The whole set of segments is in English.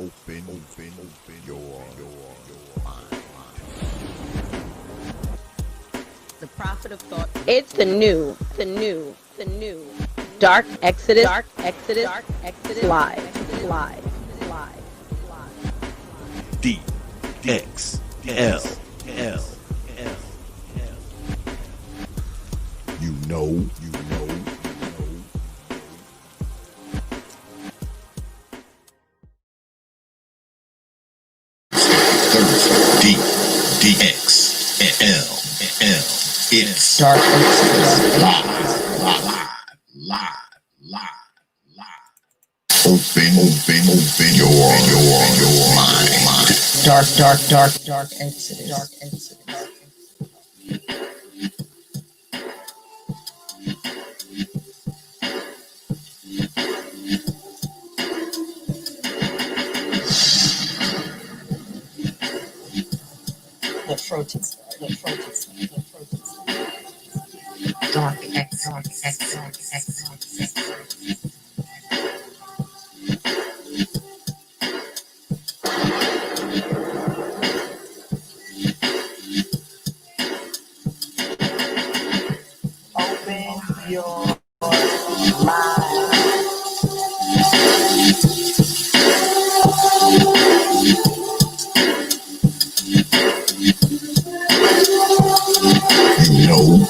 open your mind. The prophet of thought. It's the new dark Exodus live. DXL. You know. DXL. It's Dark live. Open your mind. Dark Exodus. The frozen. Dark Exodus. Open your mind. You know.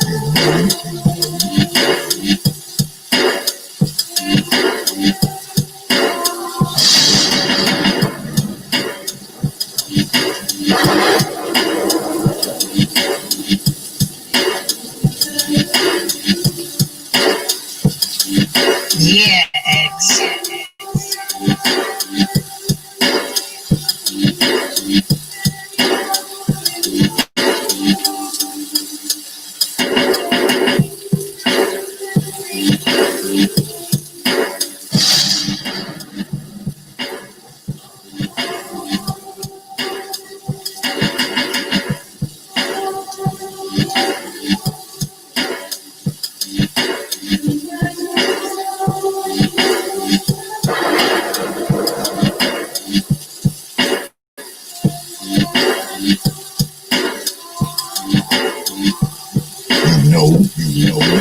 You know.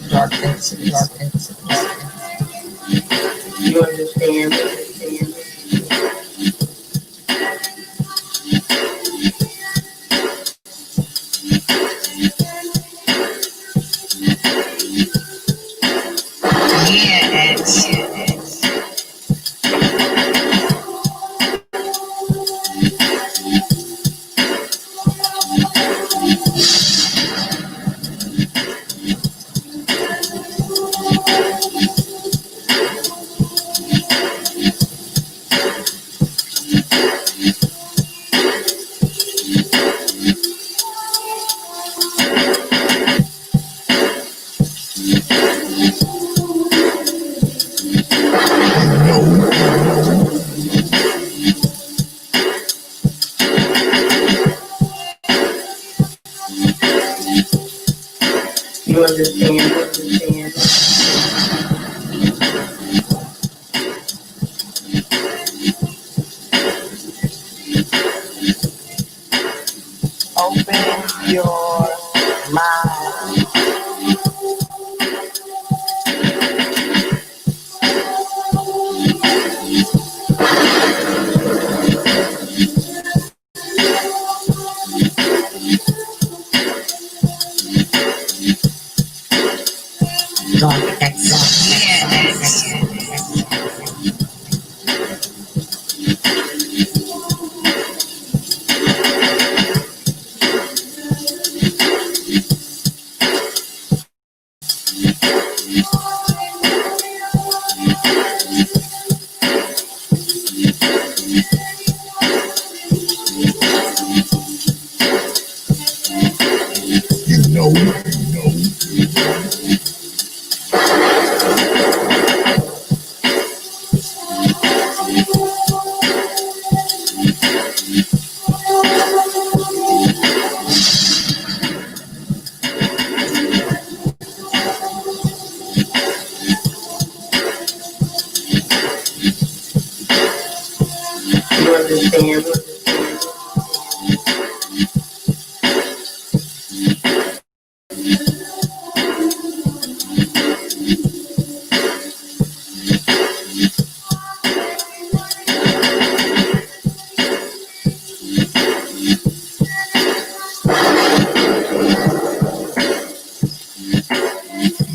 Dark Exodus. You understand? You understand? Open your mind. Dark Exodus.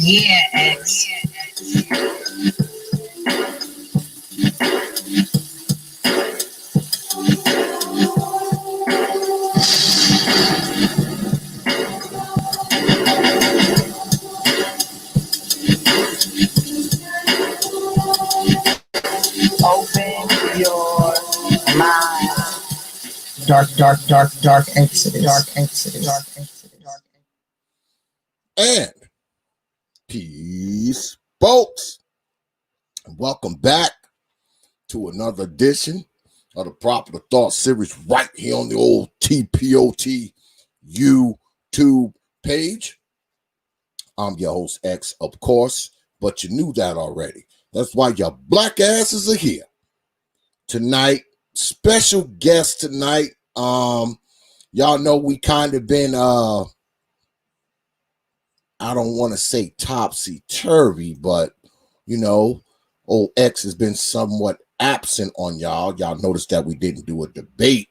Yeah, X. Open your mind. Dark Exodus. And peace, folks. Welcome back to another edition of the Prophetic Thought series right here on the old T.P.O.T. YouTube page. I'm your host, X, of course, but you knew that already. That's why your black asses are here tonight. Special guest tonight. Y'all know we kind of been I don't want to say topsy-turvy, but you know, old X has been somewhat absent on y'all. Y'all noticed that we didn't do a debate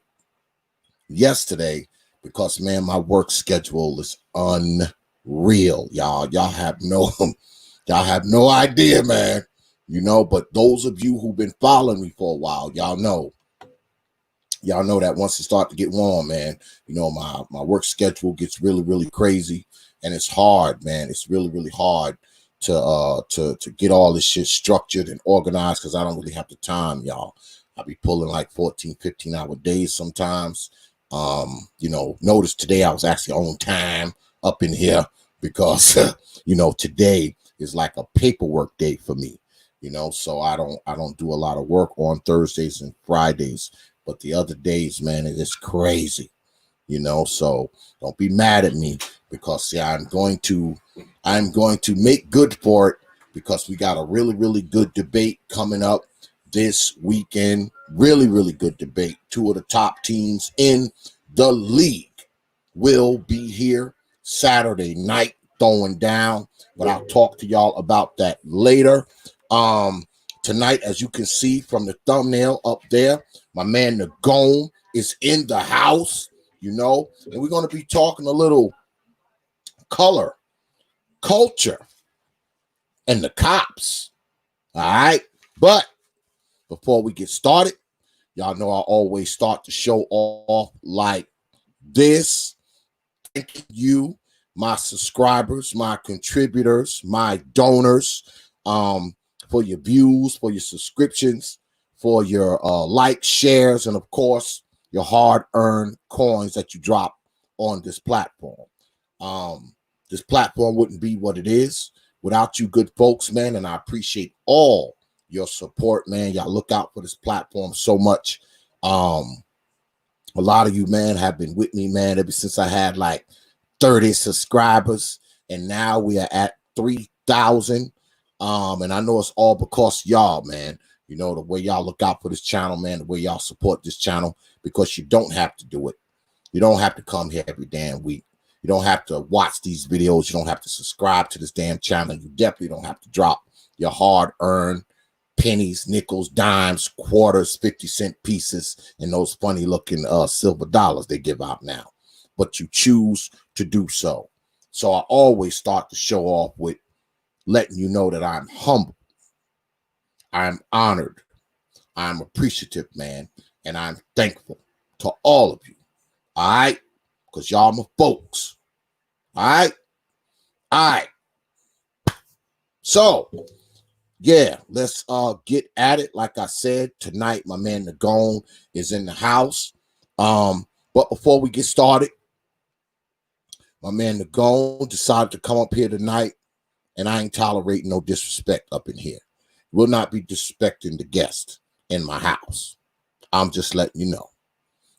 yesterday because, man, my work schedule is unreal. Y'all have no idea, man. You know, but those of you who've been following me for a while, y'all know that once it starts to get warm, man, you know, my work schedule gets really, really crazy. And it's hard, man. It's really, really hard to get all this shit structured and organized because I don't really have the time, y'all. I'll be pulling like 14, 15-hour days sometimes. You know, notice today I was actually on time up in here because, you know, today is like a paperwork day for me, you know, so I don't do a lot of work on Thursdays and Fridays, but the other days, man, it is crazy. You know, so don't be mad at me because see, I'm going to make good for it because we got a really, really good debate coming up this weekend. Really, really good debate. Two of the top teams in the league will be here Saturday night throwing down, but I'll talk to y'all about that later. Tonight, as you can see from the thumbnail up there, my man Nagone is in the house. You know, and we're going to be talking a little color, culture, and the cops. All right. But before we get started, y'all know I always start the show off like this. Thank you, my subscribers, my contributors, my donors, for your views, for your subscriptions, for your likes, shares, and of course, your hard-earned coins that you drop on this platform. This platform wouldn't be what it is without you good folks, man, and I appreciate all your support, man. Y'all look out for this platform so much. A lot of you, man, have been with me, man, ever since I had like 30 subscribers, and now we are at 3,000. And I know it's all because y'all, man. You know, the way y'all look out for this channel, man, the way y'all support this channel, because you don't have to do it. You don't have to come here every damn week. You don't have to watch these videos. You don't have to subscribe to this damn channel. You definitely don't have to drop your hard-earned pennies, nickels, dimes, quarters, 50-cent pieces, and those funny-looking silver dollars they give out now. But you choose to do so. So I always start the show off with letting you know that I'm humble. I'm honored. I'm appreciative, man. And I'm thankful to all of you. All right? Because y'all my folks. All right? All right. So, yeah, let's get at it. Like I said, tonight, my man Nagone is in the house. But before we get started, my man Nagone decided to come up here tonight, and I ain't tolerating no disrespect up in here. Will not be disrespecting the guest in my house. I'm just letting you know.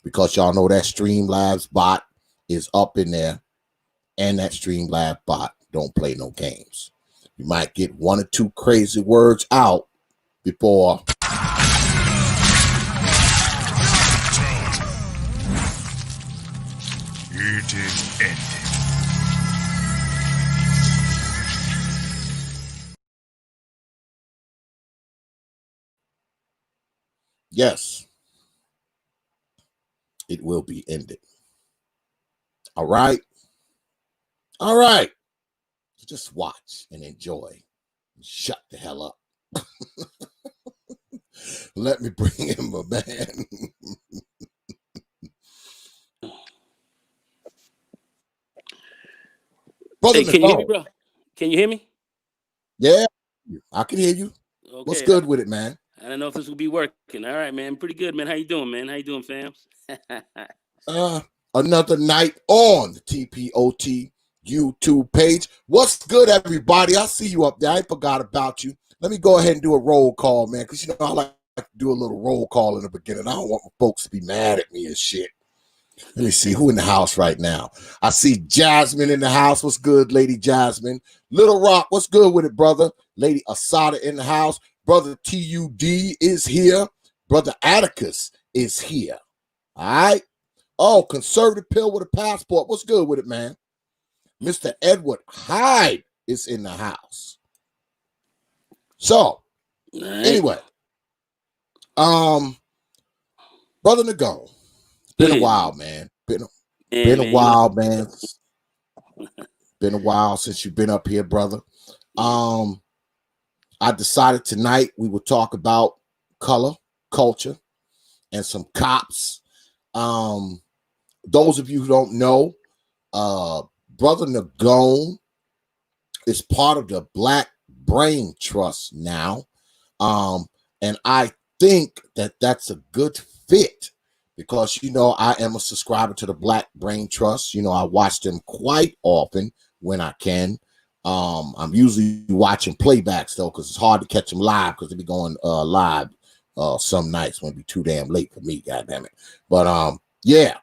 Because y'all know that Streamlabs bot is up in there, and that Streamlabs bot don't play no games. You might get one or two crazy words out before ended. Yes, it will be ended. All right. All right. Just watch and enjoy. Shut the hell up. Let me bring in my man. Brother Hey, can you hear me, Nicole. bro? Can you hear me? Yeah, I can hear you. What's Okay. good with it, man? I don't know if this will be working. All right, man. Pretty good, man. How you doing, man? How you doing, fams? Another night on the T.P.O.T YouTube page. What's good, everybody? I see you up there. I ain't forgot about you. Let me go ahead and do a roll call, man, because you know I like to do a little roll call in the beginning. I don't want my folks to be mad at me and shit. Let me see who in the house right now. I see Jasmine in the house. What's good, Lady Jasmine? Little Rock, what's good with it, brother? Lady Asada in the house. Brother T.U.D. is here. Brother Atticus is here. All right. Oh, conservative pill with a passport. What's good with it, man? Mr. Edward Hyde is in the house. So, anyway, Brother Nagone, been a while, man. Been a while, man. Been a while since you've been up here, brother. I decided tonight we would talk about color, culture, and some cops. Those of you who don't know, Brother Nagone is part of the Black Brain Trust now. And I think that that's a good fit because, you know, I am a subscriber to the Black Brain Trust. You know, I watch them quite often when I can. I'm usually watching playbacks, though, because it's hard to catch them live because they be going live some nights when it be too damn late for me, goddammit. But, yeah.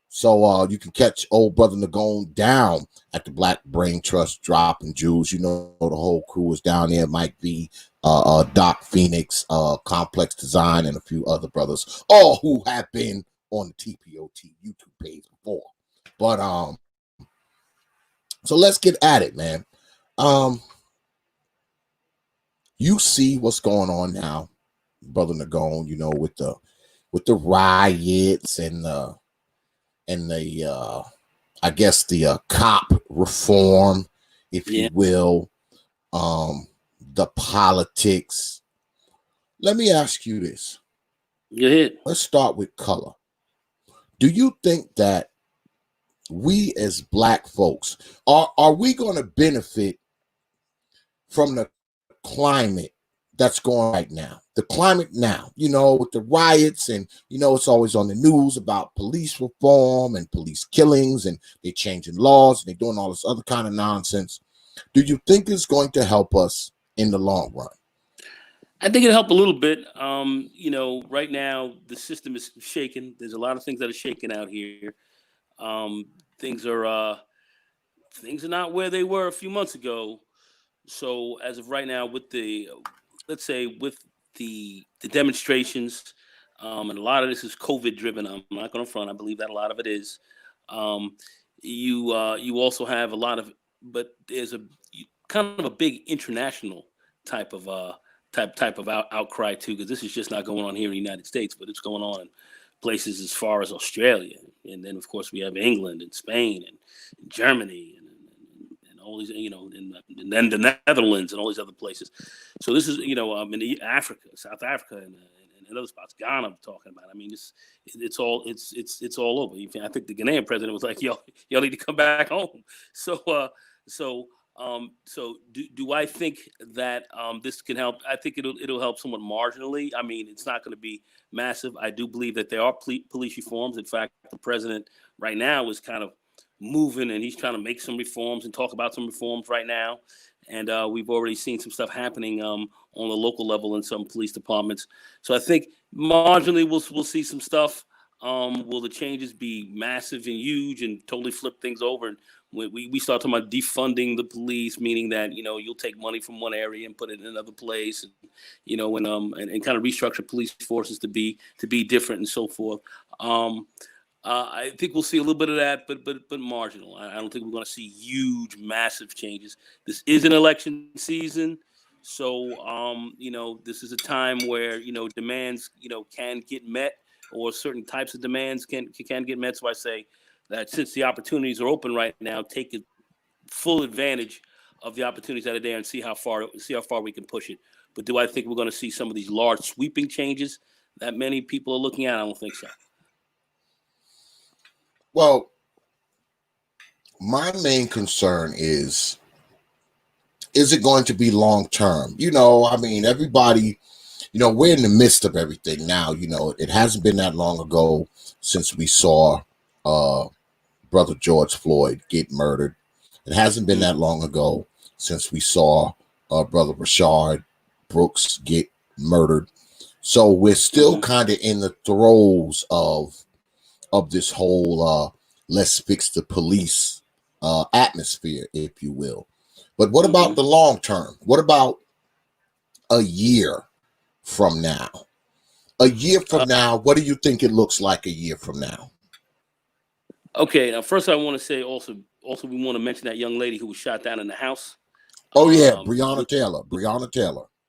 So you can catch old Brother Nagone down at the Black Brain Trust dropping jewels. You know, the whole crew is down there. Mike V, Doc Phoenix, Complex Design, and a few other brothers, all who have been on the T.P.O.T YouTube page before. But so let's get at it, man. You see what's going on now, Brother Nagone, you know, with the riots and the I guess the cop reform, if you will, the politics. Let me ask you this. Go ahead. Let's start with color. Do you think that we as Black folks are we going to benefit from the climate that's going right now? The climate now, you know, with the riots, and you know, it's always on the news about police reform and police killings, and they're changing laws and they're doing all this other kind of nonsense. Do you think it's going to help us in the long run? I think it'll help a little bit. You know, right now the system is shaken. There's a lot of things that are shaken out here. Things are not where they were a few months ago. So as of right now, with the let's say with the demonstrations, and a lot of this is COVID driven. I'm not going to front. I believe that a lot of it is. Um, you also have a lot of, but there's kind of a big international type of outcry too, because this is just not going on here in the United States, but it's going on in places as far as Australia, and then of course we have England and Spain and Germany and all these, you know, and then the Netherlands and all these other places. So this is, you know, in Africa, South Africa, and other spots, Ghana. I'm talking about. I mean, it's all over. I think the Ghanaian president was like, y'all need to come back home. So do I think that this can help? I think it'll help somewhat marginally. I mean, it's not going to be massive. I do believe that there are police reforms. In fact, the president right now is kind of moving, and he's trying to make some reforms and talk about some reforms right now. And we've already seen some stuff happening on the local level in some police departments. So I think marginally we'll see some stuff. Will the changes be massive and huge and totally flip things over? And we start talking about defunding the police, meaning that, you know, you'll take money from one area and put it in another place, and, you know, and kind of restructure police forces to be different and so forth. I think we'll see a little bit of that, but marginal. I don't think we're going to see huge, massive changes. This is an election season, so this is a time where demands can get met, or certain types of demands can get met. So I say that since the opportunities are open right now, take full advantage of the opportunities that are there and see how far we can push it. But do I think we're going to see some of these large sweeping changes that many people are looking at? I don't think so. Well, my main concern is it going to be long term? I mean, everybody, we're in the midst of everything now. It hasn't been that long ago since we saw brother George Floyd get murdered. It hasn't been that long ago since we saw brother Rashard Brooks get murdered. So we're still kind of in the throes of this whole let's fix the police atmosphere, if you will. But what about the long term? What about a year from now? A year from now, what do you think it looks like a year from now? Okay, now first I want to say also we want to mention that young lady who was shot down in the house. Oh yeah, Breonna Taylor.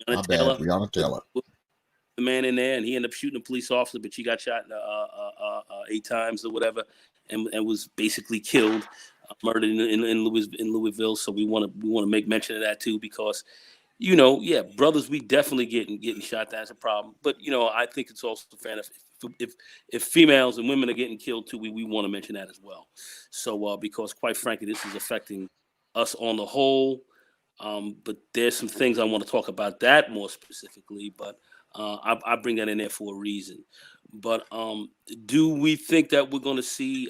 My bad, Taylor. Breonna Taylor. The man in there, and he ended up shooting a police officer, but she got shot 8 times or whatever, and was basically killed, murdered in Louisville. So we want to make mention of that too, because brothers, we definitely getting shot. That's a problem. But I think it's also fair enough if females and women are getting killed too. We want to mention that as well. So because quite frankly, this is affecting us on the whole. But there's some things I want to talk about that more specifically. But I bring that in there for a reason. But do we think that we're going to see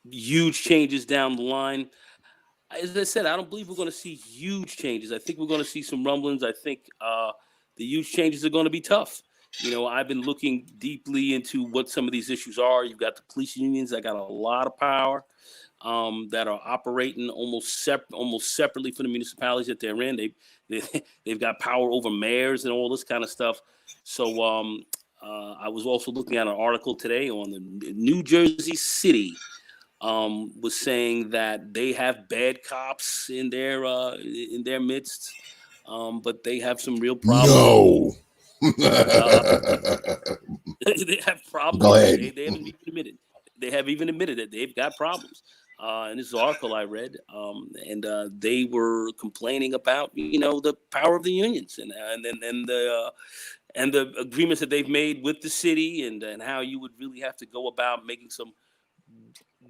huge changes down the line? As I said, I don't believe we're going to see huge changes. I think we're going to see some rumblings. I think the huge changes are going to be tough. I've been looking deeply into what some of these issues are. You've got the police unions that got a lot of power, that are operating almost separately from the municipalities that they're in. They've got power over mayors and all this kind of stuff. So I was also looking at an article today on the New Jersey City. Was saying that they have bad cops in their midst, but they have some real problems. No. They have problems. Go ahead. They haven't even admitted. They have even admitted that they've got problems. And this is an article I read, and they were complaining about the power of the unions and the agreements that they've made with the city, and how you would really have to go about making some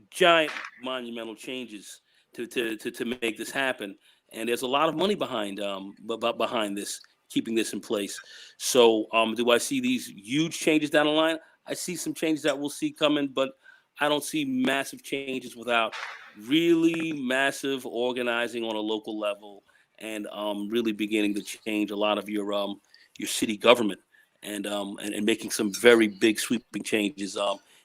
giant monumental changes to make this happen. And there's a lot of money behind this, keeping this in place. So do I see these huge changes down the line? I see some changes that we'll see coming, but I don't see massive changes without really massive organizing on a local level, and really beginning to change a lot of your city government, and making some very big sweeping changes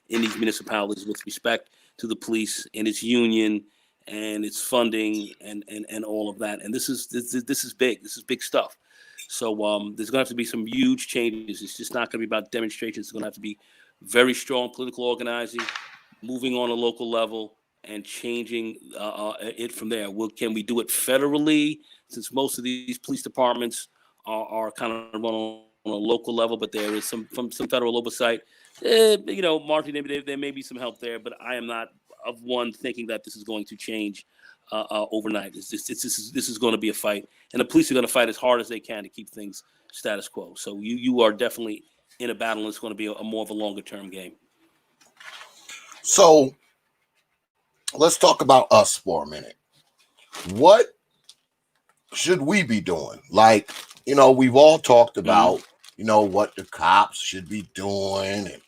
in these municipalities with respect to the police and its union and its funding and all of that. And this is big. This is big stuff. So there's going to have to be some huge changes. It's just not going to be about demonstrations. It's going to have to be very strong political organizing, moving on a local level, and changing it from there. Can we do it federally? Since most of these police departments are kind of run on a local level, but there is some federal oversight. Marty, there may be some help there, but I am not of one thinking that this is going to change overnight. This is going to be a fight, and the police are going to fight as hard as they can to keep things status quo. So you are definitely in a battle, and it's going to be a more of a longer term game. So let's talk about us for a minute. What should we be doing? Like, we've all talked about, what the cops should be doing and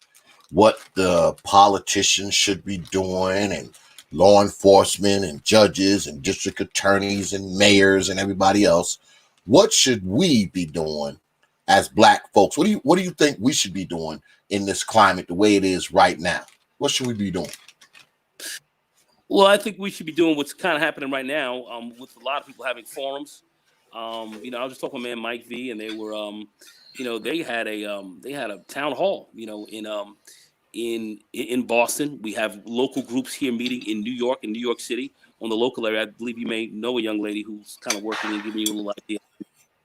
what the politicians should be doing, and law enforcement and judges and district attorneys and mayors and everybody else. What should we be doing as Black folks? What do you think we should be doing in this climate, the way it is right now? What should we be doing? Well, I think we should be doing what's kind of happening right now, with a lot of people having forums, I was just talking with man Mike V, and they were, they had a town hall, in Boston. We have local groups here meeting in New York City on the local area. I believe you may know a young lady who's kind of working and giving you a little idea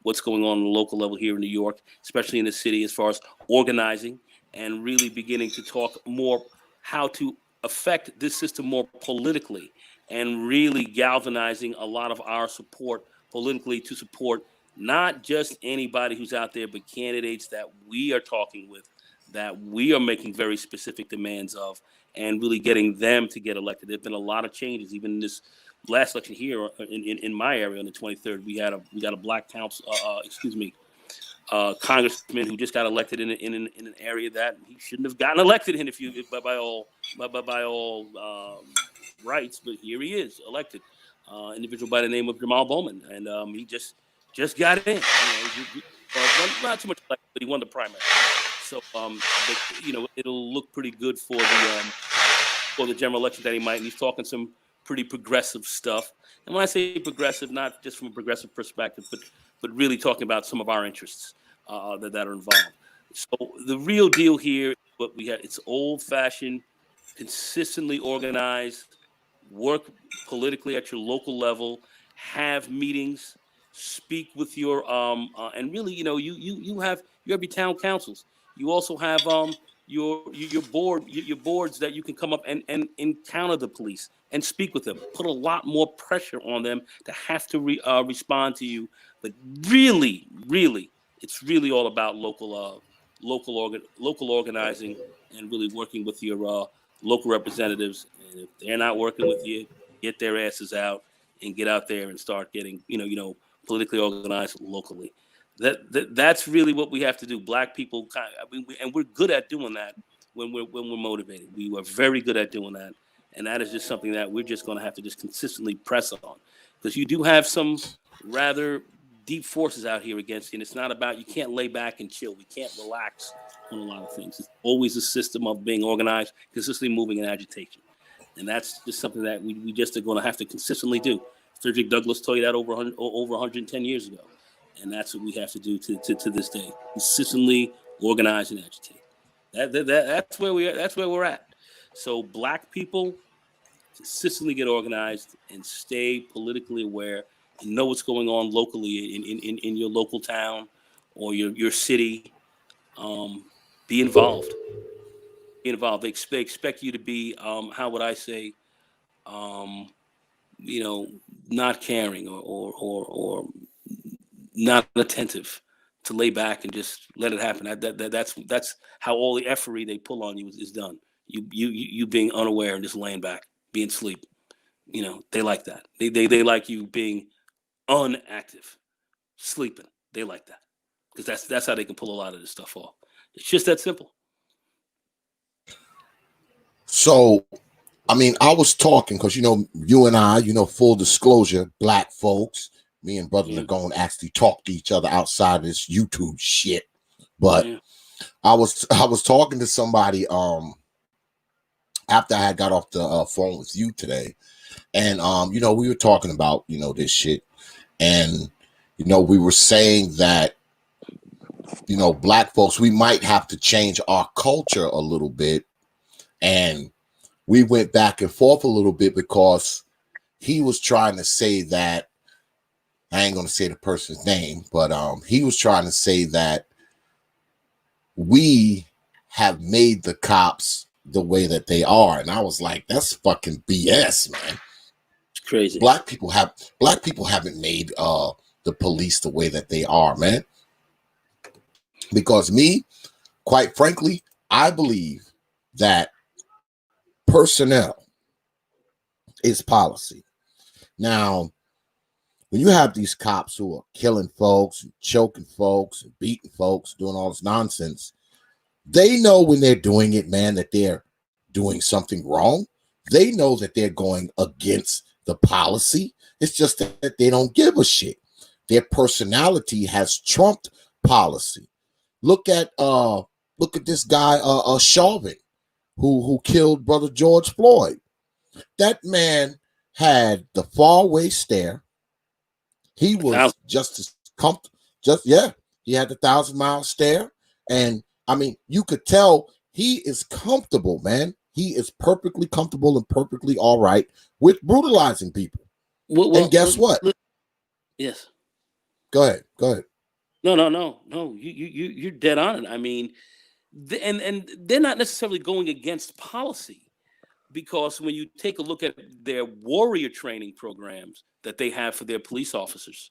what's going on the local level here in New York, especially in the city, as far as organizing and really beginning to talk more how to affect this system more politically, and really galvanizing a lot of our support politically to support not just anybody who's out there, but candidates that we are talking with, that we are making very specific demands of, and really getting them to get elected. There've been a lot of changes, even in this last election here in my area on the 23rd. We got a black council, congressman who just got elected in an area that he shouldn't have gotten elected in, by all rights. But here he is, elected, individual by the name of Jamal Bowman, and he just got in. Not too much elected, but he won the primary. So, it'll look pretty good for the general election that he might. And he's talking some pretty progressive stuff. And when I say progressive, not just from a progressive perspective, but really talking about some of our interests that are involved. So the real deal here, what we have, it's old-fashioned, consistently organized, work politically at your local level, have meetings, speak with your and really, you have your town councils. You also have your boards that you can come up and encounter the police and speak with them. Put a lot more pressure on them to have to respond to you. But really, it's really all about local organizing, and really working with your local representatives. And if they're not working with you, get their asses out and get out there and start getting politically organized locally. That's really what we have to do. Black people, and we're good at doing that when we're motivated. We are very good at doing that, and that is just something that we're just going to have to just consistently press on, because you do have some rather deep forces out here against you, and it's not about, you can't lay back and chill. We can't relax on a lot of things. It's always a system of being organized, consistently moving in agitation, and that's just something that we just are going to have to consistently do. Frederick Douglass told you that over 110 years ago. And that's what we have to do to this day. Consistently organize and agitate. That's where we are. That's where we're at. So black people consistently get organized and stay politically aware and know what's going on locally in your local town or your city. Be involved. Be involved. They expect you to be, how would I say, not caring or not attentive, to lay back and just let it happen. That's how all the effery they pull on you is done. You being unaware and just laying back, being asleep. They like that. They like you being unactive, sleeping. They like that, because that's how they can pull a lot of this stuff off. It's just that simple. So, I mean, I was talking because, you and I, full disclosure, black folks, me and Brother Nagone actually talk to each other outside of this YouTube shit. But I was talking to somebody after I got off the phone with you today, and we were talking about this shit, and we were saying that black folks, we might have to change our culture a little bit, and we went back and forth a little bit because he was trying to say that, I ain't going to say the person's name, but he was trying to say that we have made the cops the way that they are. And I was like, that's fucking BS, man. It's crazy. Black people haven't made the police the way that they are, man. Because me, quite frankly, I believe that personnel is policy. Now, when you have these cops who are killing folks, choking folks, beating folks, doing all this nonsense, they know when they're doing it, man, that they're doing something wrong. They know that they're going against the policy. It's just that they don't give a shit. Their personality has trumped policy. Look at this guy, Chauvin, who killed Brother George Floyd. That man had the far-away stare. He was just as comfortable. He had the 1,000-mile stare, and I mean, you could tell he is comfortable, man. He is perfectly comfortable and perfectly all right with brutalizing people. And guess what? Yes. Go ahead. No. You're dead on it. I mean, and they're not necessarily going against policy, because when you take a look at their warrior training programs that they have for their police officers,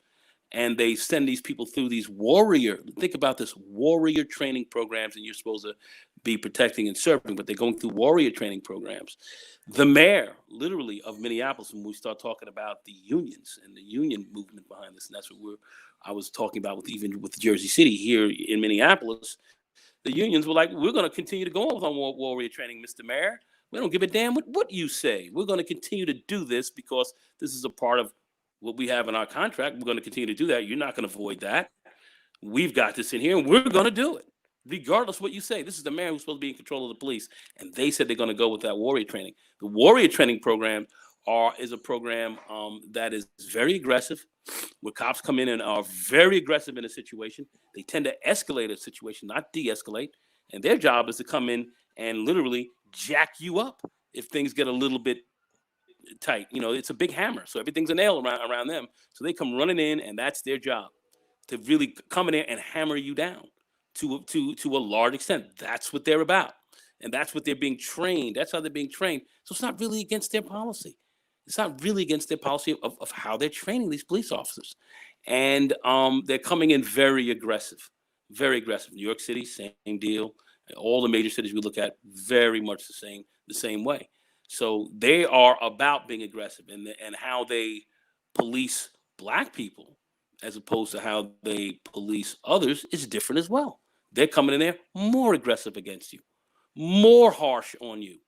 and they send these people through these think about this, warrior training programs, and you're supposed to be protecting and serving, but they're going through warrior training programs. The mayor, literally, of Minneapolis, when we start talking about the unions and the union movement behind this, and that's what I was talking about with Jersey City here in Minneapolis. The unions were like, we're going to continue to go on with our warrior training, Mr. Mayor. We don't give a damn what you say. We're going to continue to do this because this is a part of what we have in our contract. We're going to continue to do that. You're not going to avoid that. We've got this in here, and we're going to do it, regardless what you say. This is the mayor who's supposed to be in control of the police, and they said they're going to go with that warrior training. The warrior training program is a program that is very aggressive, where cops come in and are very aggressive in a situation. They tend to escalate a situation, not de-escalate, and their job is to come in and literally jack you up if things get a little bit tight. It's a big hammer, so everything's a nail around them. So they come running in, and that's their job, to really come in there and hammer you down to a large extent. That's what they're about, and that's what they're being trained. That's how they're being trained. So it's not really against their policy. It's not really against their policy of how they're training these police officers, and they're coming in very aggressive, very aggressive. New York City, same deal. All the major cities we look at, very much the same way. So they are about being aggressive, and how they police Black people as opposed to how they police others is different as well. They're coming in there more aggressive against you, more harsh on you.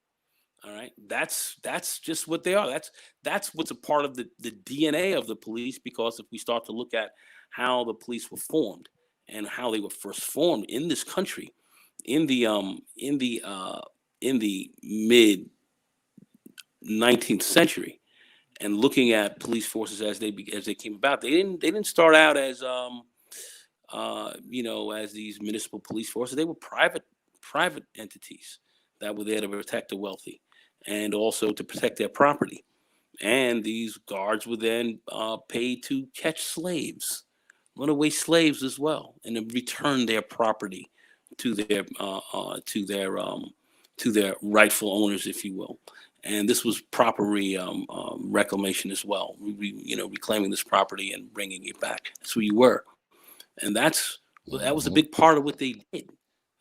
All right, that's just what they are. That's what's a part of the DNA of the police. Because if we start to look at how the police were formed and how they were first formed in this country in the mid 19th century, and looking at police forces as they came about, they didn't start out as as these municipal police forces. They were private entities that were there to protect the wealthy and also to protect their property. And these guards were then paid to catch slaves, runaway slaves as well, and then return their property to their rightful owners, if you will. And this was property reclamation as well. Reclaiming this property and bringing it back. That's who you were, and that was a big part of what they did.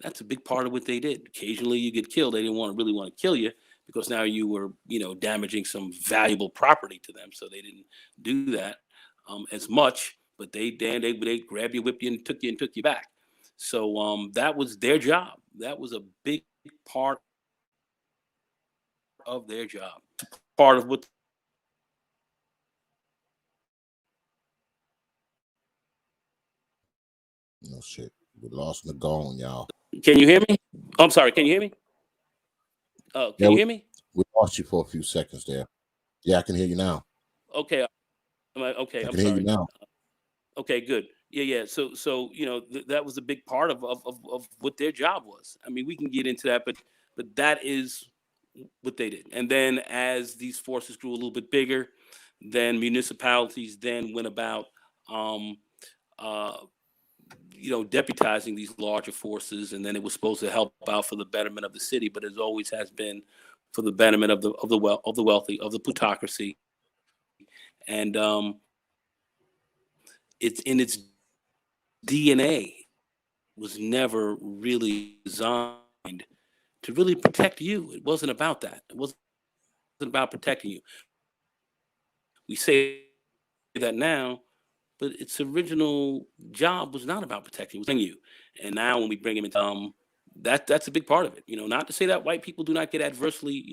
That's a big part of what they did. Occasionally, you get killed. They didn't really want to kill you, because now you were, damaging some valuable property to them. So they didn't do that as much. But they grabbed you, whipped you, and took you back. So that was their job. That was a big part of their job. Part of what. No shit. We lost Nagone, y'all. Can you hear me? I'm sorry. Can you hear me? Can you hear me? We lost you for a few seconds there. Yeah, I can hear you now. Okay. Okay. I can hear you now. Okay, good. Yeah. So that was a big part of what their job was. I mean, we can get into that, but that is what they did. And then as these forces grew a little bit bigger, then municipalities then went about deputizing these larger forces, and then it was supposed to help out for the betterment of the city, but it always has been for the betterment of the wealthy, of the plutocracy. And it's in its DNA, was never really designed to really protect you. It wasn't about that. It wasn't about protecting you. We say that now, but its original job was not about protecting you. And now when we bring him into that's a big part of it. Not to say that white people do not get adversely,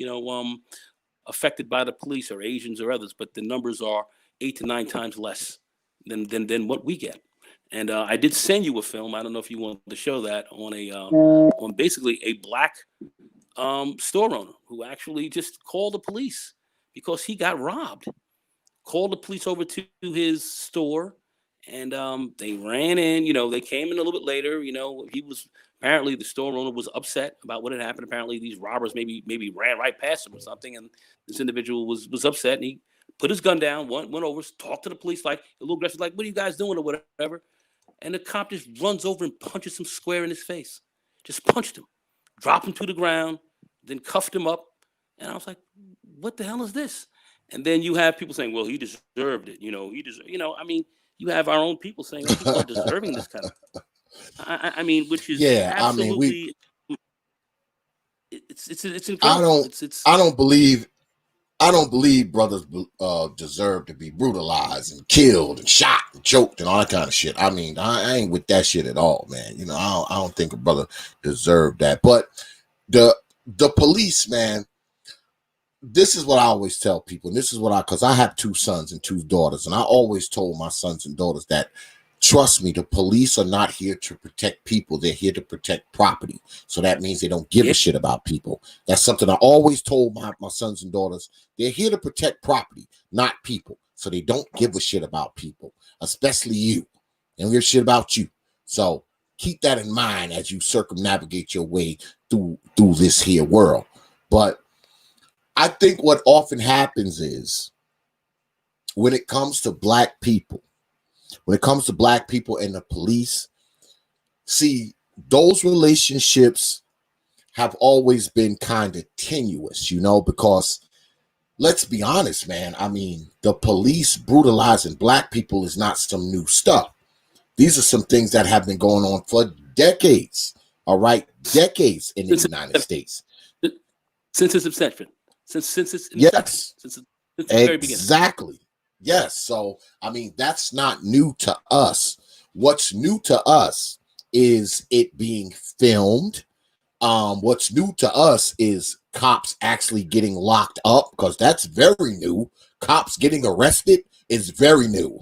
affected by the police, or Asians or others, but the numbers are 8 to 9 times less than what we get. And I did send you a film. I don't know if you want to show that on basically a Black store owner who actually just called the police because he got robbed. called the police over to his store, and they ran in. You know, they came in a little bit later. You know, he was apparently the store owner was upset about what had happened. Apparently, these robbers maybe ran right past him or something, and this individual was upset, and he put his gun down, went over, talked to the police like a little aggressive, like, "What are you guys doing?" or whatever. And the cop just runs over and punches him square in his face. Just punched him, dropped him to the ground, then cuffed him up. And I was like, "What the hell is this?" And then you have people saying, "Well, he deserved it." I mean, you have our own people saying, "Oh, people are deserving this kind of." I mean, which is Yeah, I mean, absolutely, it's I incredible. don't, I don't believe, I don't believe brothers deserve to be brutalized and killed and shot and choked and all that kind of shit. I mean, I ain't with that shit at all, man. You know, I don't think a brother deserved that. But the police, man, this is what I always tell people. And this is what because I have 2 sons and 2 daughters, and I always told my sons and daughters that, trust me, the police are not here to protect people. They're here to protect property. So that means they don't give a shit about people. That's something I always told my sons and daughters. They're here to protect property, not people. So they don't give a shit about people, especially you. They don't give a shit about you. So keep that in mind as you circumnavigate your way through this here world. But I think what often happens is when it comes to black people, and the police, see, those relationships have always been kind of tenuous, you know, because let's be honest, man. I mean, the police brutalizing black people is not some new stuff. These are some things that have been going on for decades, all right? Decades in the United States. Since its inception. Since its inception. Yes. Since the very beginning. Exactly. Yes. So, I mean, that's not new to us. What's new to us is it being filmed. What's new to us is cops actually getting locked up, because that's very new. Cops getting arrested is very new.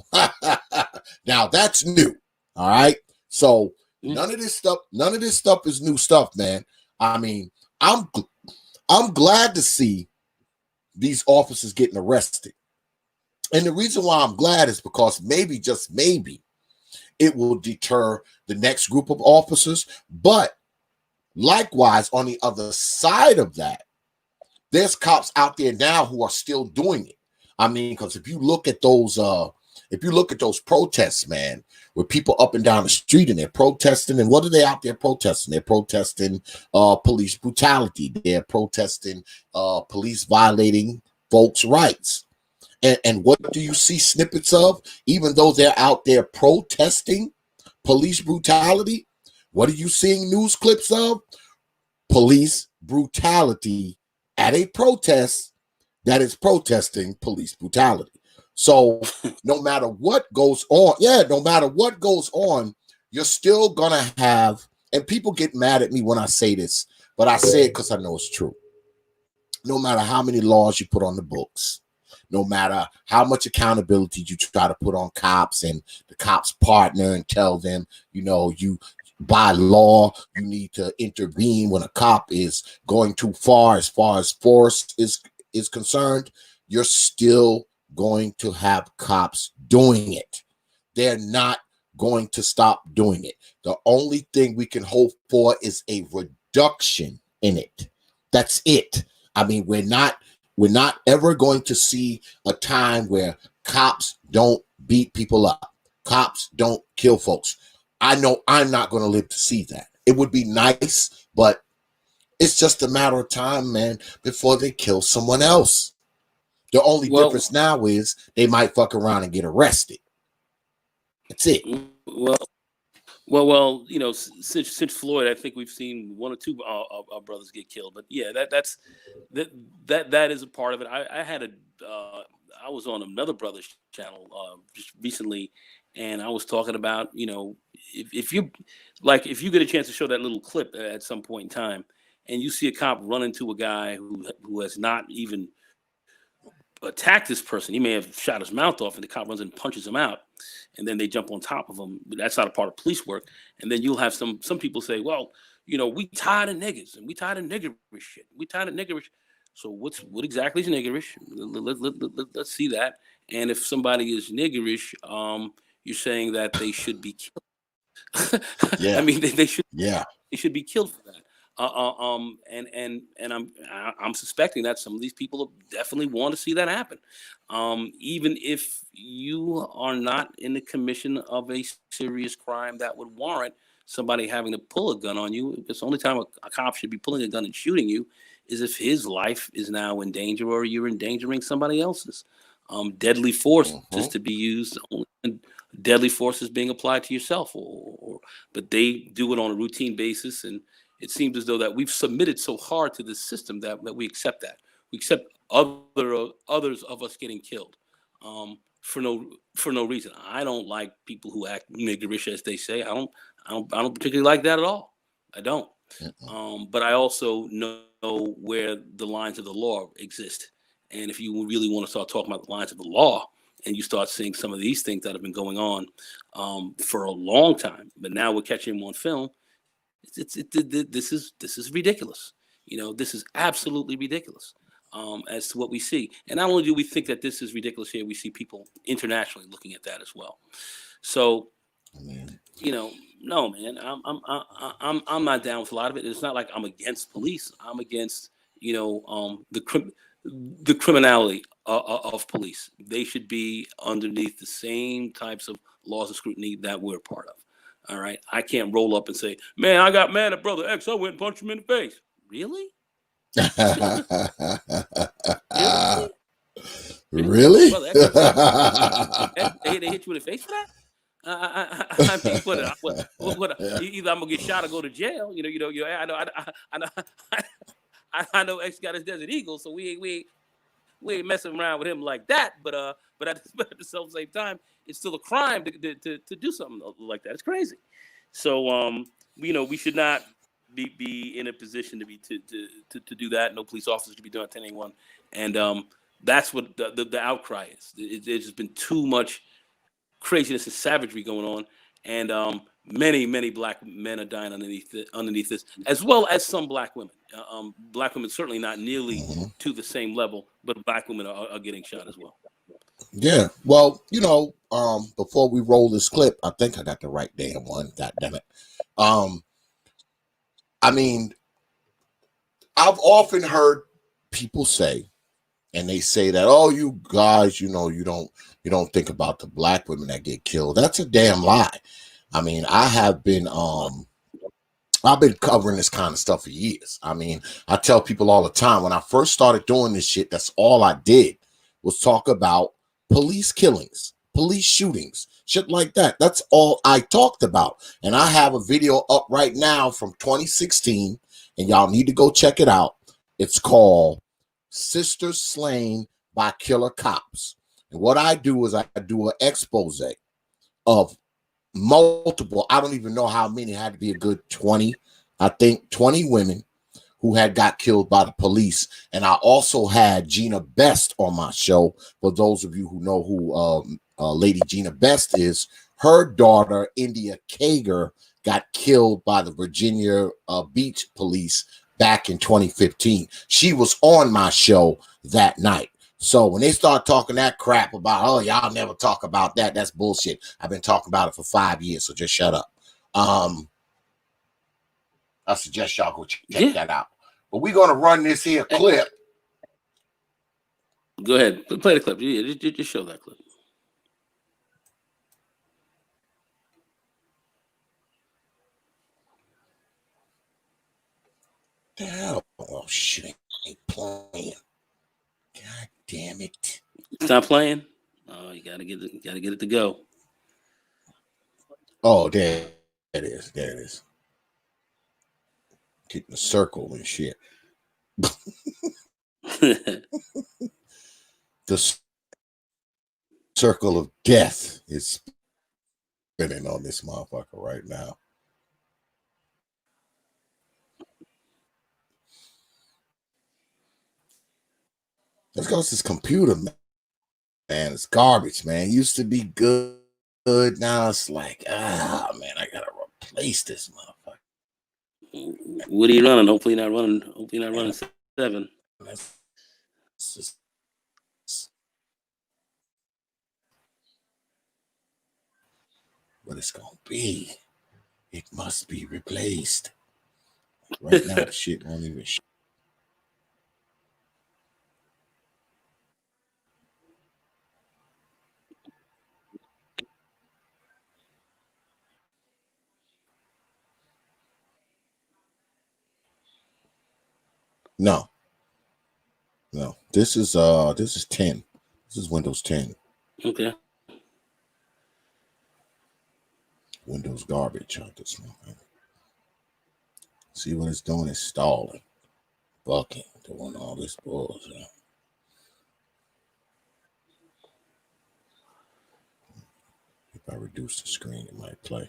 Now that's new. All right. So none of this stuff is new stuff, man. I mean, I'm glad to see these officers getting arrested. And the reason why I'm glad is because maybe, just maybe, it will deter the next group of officers. But likewise, on the other side of that, there's cops out there now who are still doing it. I mean, because if you look at those protests, man, with people up and down the street and they're protesting, and what are they out there protesting? They're protesting police brutality. They're protesting police violating folks' rights. And what do you see snippets of? Even though they're out there protesting police brutality, what are you seeing news clips of? Police brutality at a protest that is protesting police brutality. So no matter what goes on, you're still gonna have, and people get mad at me when I say this, but I say it because I know it's true. No matter how many laws you put on the books, no matter how much accountability you try to put on cops and the cops partner and tell them, you know, you by law, you need to intervene when a cop is going too far as force is concerned, you're still going to have cops doing it. They're not going to stop doing it. The only thing we can hope for is a reduction in it. That's it. I mean, we're not ever going to see a time where cops don't beat people up. Cops don't kill folks. I know I'm not going to live to see that. It would be nice, but it's just a matter of time, man, before they kill someone else. The only difference now is they might fuck around and get arrested. That's it. Well, you know, since Floyd, I think we've seen 1 or 2 brothers get killed. But yeah, that is a part of it. I was on another brother's channel just recently, and I was talking about, you know, if you get a chance to show that little clip at some point in time, and you see a cop run into a guy who has not even attacked this person, he may have shot his mouth off, and the cop runs and punches him out, and then they jump on top of him. That's not a part of police work. And then you'll have some people say, well, you know, we tired of niggas, and we tired of niggerish shit. We tired of niggerish. So what exactly is niggerish? Let's see that. And if somebody is niggerish, you're saying that they should be killed. I Yeah. mean, they should Yeah. be killed for that. And I'm suspecting that some of these people definitely want to see that happen. Even if you are not in the commission of a serious crime that would warrant somebody having to pull a gun on you, it's the only time a cop should be pulling a gun and shooting you is if his life is now in danger or you're endangering somebody else's. Deadly force is Mhm. to be used only when deadly force is being applied to yourself, but they do it on a routine basis, and it seems as though that we've submitted so hard to this system that we accept that. We accept others of us getting killed for no reason. I don't like people who act niggerish, as they say. I don't particularly like that at all. I don't. Mm-mm. But I also know where the lines of the law exist. And if you really want to start talking about the lines of the law, and you start seeing some of these things that have been going on for a long time, but now we're catching them on film. This is ridiculous. This is absolutely ridiculous as to what we see. And not only do we think that this is ridiculous here, we see people internationally looking at that as well. So Man. no, man, I'm not down with a lot of it. It's not like I'm against police. I'm against the criminality of police. They should be underneath the same types of laws of scrutiny that we're part of. All right, I can't roll up and say, "Man, I got mad at brother X. I went and punched him in the face." Really? Really? Really? Really? Brother X, they hit you in the face for that? I mean, either I'm gonna get shot or go to jail. I know, I know, I know X got his Desert Eagle, so we ain't messing around with him like that. But at the same time, it's still a crime to do something like that. It's crazy. So we should not be in a position to be to do that. No police officer should be doing it to anyone, and that's what the outcry is. There's just been too much craziness and savagery going on, and many black men are dying underneath this, as well as some black women. Black women certainly not nearly Mhm. to the same level, but black women are getting shot as well. Yeah. Well, before we roll this clip, I think I got the right damn one. God damn it. Um, I mean, I've often heard people say, and they say that, oh, you guys, you don't think about the black women that get killed. That's a damn lie. I mean, I've been covering this kind of stuff for years. I mean, I tell people all the time, when I first started doing this shit, that's all I did was talk about police killings, police shootings, shit like that. That's all I talked about. And I have a video up right now from 2016, and y'all need to go check it out. It's called Sisters Slain by Killer Cops. And what I do is I do an expose of multiple, I don't even know how many, had to be a good 20, I think 20 women who had got killed by the police. And I also had Gina Best on my show. For those of you who know who Lady Gina Best is, her daughter India Kager got killed by the Virginia Beach police back in 2015. She was on my show that night. So when they start talking that crap about, oh, y'all never talk about that, that's bullshit. I've been talking about it for 5 years, so just shut up. I suggest y'all go check that out. But we're gonna run this here clip. Go ahead, play the clip. Yeah, just show that clip. The hell? Oh shit, ain't playing. God damn it! It's not playing. Oh, you gotta get it to go. Oh, there it is. There it is. Keeping a circle and shit. The circle of death is spinning on this motherfucker right now. Let's go to this computer, man. It's garbage, man. It used to be good. Now it's like, man, I gotta replace this motherfucker. What are you running? Hopefully not running. 7. That's just what it's gonna be. It must be replaced. Right now, the shit won't even. No, no. This is 10. This is Windows 10. Okay. Windows garbage on this one. See what it's doing? It's stalling, bucking, doing all this bullshit. If I reduce the screen, it might play.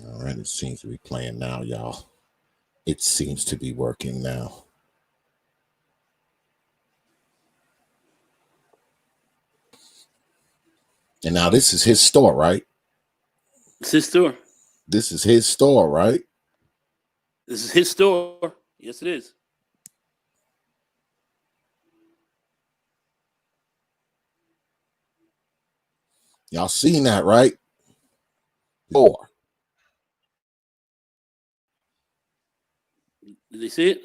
All right, it seems to be playing now, y'all. It seems to be working now. And now this is his store, right? It's his store. This is his store, right? This is his store. Yes, it is. Y'all seen that, right? Store. Did they see it?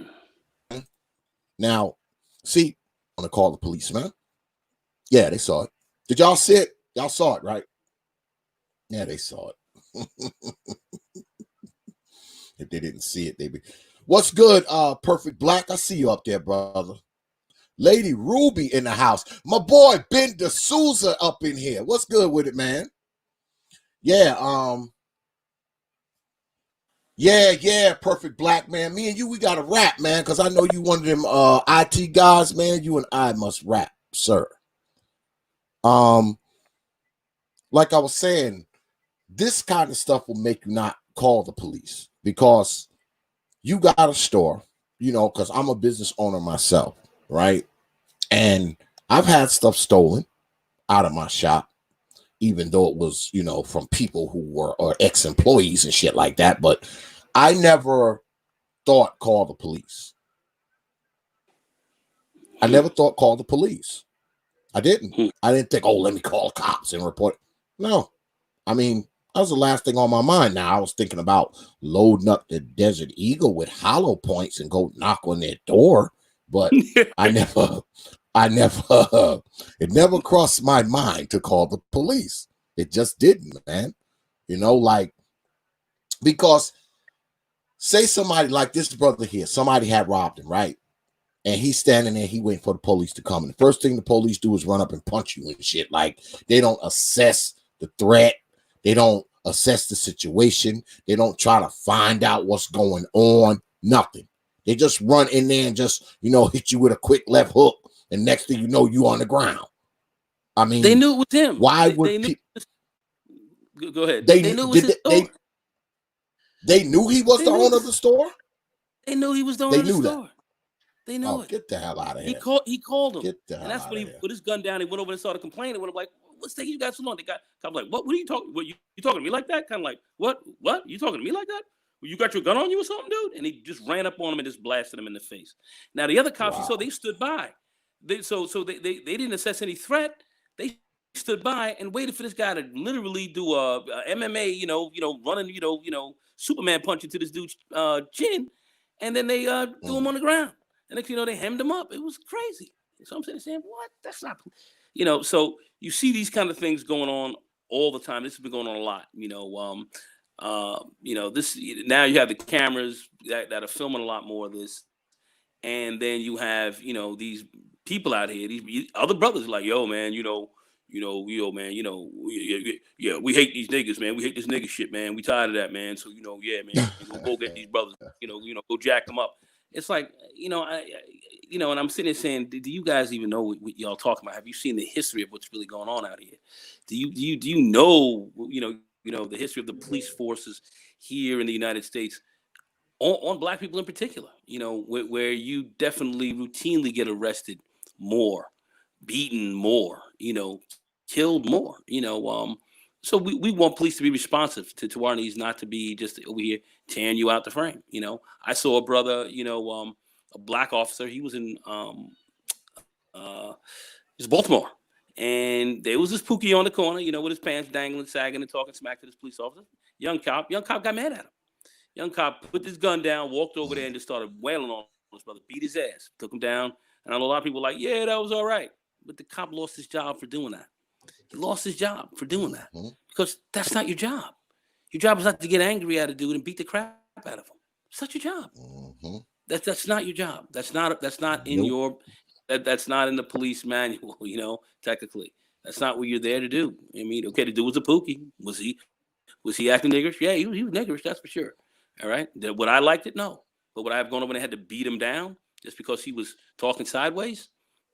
Now, see, I'm gonna call the police, man. Yeah, they saw it. Did y'all see it? Y'all saw it, right? Yeah, they saw it. If they didn't see it, they be. What's good, Perfect Black? I see you up there, brother. Lady Ruby in the house. My boy Ben D'Souza up in here. What's good with it, man? Yeah, yeah, Perfect Black, man. Me and you, we got to rap, man, because I know you one of them IT guys, man. You and I must rap, sir. Like I was saying, this kind of stuff will make you not call the police because you got a store, you know, because I'm a business owner myself, right? And I've had stuff stolen out of my shop, even though it was, you know, from people who were or ex-employees and shit like that. But I never thought call the police. I never thought call the police. I didn't. I didn't think, oh, let me call cops and report. No. I mean, that was the last thing on my mind. Now I was thinking about loading up the Desert Eagle with hollow points and go knock on their door, but it never crossed my mind to call the police. It just didn't, man. You know, like, because say somebody like this brother here, somebody had robbed him, right? And he's standing there, he waiting for the police to come. And the first thing the police do is run up and punch you and shit. Like, they don't assess the threat. They don't assess the situation. They don't try to find out what's going on. Nothing. They just run in there and just, you know, hit you with a quick left hook. And next thing you know, you on the ground. I mean, they knew it was him. Why would people? Go ahead. They knew it knew. was his store. They knew he was the owner of the store. They knew he was the owner of the store. They knew it. Get the hell out of here. He called him. Get the hell and that's out when he of here. put his gun down. He went over and started complaining. Went up like, "What's taking you guys so long?" The guy was like, "What? What are you talking? What you talking to me like that?" Kind of like, "What? What? You talking to me like that? You got your gun on you or something, dude?" And he just ran up on him and just blasted him in the face. Now the other cops, you saw, they stood by. They didn't assess any threat. They stood by and waited for this guy to literally do a MMA, running, Superman punch into this dude's chin, and then they threw him on the ground. And next, they hemmed him up. It was crazy. So I'm saying, what? That's not, So you see these kind of things going on all the time. This has been going on a lot. This now you have the cameras that are filming a lot more of this, and then you have these people out here, these other brothers like, yo, man, man, yeah, we hate these niggas, man. We hate this nigga shit, man. We tired of that, man. So yeah, man, go get these brothers, go jack them up. It's like, and I'm sitting there saying, do you guys even know what y'all talking about? Have you seen the history of what's really going on out here? Do you know the history of the police forces here in the United States on Black people in particular? Where you definitely routinely get arrested more, beaten more, killed more. So we want police to be responsive to our needs, not to be just over here tearing you out the frame. I saw a brother, a black officer. He was in uh, it was Baltimore, and there was this Pookie on the corner, with his pants dangling, sagging, and talking smack to this police officer. Young cop got mad at him. Young cop put his gun down, walked over there, and just started wailing on his brother, beat his ass, took him down. And I know a lot of people were like, yeah, that was all right. But the cop lost his job for doing that. He lost his job for doing that because that's not your job. Your job is not to get angry at a dude and beat the crap out of him. It's not your job. That's not your job. That's not in your that's not in the police manual. Technically, that's not what you're there to do. I mean, okay, the dude was a Pookie. Was he acting niggerish? Yeah, he was niggerish. That's for sure. All right. Would I liked it? No. But would I have gone over and had to beat him down just because he was talking sideways?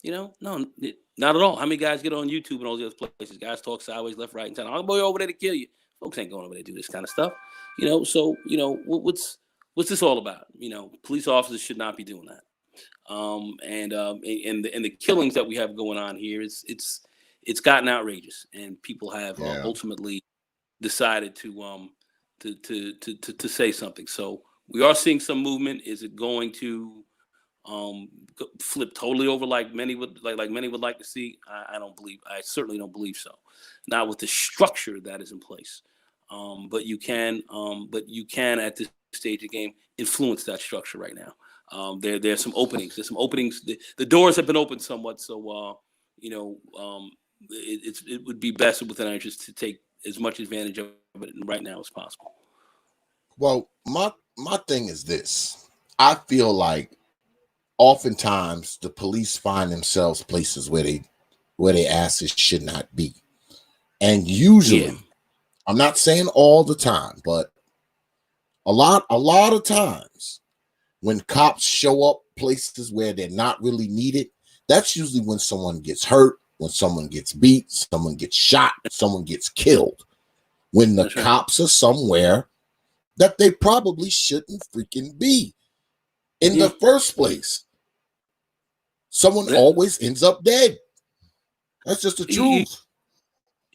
No, not at all. How many guys get on YouTube and all these other places? Guys talk sideways, left, right, and telling, "Oh, boy, over there to kill you." Folks ain't going over there to do this kind of stuff. So what's this all about? Police officers should not be doing that. And the killings that we have going on here, it's gotten outrageous, and people have ultimately decided to say something. So we are seeing some movement. Is it going to flip totally over like many would like to see? I certainly don't believe so. Not with the structure that is in place. But you can at this stage of the game influence that structure right now. There's some openings. There's some openings. The doors have been opened somewhat. So it would be best within our interest to take as much advantage of it right now as possible. Well, my thing is this. I feel like oftentimes the police find themselves places where their asses should not be. And usually, I'm not saying all the time, but a lot of times when cops show up places where they're not really needed, that's usually when someone gets hurt, when someone gets beat, someone gets shot, someone gets killed. When the cops are somewhere that they probably shouldn't freaking be in the first place. Someone always ends up dead. That's just the truth.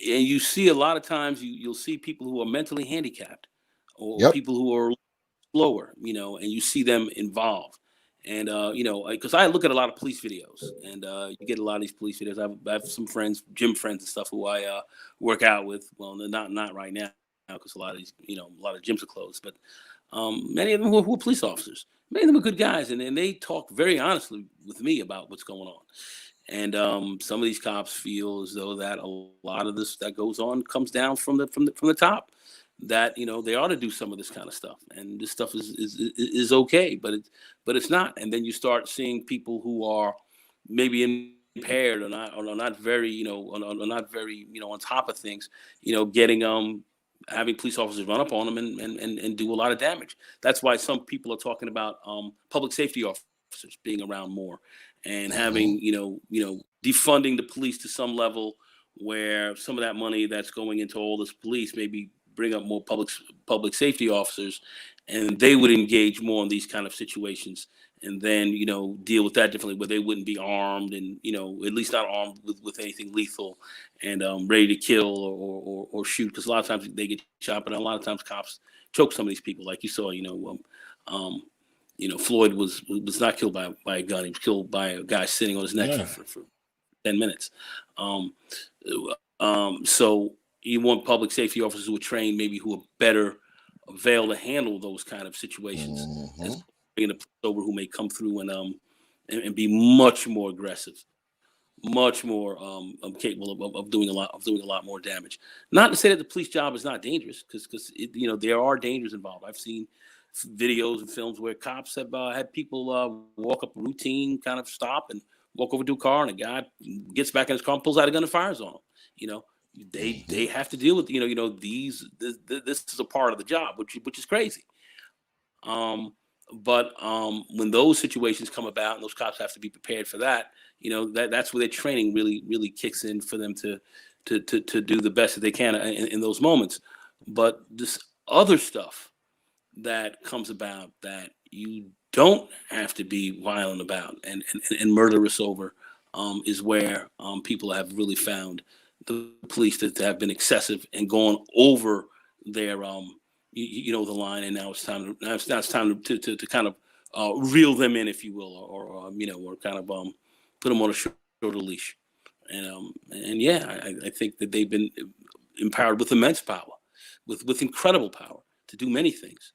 And you see a lot of times you'll see people who are mentally handicapped or people who are slower, and you see them involved. And, because I look at a lot of police videos, and you get a lot of these police videos. I have some friends, gym friends and stuff who I work out with. Well, not right now because a lot of these, a lot of gyms are closed. But many of them who are police officers. Many of them are good guys, and they talk very honestly with me about what's going on. And some of these cops feel as though that a lot of this that goes on comes down from the top. That they ought to do some of this kind of stuff, and this stuff is okay, but it's not. And then you start seeing people who are maybe impaired or not very not very on top of things, getting having police officers run up on them and do a lot of damage. That's why some people are talking about public safety officers being around more and having defunding the police to some level where some of that money that's going into all this police maybe bring up more public safety officers, and they would engage more in these kind of situations, and then deal with that differently, where they wouldn't be armed and at least not armed with anything lethal and ready to kill or shoot, because a lot of times they get shot, but a lot of times cops choke some of these people, like you saw. Floyd was not killed by a gun. He was killed by a guy sitting on his neck for 10 minutes. So you want public safety officers who are trained, maybe who are better availed to handle those kind of situations, and bringing a police over who may come through and be much more aggressive, much more capable of doing a lot more damage. Not to say that the police job is not dangerous, because there are dangers involved. I've seen videos and films where cops have had people walk up a routine kind of stop and walk over to a car, and a guy gets back in his car and pulls out a gun and fires on him. They have to deal with this is a part of the job, which is crazy. But when those situations come about and those cops have to be prepared for that, that's where their training really kicks in for them to do the best that they can in those moments. But this other stuff that comes about that you don't have to be violent about and murderous over is where people have really found the police that have been excessive and gone over their the line, and now it's time to kind of reel them in, if you will, or kind of put them on a shorter leash. And yeah, I think that they've been empowered with immense power, with incredible power to do many things,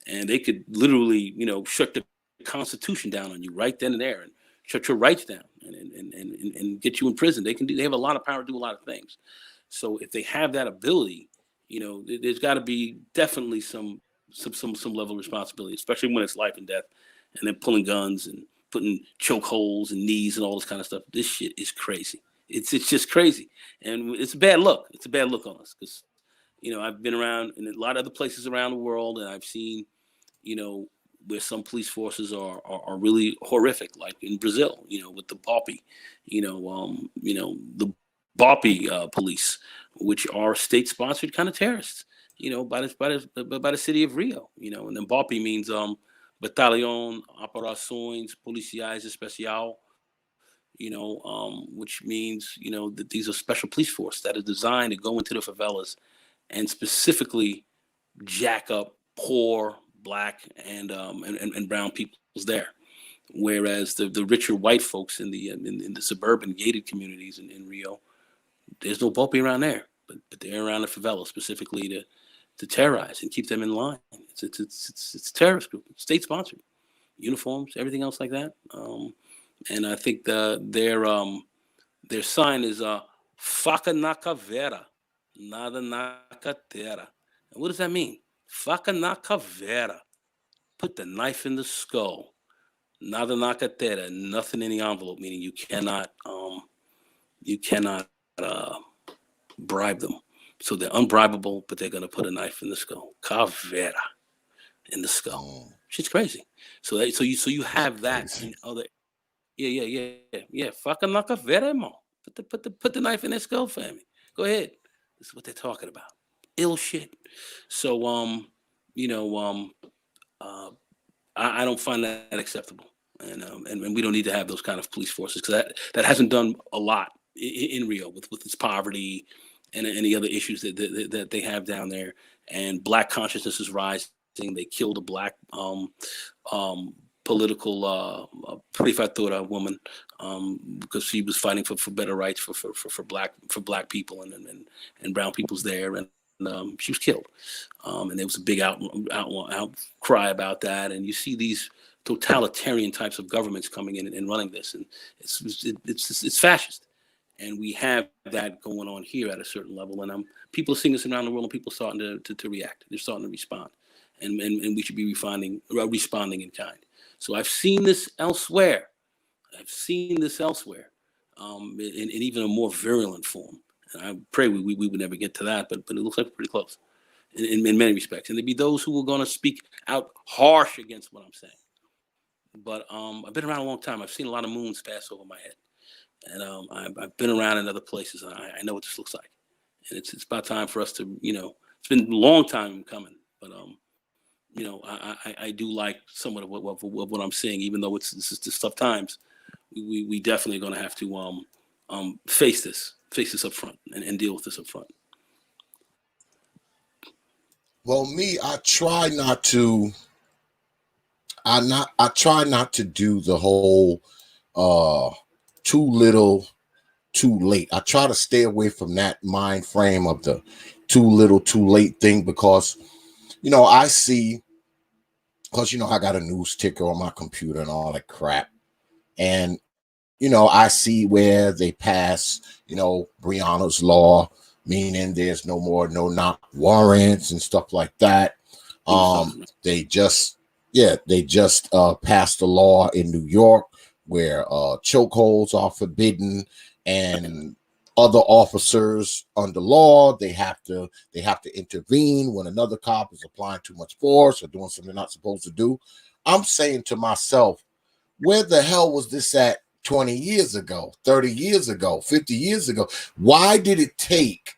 and they could literally, shut the Constitution down on you right then and there, and shut your rights down, and get you in prison. They have a lot of power to do a lot of things. So if they have that ability, there's got to be definitely some level of responsibility, especially when it's life and death, and then pulling guns and putting choke holes and knees and all this kind of stuff. This shit is crazy. It's just crazy, and it's a bad look. It's a bad look on us because I've been around in a lot of other places around the world, and I've seen where some police forces are really horrific, like in Brazil, with the BOPE, the BOPE police, which are state-sponsored kind of terrorists, by the city of Rio, and then BOPE means Batalhão Operações Policiais Especial, which means that these are special police force that are designed to go into the favelas and specifically jack up poor Black and brown peoples there, whereas the richer white folks in the suburban gated communities in Rio, there's no BOPE around there, but they're around the favela specifically to terrorize and keep them in line. It's a terrorist group, state sponsored, uniforms, everything else like that. And I think their sign is faca na caveira, nada na carteira. And what does that mean? Faca na caveira, put the knife in the skull. Nada na carteira, nothing in the envelope, meaning you cannot bribe them. So they're unbribable, but they're gonna put a knife in the skull. Caveira in the skull. Shit's crazy. So you have that in other. Yeah. Faca na caveira, irmão. Put the knife in their skull, family. Go ahead. This is what they're talking about. Ill shit. So I don't find that acceptable, and we don't need to have those kind of police forces, because that hasn't done a lot in Rio with its poverty and any other issues that they have down there. And Black consciousness is rising. They killed a Black political Prefeitura woman because she was fighting for better rights for Black people and brown peoples there, and she was killed. And there was a big outcry about that. And you see these totalitarian types of governments coming in and running this, and it's fascist. And we have that going on here at a certain level. And people are seeing this around the world, and people are starting to react. They're starting to respond, and we should be responding in kind. So I've seen this elsewhere. In even a more virulent form. And I pray we would never get to that, but it looks like we're pretty close in many respects. And there'd be those who are going to speak out harsh against what I'm saying. But I've been around a long time. I've seen a lot of moons pass over my head, and I've been around in other places. And I know what this looks like, and it's about time for us to, it's been a long time coming, but I do like somewhat of what I'm seeing, even though it's tough times. We definitely are going to have to face this up front and deal with this up front. Well, me, I try not to do the whole too little, too late. I try to stay away from that mind frame of the too little, too late thing, because I see, because I got a news ticker on my computer and all that crap, and I see where they pass Breonna's law, meaning there's no more no-knock warrants and stuff like that. They just passed a law in New York where chokeholds are forbidden, and other officers under law, they have to intervene when another cop is applying too much force or doing something they're not supposed to do. I'm saying to myself, where the hell was this at 20 years ago, 30 years ago, 50 years ago? Why did it take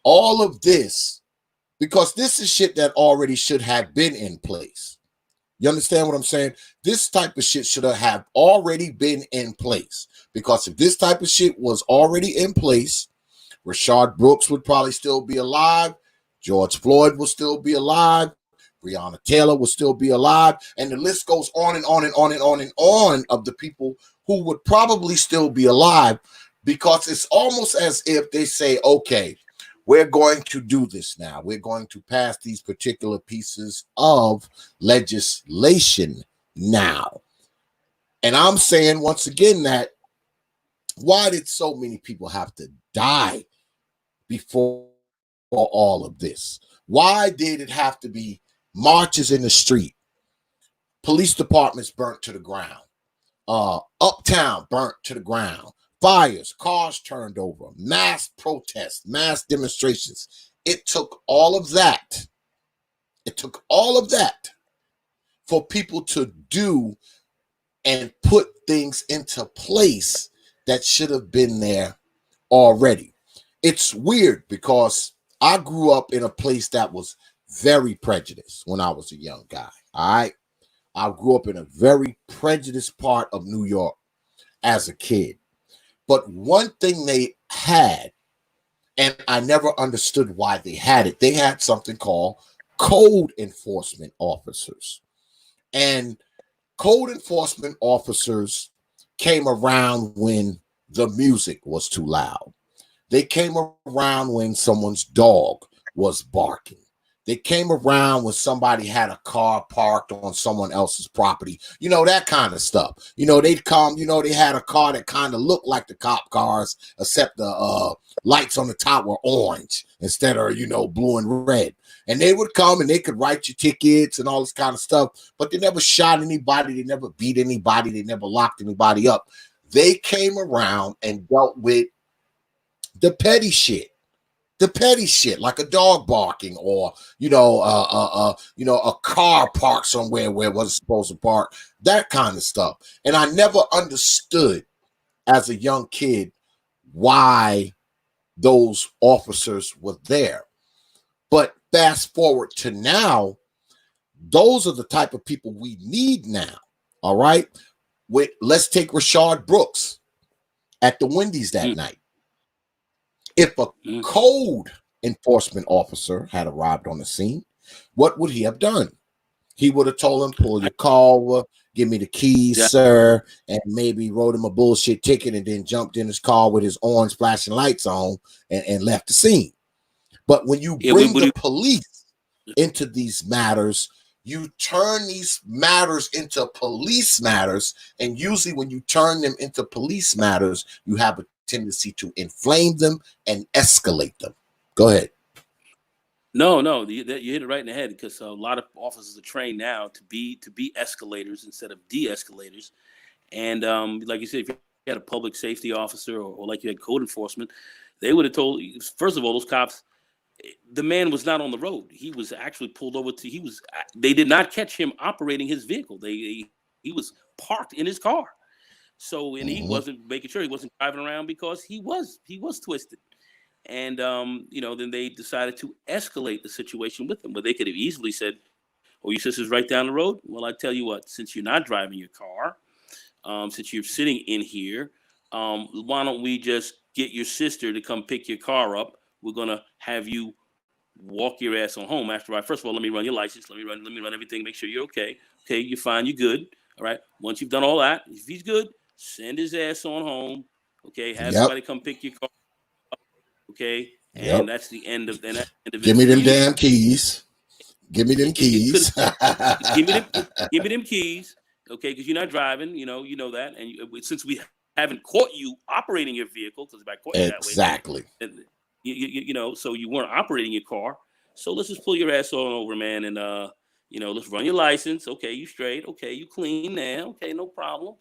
all of this? Because this is shit that already should have been in place. You understand what I'm saying? This type of shit should have already been in place, because if this type of shit was already in place, Rashard Brooks would probably still be alive. George Floyd will still be alive. Breonna Taylor will still be alive. And the list goes on and on and on and on and on of the people who would probably still be alive, because it's almost as if they say, okay, we're going to do this now. We're going to pass these particular pieces of legislation now. And I'm saying once again that why did so many people have to die before all of this? Why did it have to be marches in the street, police departments burnt to the ground, uptown burnt to the ground, fires, cars turned over, mass protests, mass demonstrations? It took all of that. It took all of that for people to do and put things into place that should have been there already. It's weird because I grew up in a place that was very prejudiced when I was a young guy. All right. I grew up in a very prejudiced part of New York as a kid. But one thing they had, and I never understood why they had it, they had something called code enforcement officers. And code enforcement officers came around when the music was too loud. They came around when someone's dog was barking. They came around when somebody had a car parked on someone else's property. You know, that kind of stuff. You know, they'd come, you know, they had a car that kind of looked like the cop cars, except the lights on the top were orange instead of, you know, blue and red. And they would come and they could write you tickets and all this kind of stuff, but they never shot anybody. They never beat anybody. They never locked anybody up. They came around and dealt with the petty shit. The petty shit, like a dog barking, or you know, a car parked somewhere where it wasn't supposed to park, that kind of stuff. And I never understood as a young kid why those officers were there. But fast forward to now, those are the type of people we need now. All right, let's take Rashard Brooks at the Wendy's that night. If a code enforcement officer had arrived on the scene, what would he have done? He would have told him, pull your car over, give me the keys, sir, and maybe wrote him a bullshit ticket and then jumped in his car with his orange flashing lights on and left the scene. But when you bring the police into these matters, you turn these matters into police matters. And usually when you turn them into police matters, you have a tendency to inflame them and escalate them. Go ahead. No, you hit it right in the head, because a lot of officers are trained now to be escalators instead of de-escalators. And like you said, if you had a public safety officer or like you had code enforcement, they would have told, first of all, those cops, the man was not on the road. He was actually pulled over they did not catch him operating his vehicle. He was parked in his car. So, and he wasn't making sure he wasn't driving around because he was twisted. And, then they decided to escalate the situation with him, where they could have easily said, oh, your sister's right down the road. Well, I tell you what, since you're not driving your car, since you're sitting in here, why don't we just get your sister to come pick your car up? We're going to have you walk your ass on home after first of all, let me run your license. Let me run everything. Make sure you're okay. Okay. You're fine. You're good. All right. Once you've done all that, if he's good, send his ass on home. Okay. Have somebody come pick your car up. Okay. And that's the end of that. Give me them damn keys. Give me them keys. Give me them keys. Okay. Because you're not driving, you know that. And since we haven't caught you operating your vehicle, because if I caught you exactly. That way, so you weren't operating your car. So let's just pull your ass on over, man. And, let's run your license. Okay. You straight. Okay. You clean now. Okay. No problem.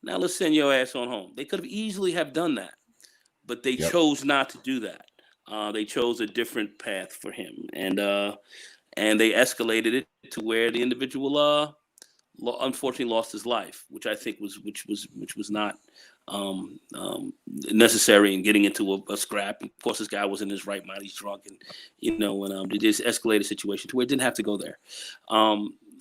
Now let's send your ass on home. They could have easily have done that, but they chose not to do that. They chose a different path for him. And they escalated it to where the individual, unfortunately lost his life, which I think was not necessary in getting into a scrap. Of course, this guy was in his right mind. He's drunk, and they just escalated the situation to where it didn't have to go there.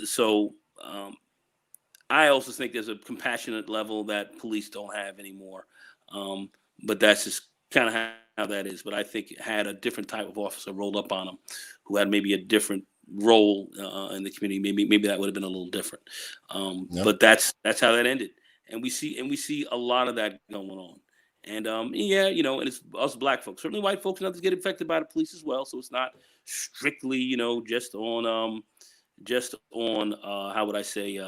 So I also think there's a compassionate level that police don't have anymore. Um, but that's just kind of how that is. But I think it had a different type of officer rolled up on them, who had maybe a different role in the community. Maybe that would have been a little different. Yep. But that's how that ended. And we see a lot of that going on. And yeah, and it's us black folks. Certainly, white folks and others get affected by the police as well. So it's not strictly, just on how would I say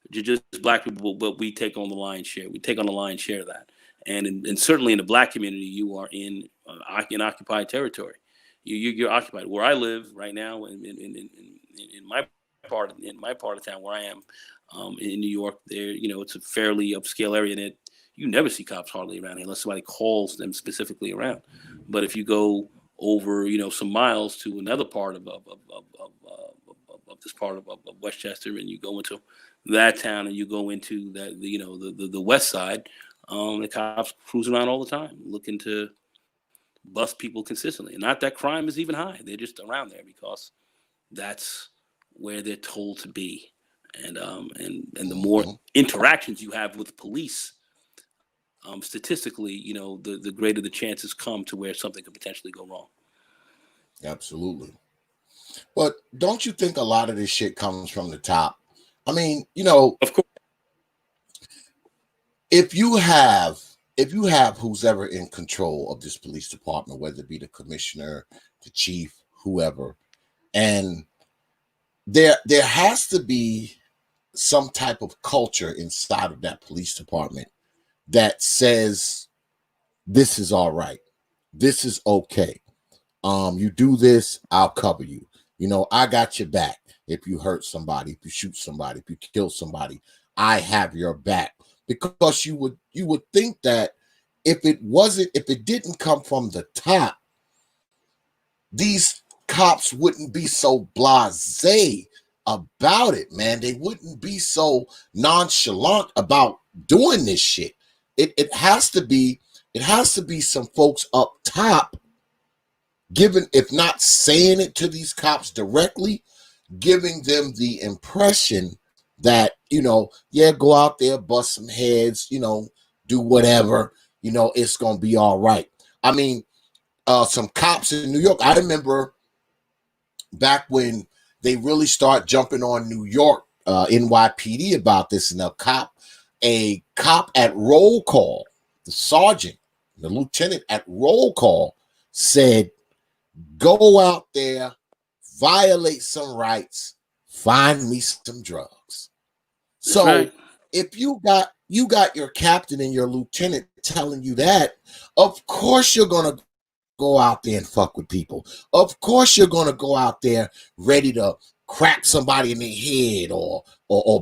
just black people, but we take on the lion's share. We take on the lion's share of that, and certainly in the black community, you are in occupied territory. You're occupied. Where I live right now, in my part of town where I am, in New York, it's a fairly upscale area, and you never see cops hardly around here unless somebody calls them specifically around. But if you go over, some miles to another part of this part of Westchester, and you go into that town, and you go into that, the west side, the cops cruise around all the time looking to bust people consistently. And not that crime is even high. They're just around there because that's where they're told to be. And the more Mhm. interactions you have with police, statistically, the greater the chances come to where something could potentially go wrong. Absolutely. But don't you think a lot of this shit comes from the top? I mean, Of course. if you have who's ever in control of this police department, whether it be the commissioner, the chief, whoever, and there has to be some type of culture inside of that police department that says this is all right, this is okay. You do this, I'll cover you. I got your back. If you hurt somebody, if you shoot somebody, if you kill somebody, I have your back. Because you would think that if it didn't come from the top, these cops wouldn't be so blasé about it, man. They wouldn't be so nonchalant about doing this shit. It has to be some folks up top giving, if not saying it to these cops directly, giving them the impression that, yeah, go out there, bust some heads, do whatever, it's going to be all right. I mean, some cops in New York, I remember back when they really start jumping on New York, NYPD about this, and a cop at roll call, the sergeant, the lieutenant at roll call said, go out there, violate some rights, find me some drugs. That's So right. if you got your captain and your lieutenant telling you that, of course you're gonna go out there and fuck with people. Of course you're gonna go out there ready to crack somebody in the head or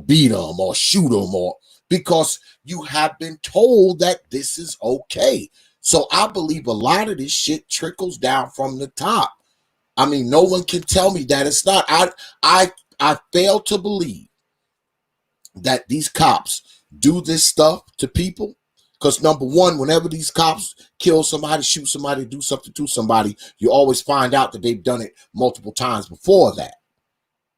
beat them or shoot them, or because you have been told that this is okay. So I believe a lot of this shit trickles down from the top. I mean, no one can tell me that it's not. I fail to believe that these cops do this stuff to people. Because number one, whenever these cops kill somebody, shoot somebody, do something to somebody, you always find out that they've done it multiple times before that.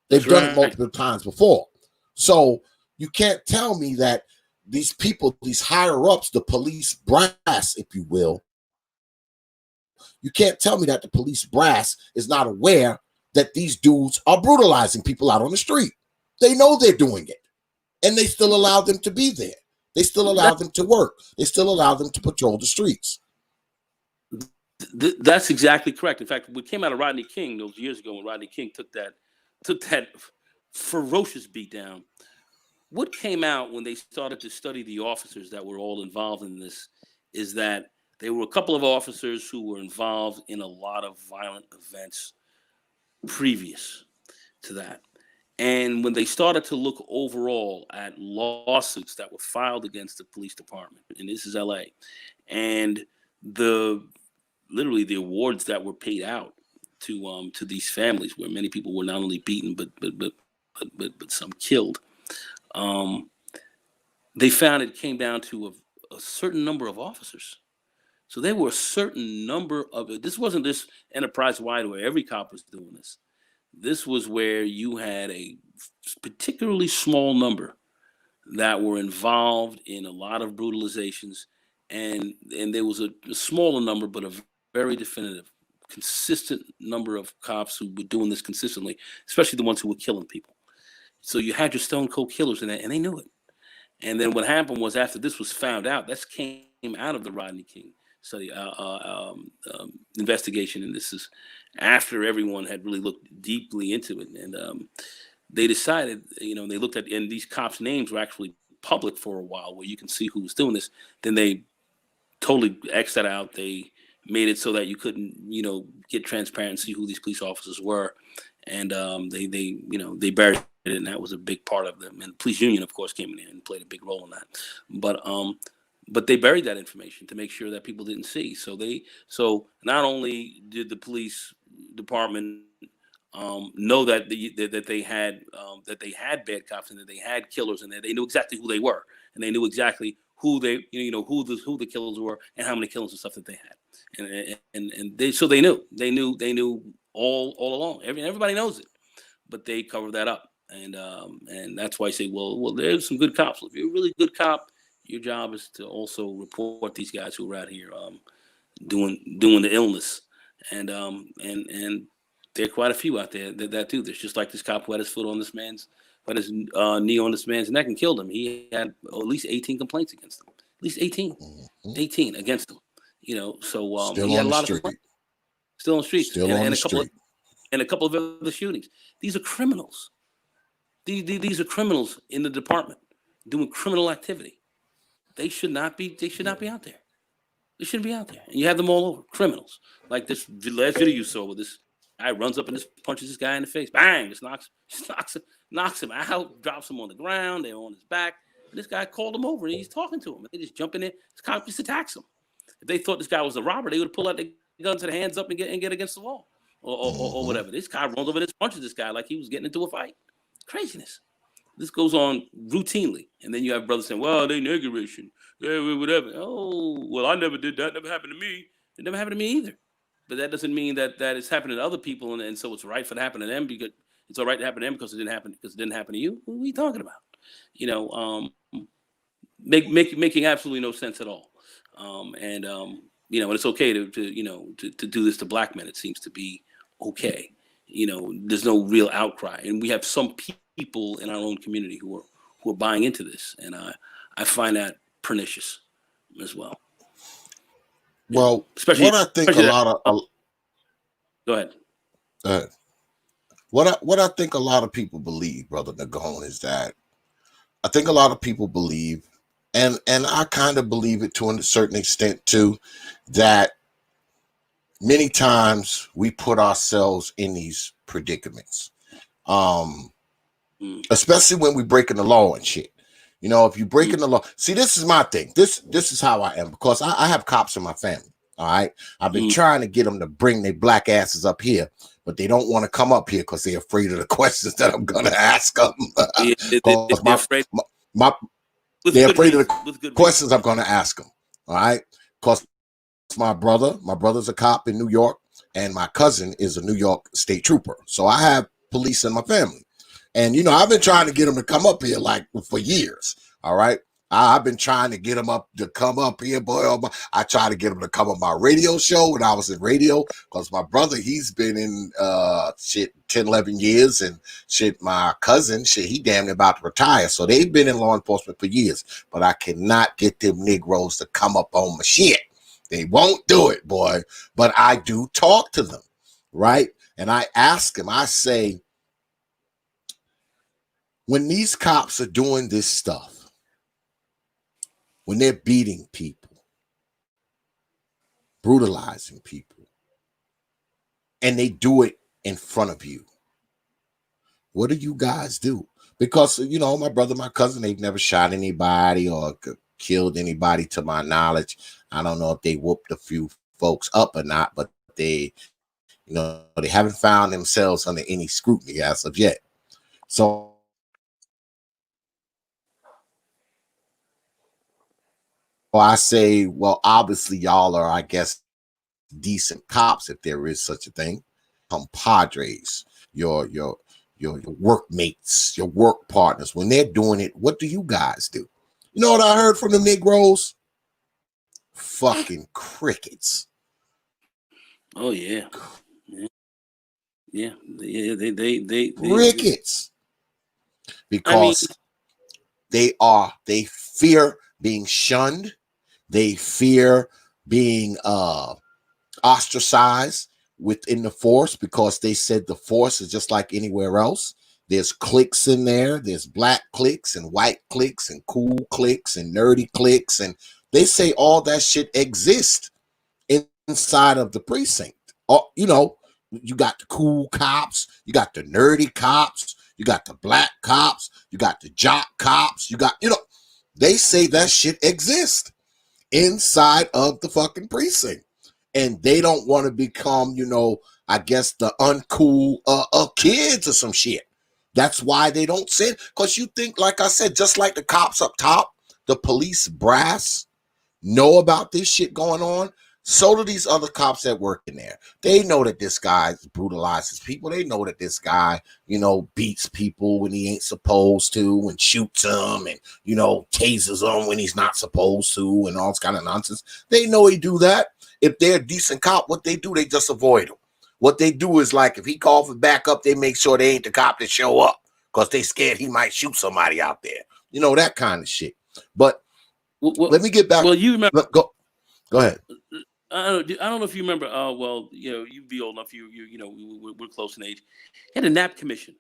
They've That's done it right. multiple times before. So you can't tell me that these people, these higher ups, the police brass, if you will, you can't tell me that the police brass is not aware that these dudes are brutalizing people out on the street. They know they're doing it, and they still allow them to be there. They still allow them to work. They still allow them to patrol the streets. That's exactly correct. In fact, what came out of Rodney King those years ago, when Rodney King took that ferocious beat down, what came out when they started to study the officers that were all involved in this is that there were a couple of officers who were involved in a lot of violent events previous to that. And when they started to look overall at lawsuits that were filed against the police department, and this is LA, and the literally the awards that were paid out to these families, where many people were not only beaten but some killed, um, they found it came down to a certain number of officers. So there were a certain number of it. This wasn't this enterprise wide where every cop was doing this. This was where you had a particularly small number that were involved in a lot of brutalizations, and there was a smaller number, but a very definitive, consistent number of cops who were doing this consistently, especially the ones who were killing people. So you had your stone cold killers in that, and they knew it. And then what happened was, after this was found out, this came out of the Rodney King study investigation, and this is after everyone had really looked deeply into it, and they decided, they looked at, and these cops' names were actually public for a while, where you can see who was doing this. Then they totally X'd that out. They made it so that you couldn't, get transparent and see who these police officers were, and they buried it, and that was a big part of them. And the police union, of course, came in and played a big role in that. But they buried that information to make sure that people didn't see. So not only did the police department know that that they had bad cops, and that they had killers, and that they knew exactly who they were, and they knew exactly who who the killers were, and how many killings and stuff that they had, and they knew all along. Everybody knows it, but they cover that up, and that's why I say, well, there's some good cops. If you're a really good cop, your job is to also report these guys who are out here doing the illness, and there are quite a few out there that do this. Just like this cop who had his foot on this man's, had his knee on this man's neck and killed him. He had at least 18 complaints against him. At least 18, 18 against him. So Still he had on a the lot street. of complaints. Still on the streets, Still on the street. And a couple of other shootings. These are criminals. These are criminals in the department doing criminal activity. They should not be. They should not be out there. They shouldn't be out there. And you have them all over. Criminals. Like this last video you saw, where this guy runs up and just punches this guy in the face. Bang! Just knocks him out. Drops him on the ground. They're on his back. And this guy called him over and he's talking to him. They just jump in there. This cop just attacks him. If they thought this guy was a robber, they would have pulled out their guns to the hands up and get against the wall. Or whatever. This guy runs over and just punches this guy like he was getting into a fight. Craziness. This goes on routinely. And then you have brothers saying, well, they negation. Yeah, whatever. Oh, well, I never did that. Never happened to me. It never happened to me either. But that doesn't mean that it's happening to other people, and so it's right for it to happen to them, because it's all right to happen to them because it didn't happen to you. What are we talking about? Making absolutely no sense at all. And it's okay to do this to black men. It seems to be okay. There's no real outcry, and we have some people in our own community who are buying into this, and I find that pernicious as well. Well, especially what I think a lot of go ahead. What I think a lot of people believe, Brother Nagone, is that I think a lot of people believe, and I kind of believe it to a certain extent too, that many times we put ourselves in these predicaments, especially when we breaking the law and shit. If you breaking the law, see, this is my thing. This is how I am, because I have cops in my family. All right, I've been trying to get them to bring their black asses up here, but they don't want to come up here because they're afraid of the questions that I'm gonna ask them. They're afraid. They're afraid of the questions I'm gonna ask them. All right, because my brother's a cop in New York, and my cousin is a New York state trooper. So I have police in my family. And, I've been trying to get them to come up here like for years. All right. I've been trying to get them to come up here, boy. I tried to get them to come on my radio show when I was in radio, because my brother, he's been in 10, 11 years, and my cousin, he damn near about to retire. So they've been in law enforcement for years, but I cannot get them Negroes to come up on my shit. They won't do it, boy. But I do talk to them, right? And I ask them, I say, when these cops are doing this stuff, when they're beating people, brutalizing people, and they do it in front of you, what do you guys do? Because, my brother, my cousin, they've never shot anybody or killed anybody to my knowledge. I don't know if they whooped a few folks up or not, but they haven't found themselves under any scrutiny as of yet. So I say, well, obviously y'all are, I guess, decent cops, if there is such a thing, compadres. your workmates, your work partners, when they're doing it, what do you guys do? You know what I heard from the Negroes? Fucking crickets. Oh yeah, yeah, yeah. They Crickets. I mean, Because they fear being shunned. They fear being ostracized within the force, because they said the force is just like anywhere else. There's cliques in there. There's black cliques and white cliques and cool cliques and nerdy cliques. And they say all that shit exists inside of the precinct. You know, you got the cool cops, you got the nerdy cops, you got the black cops, you got the jock cops, you got, they say that shit exists inside of the fucking precinct. And they don't want to become, I guess the uncool kids or some shit. That's why they don't say it. Because you think, like I said, just like the cops up top, the police brass know about this shit going on. So do these other cops that work in there. They know that this guy brutalizes people. They know that this guy, beats people when he ain't supposed to, and shoots them, and, tases them when he's not supposed to, and all this kind of nonsense. They know he do that. If they're a decent cop, what they do, they just avoid him. What they do is, like, if he calls for backup, they make sure they ain't the cop that show up, because they scared he might shoot somebody out there. That kind of shit. But let me get back. Well, you remember? Go ahead. I don't know if you remember. You'd be old enough. We're close in age. He had a NAP commission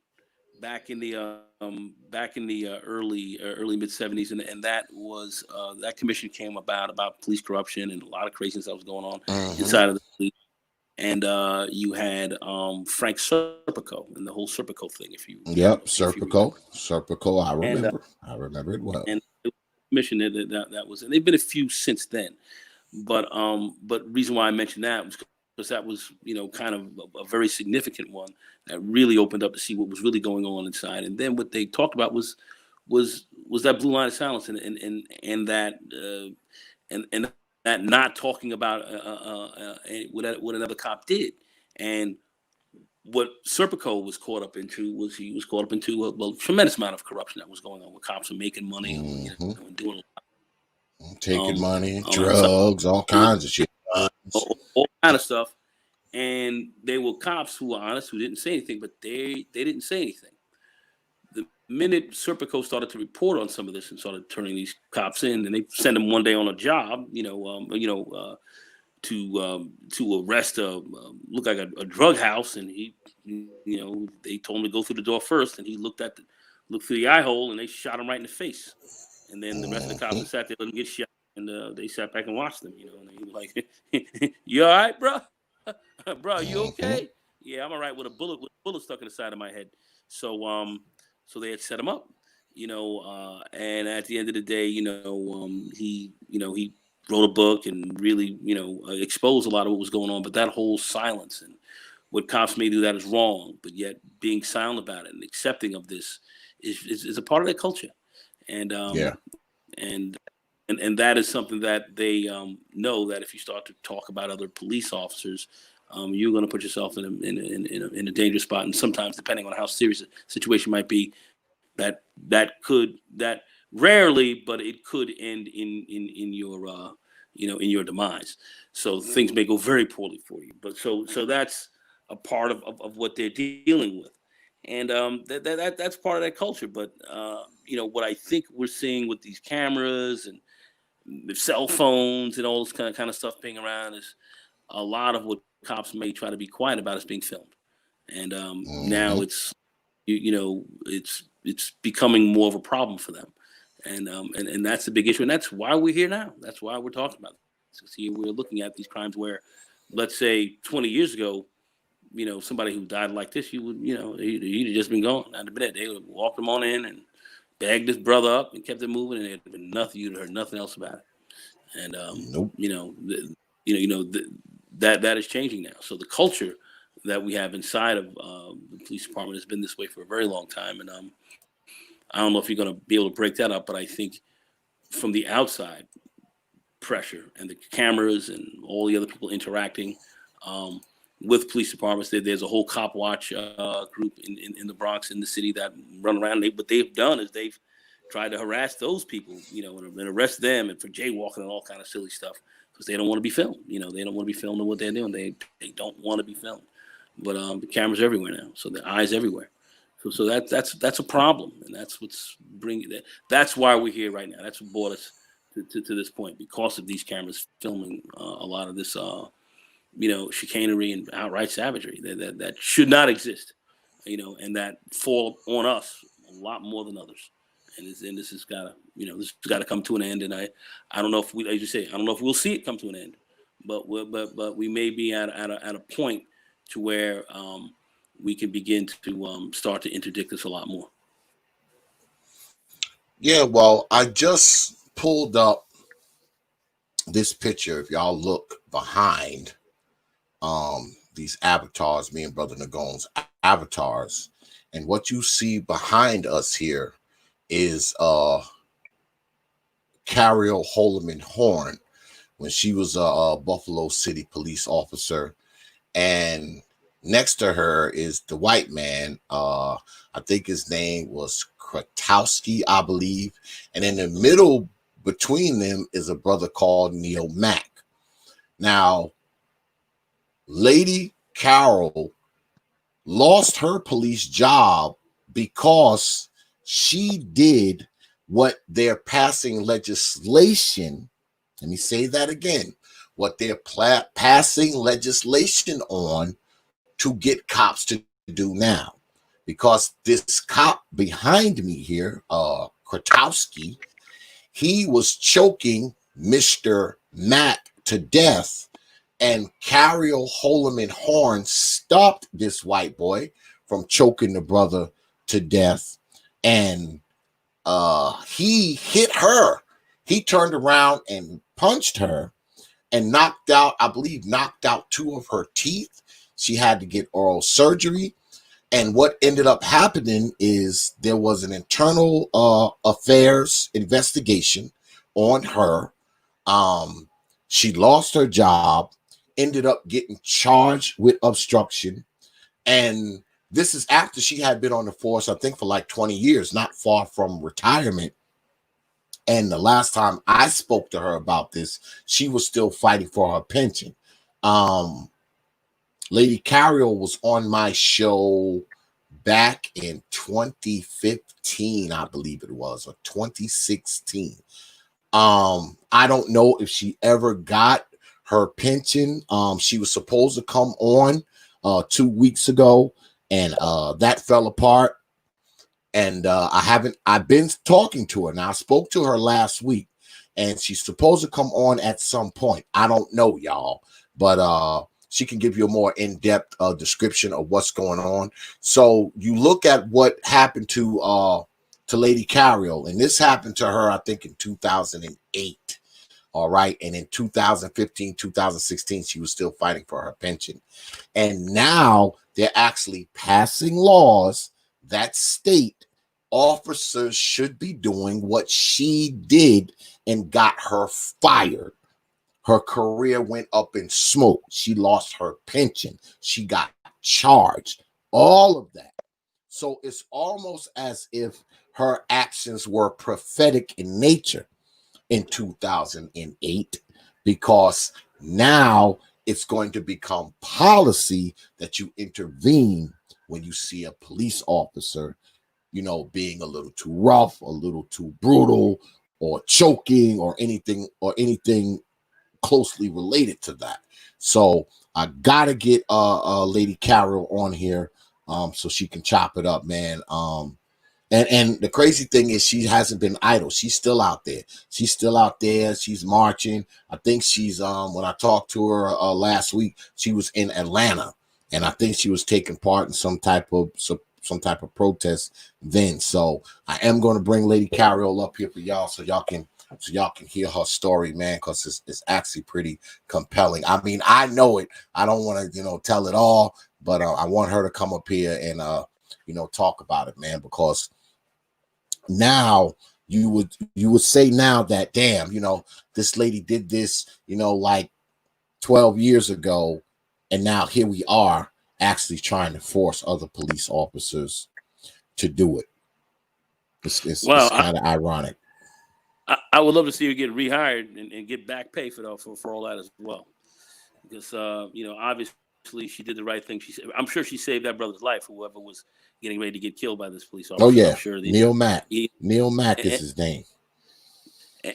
back in the early mid '70s, and that was that commission came about police corruption and a lot of craziness that was going on inside of the police. And you had Frank Serpico and the whole Serpico thing. Serpico. I remember. I remember it well. And the commission that was, and there've been a few since then. But reason why I mentioned that was because that was kind of a very significant one that really opened up to see what was really going on inside. And then what they talked about was that blue line of silence and that and that not talking about what another cop did. And what Serpico was caught up into was he was caught up into a tremendous amount of corruption that was going on, where cops were making money and doing a lot. Taking money, drugs, all kinds of shit. All kind of stuff. And they were cops who were honest, who didn't say anything, but they didn't say anything. The minute Serpico started to report on some of this and started turning these cops in, and they send them one day on a job, to arrest look like a drug house, and he, they told him to go through the door first, and he looked through the eye hole, and they shot him right in the face. And then the rest of the cops sat there, let him get shot, and they sat back and watched them, and they were like, "You all right, bro? Bro, you okay?" "Yeah, I'm all right with a bullet stuck in the side of my head." So they had set him up, and at the end of the day, he wrote a book and really, exposed a lot of what was going on. But that whole silence and what cops may do that is wrong, but yet being silent about it and accepting of this is a part of their culture. And and that is something that they know, that if you start to talk about other police officers, you're going to put yourself in a dangerous spot. And sometimes, depending on how serious the situation might be, that rarely, but it could end in your in your demise. So things may go very poorly for you. But so that's a part of what they're dealing with. And that's part of that culture. But what I think we're seeing with these cameras and the cell phones and all this kind of stuff being around is a lot of what cops may try to be quiet about is being filmed. And now it's it's becoming more of a problem for them. And that's a big issue. And that's why we're here now. That's why we're talking about it. So see, we're looking at these crimes where, let's say 20 years ago, somebody who died like this, you would, he'd have just been gone. Not a bit. They would have walked him on in and bagged his brother up and kept it moving, and it'd have been nothing. You'd have heard nothing else about it. And nope. That is changing now. So the culture that we have inside of the police department has been this way for a very long time. And I don't know if you're going to be able to break that up, but I think from the outside pressure and the cameras and all the other people interacting, with police departments. There's a whole cop watch group in the Bronx, in the city, that run around. What they've done is they've tried to harass those people, and arrest them, and for jaywalking and all kind of silly stuff, because they don't want to be filmed. They don't want to be filming what they're doing. They don't want to be filmed. But the cameras everywhere now, so the eyes everywhere. So that's a problem, and that's what's bringing that. That's why we're here right now. That's what brought us to this point, because of these cameras filming a lot of this, chicanery and outright savagery that should not exist, and that fall on us a lot more than others. And this has got to come to an end. And I don't know if we, as you say, I don't know if we'll see it come to an end, but we may be at a point to where we can begin to start to interdict this a lot more. Yeah, well, I just pulled up this picture. If y'all look behind these avatars, me and Brother Nagone's avatars, and what you see behind us here is Carriel Holloman Horn, when she was a Buffalo City police officer, and next to her is the white man. I think his name was Kratowski, I believe. And in the middle between them is a brother called Neil Mack. Now, Lady Carol lost her police job because she did what they're passing legislation. Let me say that again. What they're passing legislation on to get cops to do now. Because this cop behind me here, Kratowski, he was choking Mr. Mack to death, and Carriel Holloman Horn stopped this white boy from choking the brother to death, and he hit her. He turned around and punched her and knocked out 2 of her teeth. She had to get oral surgery. And what ended up happening is there was an internal affairs investigation on her. She lost her job, ended up getting charged with obstruction. And this is after she had been on the force, I think, for like 20 years, not far from retirement. And the last time I spoke to her about this, she was still fighting for her pension. Lady Carriel was on my show back in 2015, I believe it was, or 2016. I don't know if she ever got her pension. She was supposed to come on 2 weeks ago, and that fell apart. And I've been talking to her. Now, I spoke to her last week, and she's supposed to come on at some point. I don't know, y'all, but she can give you a more in-depth description of what's going on. So you look at what happened to Lady Carriel, and this happened to her, I think, in 2008. All right. And in 2015, 2016, she was still fighting for her pension. And now they're actually passing laws that state officers should be doing what she did and got her fired. Her career went up in smoke. She lost her pension. She got charged. All of that. So it's almost as if her actions were prophetic in nature in 2008, because now it's going to become policy that you intervene when you see a police officer, being a little too rough, a little too brutal, or choking, or anything closely related to that. So I gotta get Lady Carriel on here so she can chop it up, man. And the crazy thing is, she hasn't been idle. She's still out there. She's marching. I think she's when I talked to her last week, she was in Atlanta, and I think she was taking part in some type of protest then. So I am going to bring Lady Carriel up here for y'all, so y'all can hear her story, man, because it's actually pretty compelling. I mean, I know it. I don't want to tell it all, but I want her to come up here and talk about it, man, because now you would say now that, damn, this lady did this like 12 years ago, And now here we are actually trying to force other police officers to do it. It's Well, kind of ironic. I would love to see her get rehired and get back pay for all that as well, because obviously she did the right thing. I'm sure she saved that brother's life, whoever was getting ready to get killed by this police officer. Oh yeah, I'm sure Neil Mack. he, Neil Mack is and, his name.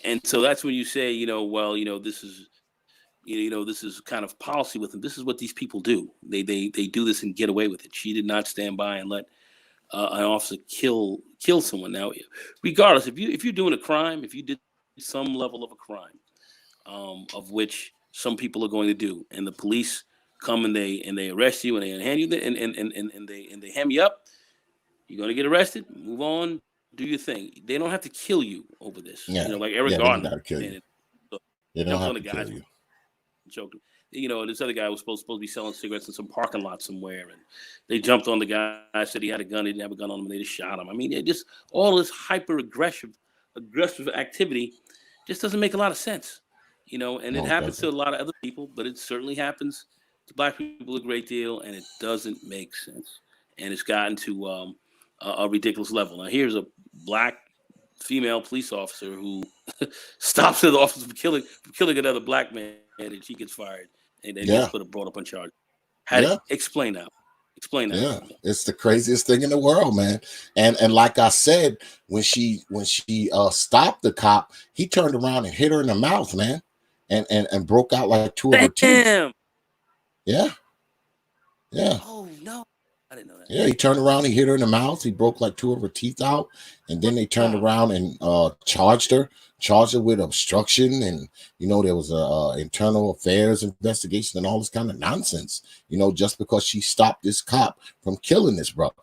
and so that's when you say, this is this is kind of policy with them. This is what these people do. They do this and get away with it. She did not stand by and let an officer kill someone. Now, regardless, if you're doing a crime, if you did some level of a crime, of which some people are going to do, and the police come and they arrest you and they hand you and they ham you up, you're going to get arrested. Move on, do your thing. They don't have to kill you over this. Yeah, Like Eric yeah, Gardner. They don't kill you. So They don't jumped have on the to guys. kill you. Joked. This other guy was supposed to be selling cigarettes in some parking lot somewhere, and they jumped on the guy. Said he had a gun. He didn't have a gun on him, and they just shot him. I mean, just all this hyper aggressive activity just doesn't make a lot of sense, And No, it it happens doesn't. to a lot of other people, but it certainly happens to black people a great deal, and it doesn't make sense. And it's gotten to a ridiculous level. Now, here's a black female police officer who stops the officer from killing another black man, and she gets fired and then gets Yeah, brought up on charge. yeah, Explain that? Explain that yeah. to me. It's the craziest thing in the world, man. And like I said, when she stopped the cop, he turned around and hit her in the mouth, man, and broke out like two of her teeth. Damn. Yeah, yeah. Oh no, I didn't know that. Yeah, he turned around, he hit her in the mouth, he broke like two of her teeth out, and then they turned around and charged her with obstruction, and there was a internal affairs investigation and all this kind of nonsense, just because she stopped this cop from killing this brother.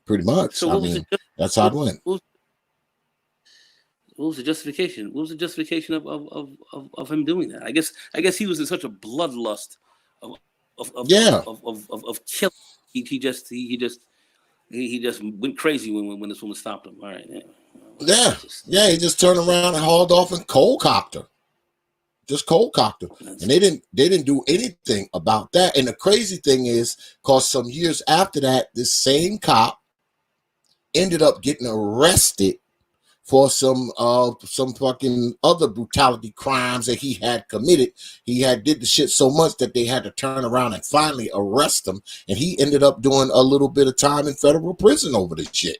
Pretty much. So I what was mean, the that's how it went. what was the justification? What was the justification of him doing that? I guess he was in such a bloodlust Yeah, of killing. He just went crazy when this woman stopped him. All right, yeah, yeah. He just turned around and hauled off and cold cocked her. Just cold cocked her, and they didn't do anything about that. And the crazy thing is, because some years after that, this same cop ended up getting arrested for some fucking other brutality crimes that he had committed. He had did the shit so much that they had to turn around and finally arrest him, and he ended up doing a little bit of time in federal prison over this shit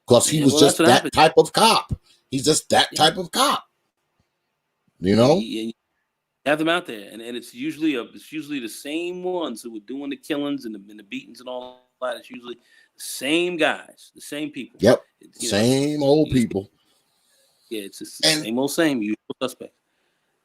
because he was just that type of cop. He's just that type of cop. You have them out there, and it's usually the same ones who were doing the killings and the beatings and all that. It's usually the same guys, the same people. Yep, same old people. Yeah, it's the same old same usual suspect.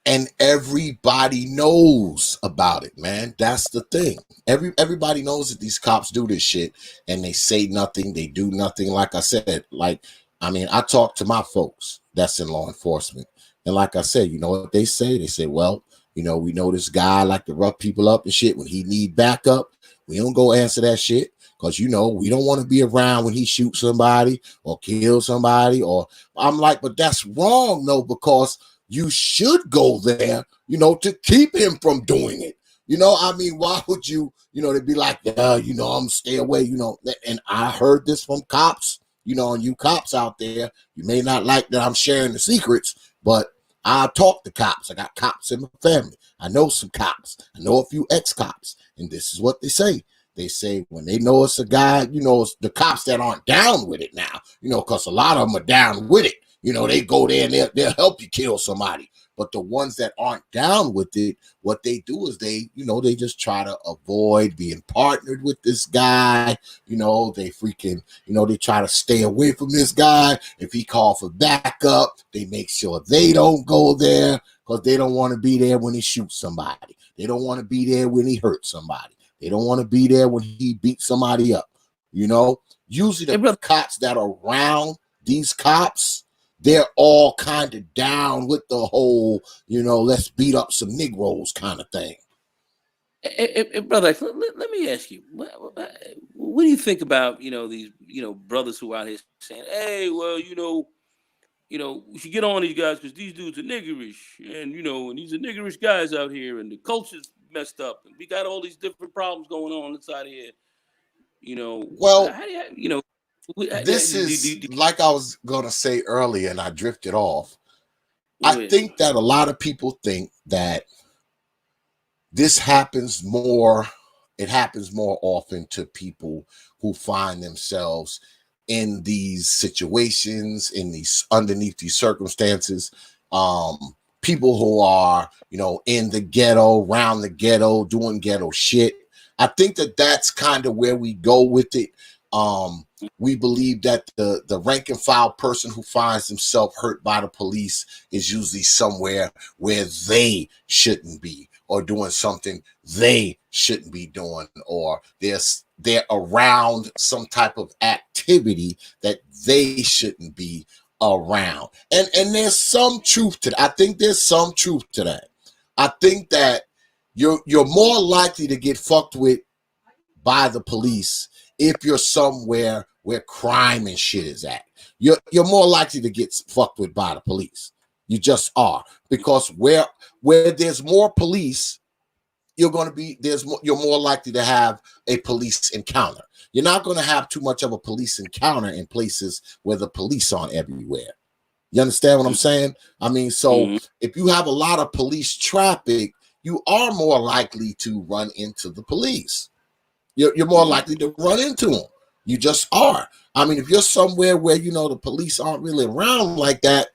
And everybody knows about it, man. That's the thing. Everybody knows that these cops do this shit, and they say nothing, they do nothing. Like I said, I talk to my folks that's in law enforcement, and like I said, you know what they say? They say, well, we know this guy like to rough people up and shit. When he need backup, we don't go answer that shit. Because, we don't want to be around when he shoots somebody or kills somebody. Or I'm like, but that's wrong, though, because you should go there, to keep him from doing it. Why would you, they'd be like, yeah, I'm stay away, and I heard this from cops, and you cops out there, you may not like that I'm sharing the secrets, but I talk to cops. I got cops in my family. I know some cops. I know a few ex-cops, and this is what they say. They say when they know it's a guy, it's the cops that aren't down with it now, because a lot of them are down with it. They go there and they'll help you kill somebody. But the ones that aren't down with it, what they do is they just try to avoid being partnered with this guy. They freaking, they try to stay away from this guy. If he call for backup, they make sure they don't go there because they don't want to be there when he shoots somebody. They don't want to be there when he hurts somebody. They don't want to be there when he beats somebody up. Usually the cops that are around these cops, they're all kind of down with the whole, let's beat up some Negroes kind of thing. Brother, let me ask you, what do you think about, these, brothers who are out here saying, hey, well, we should get on these guys because these dudes are niggerish, and and these are niggerish guys out here, and the culture's messed up. We got all these different problems going on inside here. You know, Well, how do you know? this is like I was going to say earlier, and I drifted off. I think that a lot of people think that this happens more. It happens more often to people who find themselves in these situations, in these underneath these circumstances. People who are, in the ghetto, around the ghetto, doing ghetto shit. I think that that's kind of where we go with it. We believe that the rank and file person who finds himself hurt by the police is usually somewhere where they shouldn't be, or doing something they shouldn't be doing, or they're around some type of activity that they shouldn't be around. And there's some truth to that. I think there's some truth to that. I think that you're more likely to get fucked with by the police if you're somewhere where crime and shit is at. You're more likely to get fucked with by the police. You just are, because where there's more police, you're more likely to have a police encounter. You're not going to have too much of a police encounter in places where the police aren't everywhere. You understand what I'm saying? I mean, so if you have a lot of police traffic, you are more likely to run into the police. You're more likely to run into them. You just are. I mean, if you're somewhere where, the police aren't really around like that,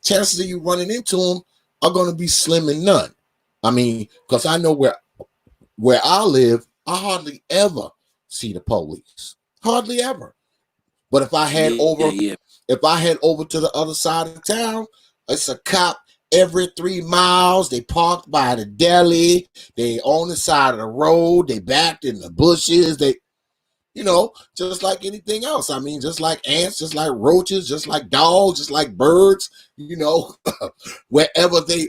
chances of you running into them are going to be slim and none. I mean, because I know where I live, I hardly ever see the police. Hardly ever. But if I head over to the other side of town, it's a cop every 3 miles. They parked by the deli. They on the side of the road. They backed in the bushes. They, just like anything else. I mean, just like ants, just like roaches, just like dogs, just like birds, wherever they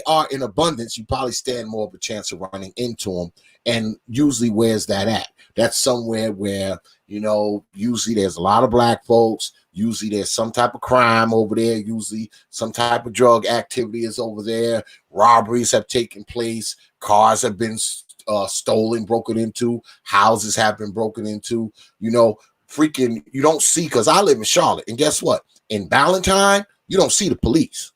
are in abundance, you probably stand more of a chance of running into them. And usually where's that at? That's somewhere where, usually there's a lot of black folks. Usually there's some type of crime over there. Usually some type of drug activity is over there. Robberies have taken place. Cars have been stolen, broken into. Houses have been broken into. You don't see, because I live in Charlotte. And guess what? In Ballantyne, you don't see the police.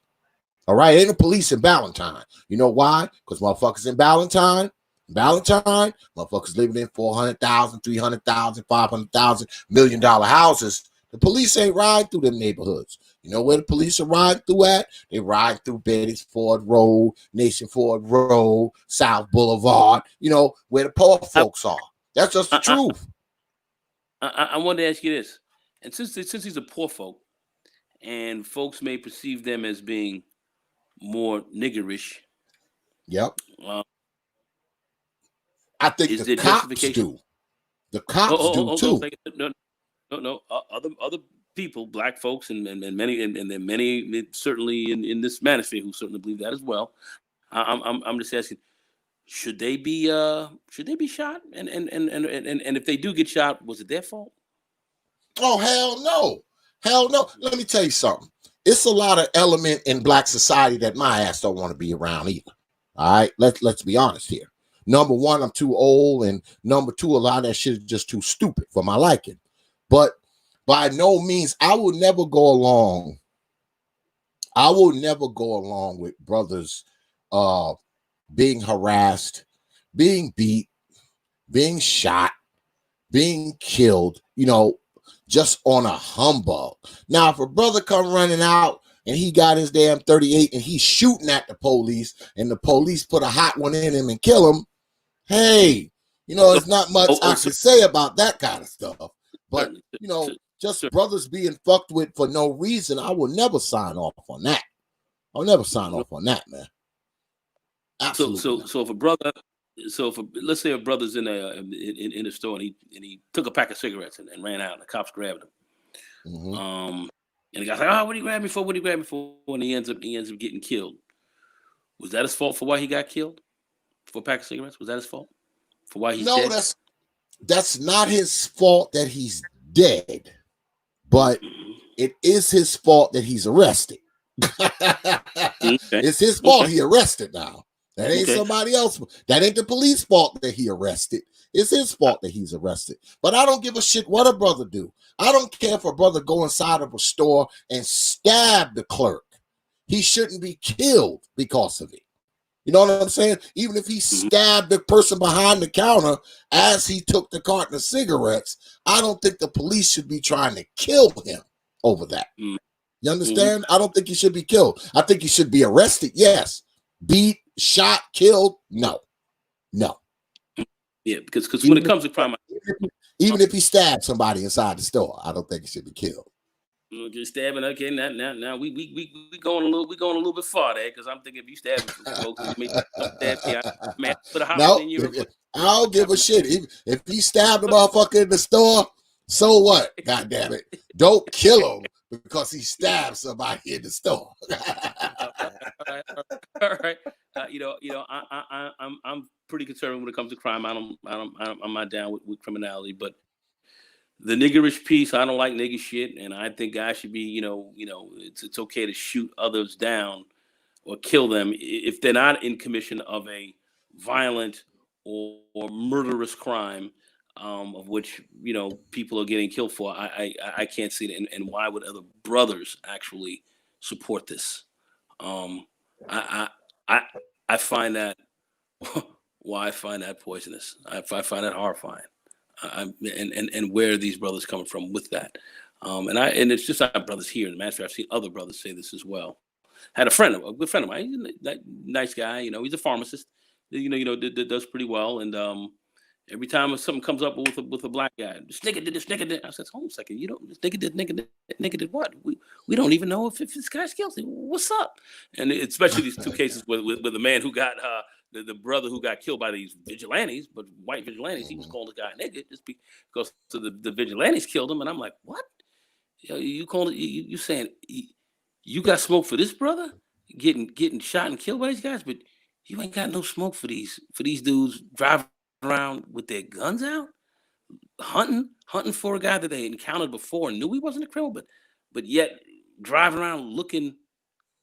All right? Ain't the police in Ballantyne. You know why? Because motherfuckers in Ballantyne, motherfuckers living in 400,000, 300,000, 500,000, $1 million houses. The police ain't riding through them neighborhoods. You know where the police are riding through at? They ride through Betty's Ford Road, Nation Ford Road, South Boulevard, where the poor folks are. That's just the truth. I wanted to ask you this. And since these are poor folk, and folks may perceive them as being more niggerish. Yep. I think the cops do. The cops do too. No. Other people, black folks, and many certainly in this manosphere who certainly believe that as well. I'm just asking, should they be shot? And if they do get shot, was it their fault? Oh, hell no. Let me tell you something. It's a lot of element in black society that my ass don't want to be around either. All right, let's be honest here. Number one, I'm too old, and number two, a lot of that shit is just too stupid for my liking. But by no means, I will never go along with brothers being harassed, being beat, being shot, being killed, just on a humbug. Now, if a brother come running out and he got his damn 38 and he's shooting at the police, and the police put a hot one in him and kill him, hey, there's not much I can say about that kind of stuff. But, just brothers being fucked with for no reason, I will never sign off on that. I'll never sign off on that, man. Absolutely. So let's say a brother's in a store, and he took a pack of cigarettes and ran out, and the cops grabbed him. And the guy's like, "Oh, what did he grab me for? What did he grab me for?" And he ends up getting killed. Was that his fault for why he got killed? For a pack of cigarettes? Was that his fault for why he's dead? No, that's not his fault that he's dead, but it is his fault that he's arrested. It's his fault he arrested now. That ain't Okay. somebody else. That ain't the police fault that he arrested. It's his fault that he's arrested. But I don't give a shit what a brother do. I don't care if a brother go inside of a store and stab the clerk. He shouldn't be killed because of it. You know what I'm saying? Even if he stabbed the person behind the counter as he took the carton of cigarettes, I don't think the police should be trying to kill him over that. You understand? I don't think he should be killed. I think he should be arrested, yes. Beat, shot, killed, no. Yeah, because when it comes to crime, even if he stabbed somebody inside the store, I don't think he should be killed. Just stabbing. Okay, now we going a little bit far there, because I'm thinking if you stab folks, maybe stab you. Man, put a hot in your. I don't give a shit. If he stabbed a motherfucker in the store, so what? God damn it! Don't kill him because he stabbed somebody in the store. All right. I'm pretty conservative when it comes to crime. I'm not down with criminality, but the niggerish piece, I don't like nigger shit, and I think guys should be, it's okay to shoot others down or kill them if they're not in commission of a violent or murderous crime, of which people are getting killed for. I can't see it, and why would other brothers actually support this? I find that I find that poisonous. I find that horrifying. And where are these brothers coming from with that? And it's just not brothers here. In matter, I've seen other brothers say this as well. Had a good friend of mine. He's a nice guy. He's a pharmacist. Does pretty well. And every time something comes up with a black guy, this nigga did this, nigga did. I said, hold on a second. This nigga did what? We don't even know if this guy's guilty. What's up? And especially these two cases with the man who got the brother who got killed by these vigilantes, but white vigilantes. He was calling the guy nigga just because the vigilantes killed him. And I'm like, what? You calling you saying you got smoke for this brother getting shot and killed by these guys, but you ain't got no smoke for these dudes driving around with their guns out, hunting for a guy that they encountered before and knew he wasn't a criminal, but yet driving around looking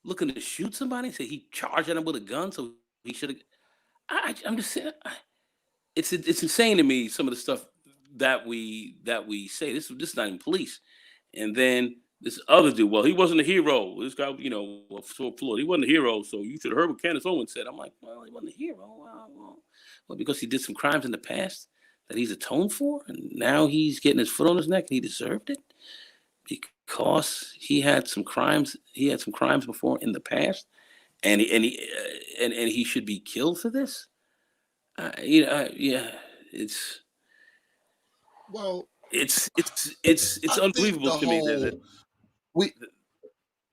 to shoot somebody. Say he charged at him with a gun, so he should have. I'm just saying, it's insane to me, some of the stuff that we say. This is not even police. And then this other dude, well, he wasn't a hero. This guy, so Floyd, he wasn't a hero. So you should have heard what Candace Owens said. I'm like, well, he wasn't a hero. Well, because he did some crimes in the past that he's atoned for, and now he's getting his foot on his neck, and he deserved it because he had some crimes. He had some crimes before in the past. And he should be killed for this. It's unbelievable to me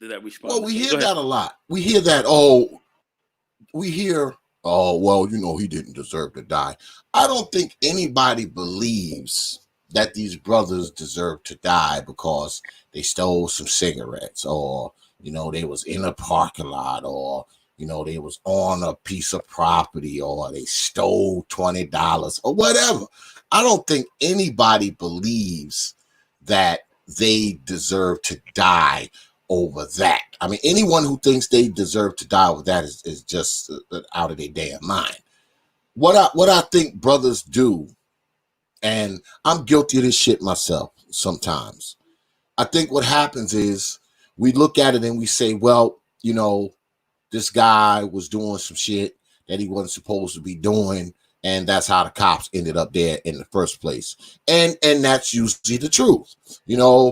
that response. Well, we hear that a lot. We hear that. Well, he didn't deserve to die. I don't think anybody believes that these brothers deserve to die because they stole some cigarettes or they was in a parking lot, or they was on a piece of property, or they stole $20 or whatever. I don't think anybody believes that they deserve to die over that. I mean, anyone who thinks they deserve to die over that is just out of their damn mind. What I think brothers do, and I'm guilty of this shit myself sometimes. I think what happens is we look at it and we say, well, this guy was doing some shit that he wasn't supposed to be doing, and that's how the cops ended up there in the first place. And that's usually the truth.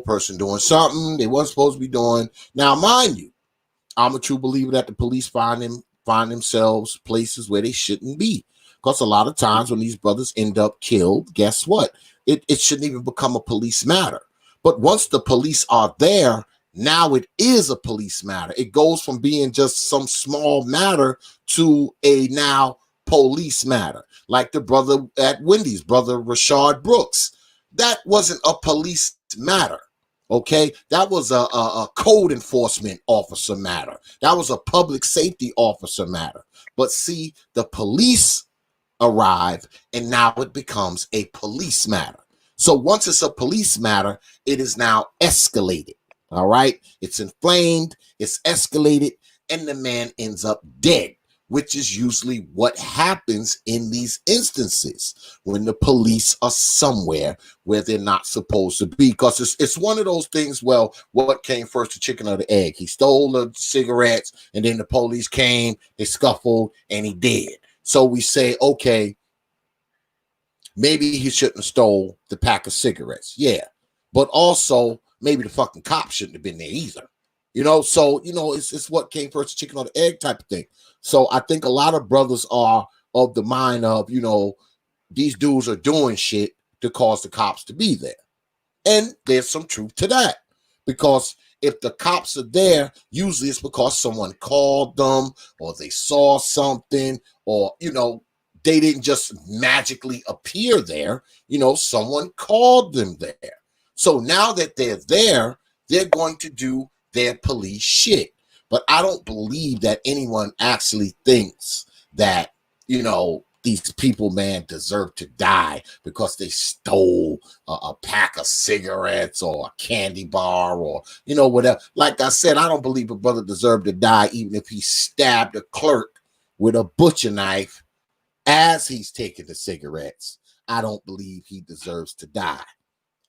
Person doing something they wasn't supposed to be doing. Now, mind you, I'm a true believer that the police find themselves places where they shouldn't be. Because a lot of times when these brothers end up killed, guess what? It shouldn't even become a police matter. But once the police are there, now it is a police matter. It goes from being just some small matter to a now police matter. Like the brother at Wendy's, brother Rashard Brooks. That wasn't a police matter. Okay, that was a code enforcement officer matter. That was a public safety officer matter. But see, the police arrive, and now it becomes a police matter. So once it's a police matter, it is now escalated. All right, it's inflamed, it's escalated, and the man ends up dead. which is usually what happens in these instances when the police are somewhere where they're not supposed to be. Because it's one of those things, well, what came first, the chicken or the egg? He stole the cigarettes, and then the police came, they scuffled, and he did. So we say, okay, maybe he shouldn't have stole the pack of cigarettes. Yeah. But also, maybe the fucking cop shouldn't have been there either. So, it's what came first, the chicken or the egg type of thing. So I think a lot of brothers are of the mind of, these dudes are doing shit to cause the cops to be there. And there's some truth to that. Because if the cops are there, usually it's because someone called them or they saw something or, they didn't just magically appear there. Someone called them there. So now that they're there, they're going to do their police shit. But I don't believe that anyone actually thinks that, these people, man, deserve to die because they stole a pack of cigarettes or a candy bar or, whatever. Like I said, I don't believe a brother deserved to die even if he stabbed a clerk with a butcher knife as he's taking the cigarettes. I don't believe he deserves to die.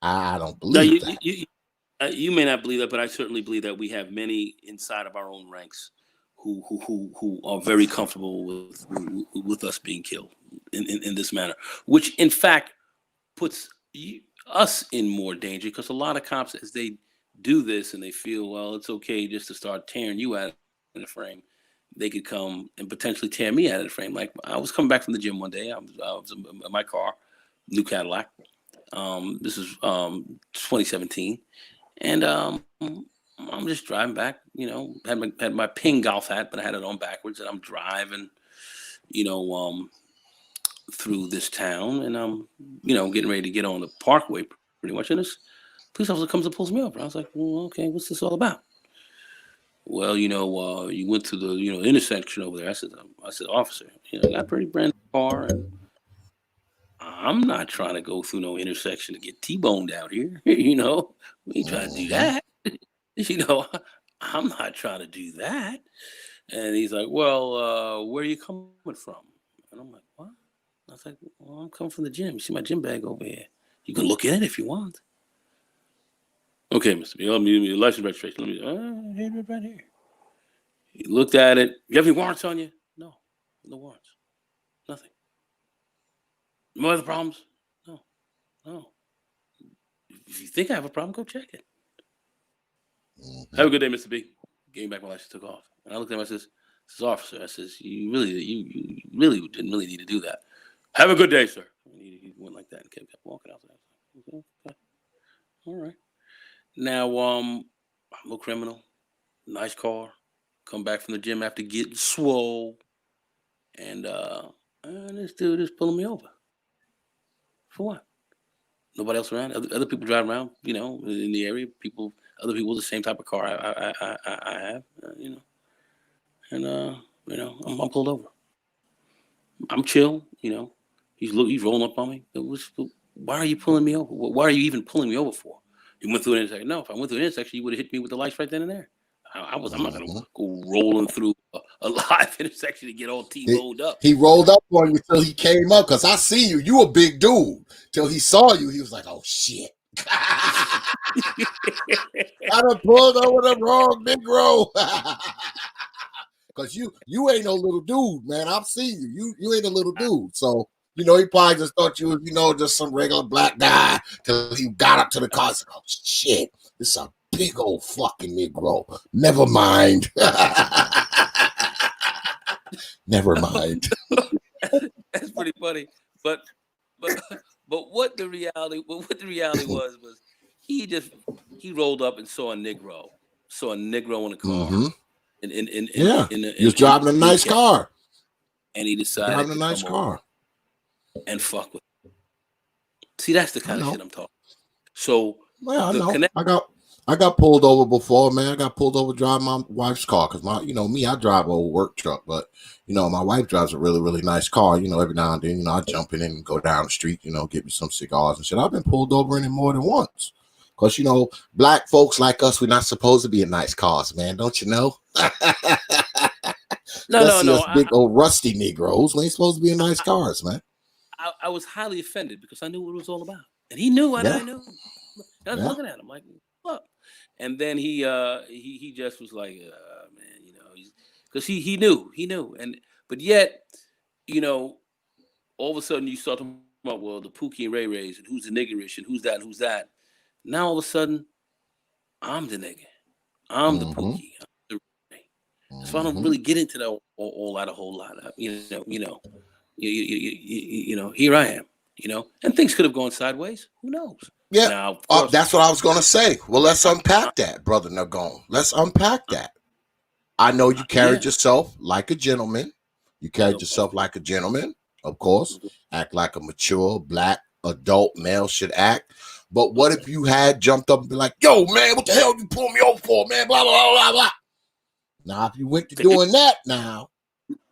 I don't believe that. You may not believe that, but I certainly believe that we have many inside of our own ranks who are very comfortable with us being killed in this manner, which in fact puts us in more danger, because a lot of cops, as they do this and they feel, well, it's okay just to start tearing you out of the frame, they could come and potentially tear me out of the frame. Like, I was coming back from the gym one day. I was in my car, new Cadillac. This is 2017. And I'm just driving back, had my pink golf hat, but I had it on backwards, and I'm driving, through this town, and I'm, getting ready to get on the parkway pretty much. And this police officer comes and pulls me over. I was like, well, okay, what's this all about? Well, you went to the, intersection over there. I said, officer, I got a pretty brand new car, and I'm not trying to go through no intersection to get T-boned out here. We ain't trying to do that. I'm not trying to do that. And he's like, well, where are you coming from? And I'm like, what? I was like, well, I'm coming from the gym. You see my gym bag over here. You can look at it if you want. Okay, Mr. B, let me give you your license registration. Let me, here, right here. He looked at it. You have any warrants on you? No warrants. Nothing. No other problems? No. If you think I have a problem, go check it. Have a good day, Mr. B. Gave me back my license, took off. And I looked at him, I says, officer, I says, you really didn't really need to do that. Have a good day, sir. And he went like that and kept walking out there. Okay. All right. Now, I'm no criminal. Nice car. Come back from the gym after getting swole. And this dude is pulling me over. For what? Nobody else around. Other people drive around, in the area. Other people with the same type of car I have, And I'm pulled over. I'm chill, He's rolling up on me. Why are you pulling me over? Why are you even pulling me over for? You went through an intersection. No, if I went through an intersection, you would have hit me with the lights right then and there. I'm not gonna go rolling through a live intersection to get all T-boned up. He rolled up on you till he came up, because I see you. You a big dude. Till he saw you, he was like, "Oh shit." I done pulled over the wrong Negro. Because you ain't no little dude, man. I've seen you. You ain't a little dude. So, he probably just thought you was, just some regular black guy till he got up to the car and said, "Oh shit, this is a big old fucking Negro." Never mind. Never mind. That's pretty funny. But what the reality was he rolled up and saw a Negro in the car. Mm-hmm. He was driving a nice car. And he decided driving a nice car and fuck with him. See, that's the kind of shit I'm talking. So I know. I got pulled over before, man. I got pulled over driving my wife's car because I drive a work truck, but my wife drives a really, really nice car. Every now and then, I jump in and go down the street, get me some cigars and shit. I've been pulled over in it more than once. Because, black folks like us, we're not supposed to be in nice cars, man. Don't you know? No, no, Especially no. us big old rusty Negroes. We ain't supposed to be in nice cars, man. I was highly offended because I knew what it was all about, and he knew, and Yeah, I knew. And I was yeah. looking at him like, "Look," and then he just was like, "Man, you know," because he knew, and but yet, you know, all of a sudden you start talking about, well, the Pookie and Ray Rays and who's the niggerish and who's that and who's that. Now all of a sudden I'm the nigga, I'm the Mm-hmm. Pookie, I'm the Ray. So I don't Mm-hmm. really get into that all that a whole lot. Here I am, and things could have gone sideways. Who knows? Yeah. Now, of course, That's what I was gonna say. Well, let's unpack that, brother Nagone. Let's unpack that. I know you carried yeah, yourself like a gentleman. You carried of yourself course. like a gentleman, of course. Act like a mature black adult male should act. But what if you had jumped up and be like, yo, man, what the hell you pull me over for, man? Blah, blah, blah, blah, blah. Now, if you went to doing that now,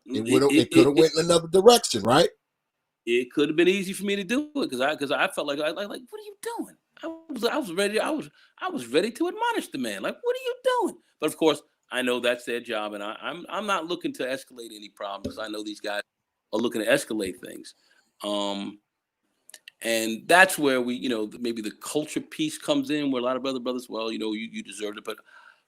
it could have went in another direction, right? It could have been easy for me to do it because I felt like what are you doing? I was ready to admonish the man. Like, what are you doing? But of course, I know that's their job, and I'm not looking to escalate any problems because I know these guys are looking to escalate things. Um, and that's where maybe the culture piece comes in, where a lot of other brothers, well, you deserved it, but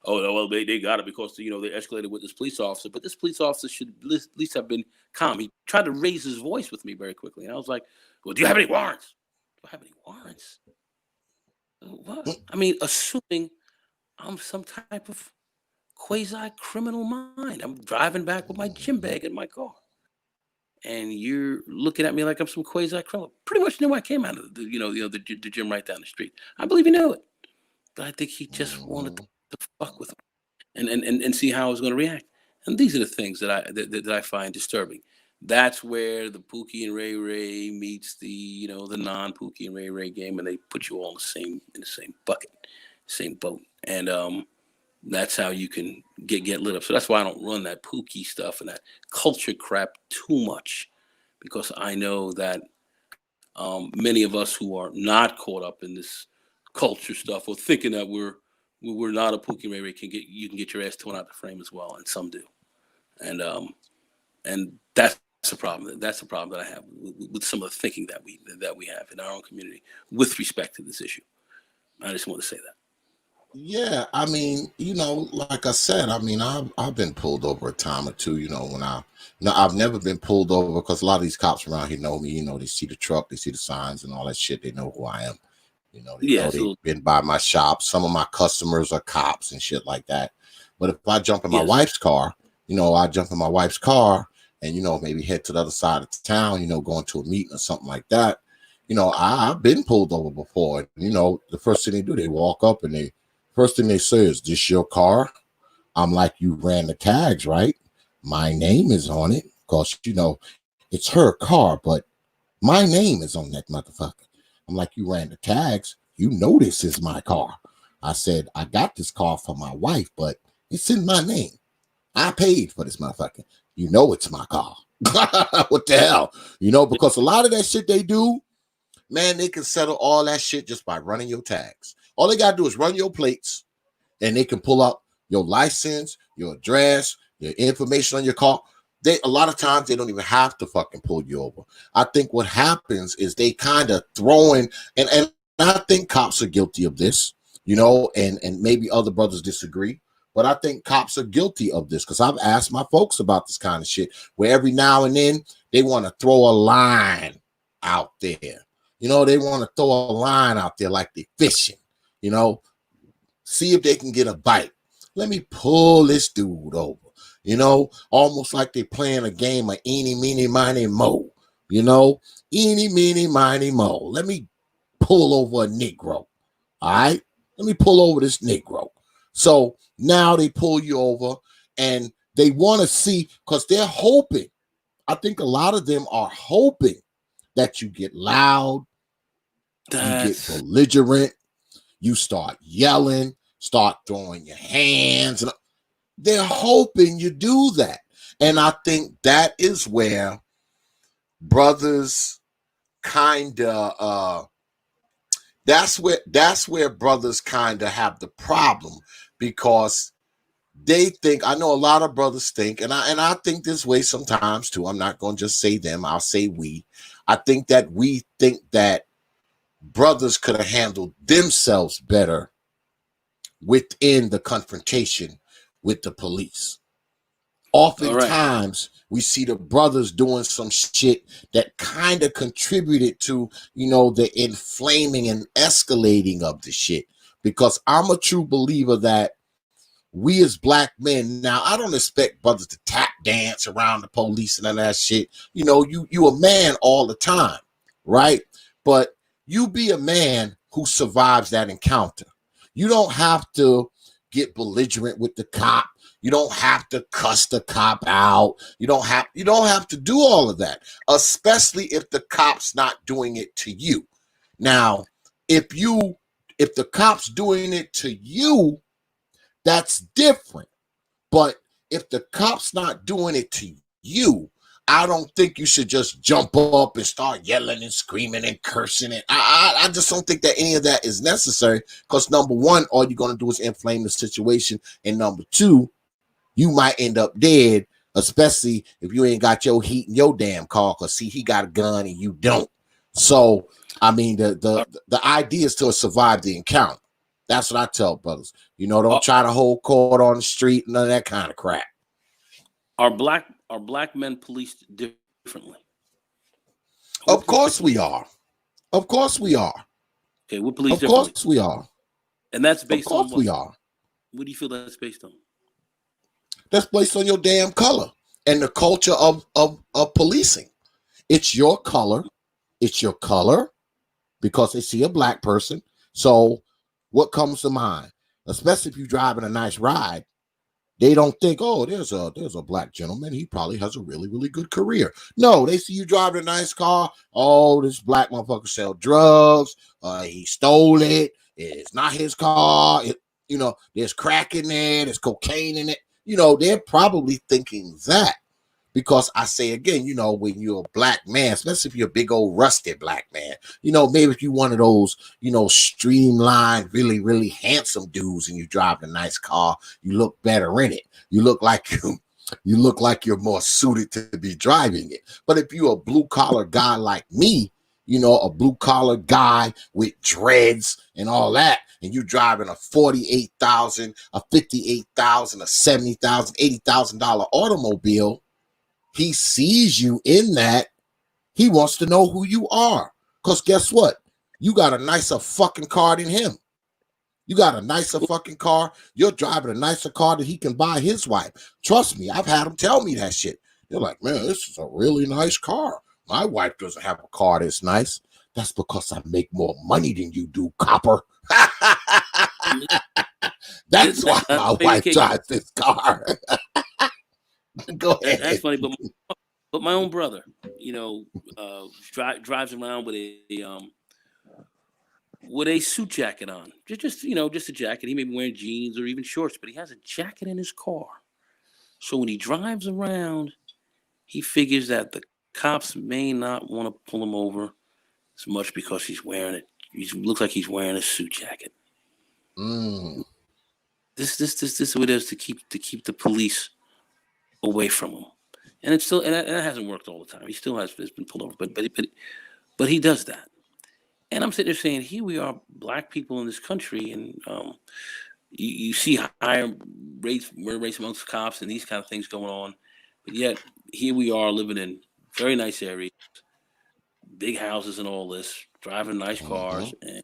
oh no, well, they got it because they escalated with this police officer, but this police officer should at least have been calm. He tried to raise his voice with me very quickly, and I was like, well, do you have any warrants? Do I have any warrants? What? I mean, assuming I'm some type of quasi criminal mind. I'm driving back with my gym bag in my car, and you're looking at me like I'm some quasi criminal. Pretty much knew I came out of the gym right down the street. I believe he knew it, but I think he just wanted Mm-hmm. to fuck with me and see how I was going to react. And these are the things that I find disturbing. That's where the Pookie and Ray Ray meets the non Pookie and Ray Ray game, and they put you all in the same bucket, same boat, and that's how you can get lit up. So that's why I don't run that Pookie stuff and that culture crap too much, because I know that many of us who are not caught up in this culture stuff or thinking that we're not a Pookie Ray Ray you can get your ass torn out the frame as well, and some do, and that's the problem. That's the problem that I have with some of the thinking that we have in our own community with respect to this issue. I just want to say that. Yeah, I mean, like I said, I mean, I've been pulled over a time or two. When I've never been pulled over because a lot of these cops around here know me. They see the truck, they see the signs and all that shit. They know who I am. They Yeah, know they've absolutely. been by my shop. Some of my customers are cops and shit like that. But if I jump in my Yes. wife's car, I jump in my wife's car and maybe head to the other side of town. Going to a meeting or something like that. I've been pulled over before. The first thing they do, they walk up and first thing they say is, "This your car?" I'm like, "You ran the tags, right? My name is on it because it's her car, but my name is on that motherfucker." I'm like, "You ran the tags. You know this is my car." I said, "I got this car for my wife, but it's in my name. I paid for this motherfucker. You know it's my car." What the hell? Because a lot of that shit they do, man, they can settle all that shit just by running your tags. All they gotta do is run your plates, and they can pull up your license, your address, your information on your car. A lot of times they don't even have to fucking pull you over. I think what happens is they kind of throwing, and I think cops are guilty of this, and maybe other brothers disagree, but I think cops are guilty of this because I've asked my folks about this kind of shit where every now and then they want to throw a line out there. They want to throw a line out there like they fishing, see if they can get a bite. Let me pull this dude over, almost like they're playing a game of eeny, meeny, miny, mo, eeny, meeny, miny, mo. Let me pull over a Negro. All right. Let me pull over this Negro. So now they pull you over and they want to see because they're hoping. I think a lot of them are hoping that you get loud, you get That's belligerent, you start yelling, start throwing your hands. And they're hoping you do that. And I think that is where brothers kind of that's where brothers kind of have the problem because they think, I know a lot of brothers think, and I think this way sometimes too. I'm not going to just say them. I'll say we. I think that we think that brothers could have handled themselves better within the confrontation with the police. All right. Oftentimes we see the brothers doing some shit that kind of contributed to, the inflaming and escalating of the shit. Because I'm a true believer that we as black men, now I don't expect brothers to tap dance around the police and all that shit. You a man all the time, right? But you be a man who survives that encounter. You don't have to get belligerent with the cop. You don't have to cuss the cop out. You don't have to do all of that, especially if the cop's not doing it to you. Now, if the cop's doing it to you, that's different. But if the cop's not doing it to you, I don't think you should just jump up and start yelling and screaming and cursing. And I just don't think that any of that is necessary, because number one, all you're going to do is inflame the situation. And number two, you might end up dead, especially if you ain't got your heat in your damn car, because see, he got a gun and you don't. So, I mean, the idea is to survive the encounter. That's what I tell brothers. Don't try to hold court on the street, none of that kind of crap. Are black men policed differently? Of course we are. Of course we are. Okay, we're policed Of differently. course we are. And that's based on what? Of course we are. What do you feel that's based on? That's based on your damn color and the culture of policing. It's your color. It's your color because they see a black person. So what comes to mind? Especially if you're driving a nice ride, they don't think, oh, there's a black gentleman. He probably has a really, really good career. No, they see you driving a nice car. Oh, this black motherfucker sell drugs. He stole it. It's not his car. There's crack in there. There's cocaine in it. They're probably thinking that. Because I say again, when you're a black man, especially if you're a big old rusted black man, maybe if you're one of those, streamlined, really, really handsome dudes and you drive a nice car, you look better in it. You look like you're more suited to be driving it. But if you're a blue collar guy like me, a blue collar guy with dreads and all that, and you driving a $48,000, a $58,000, a $70,000, $80,000 automobile, he sees you in that. He wants to know who you are. Because guess what? You got a nicer fucking car than him. You got a nicer fucking car. You're driving a nicer car that he can buy his wife. Trust me, I've had them tell me that shit. They're like, man, this is a really nice car. My wife doesn't have a car that's nice. That's because I make more money than you do, copper. That's why my wife drives this car. Go ahead. That's funny, but my own brother, drives around with a suit jacket on, just a jacket. He may be wearing jeans or even shorts, but he has a jacket in his car. So when he drives around, he figures that the cops may not want to pull him over as much because he's wearing it. He looks like he's wearing a suit jacket. This is what it is to keep the police away from him, and it's still and that hasn't worked all the time. He still has been pulled over, but he does that. And I'm sitting there saying, here we are, black people in this country, and you see higher murder rates amongst cops and these kind of things going on, but yet here we are living in very nice areas, big houses, and all this, driving nice cars and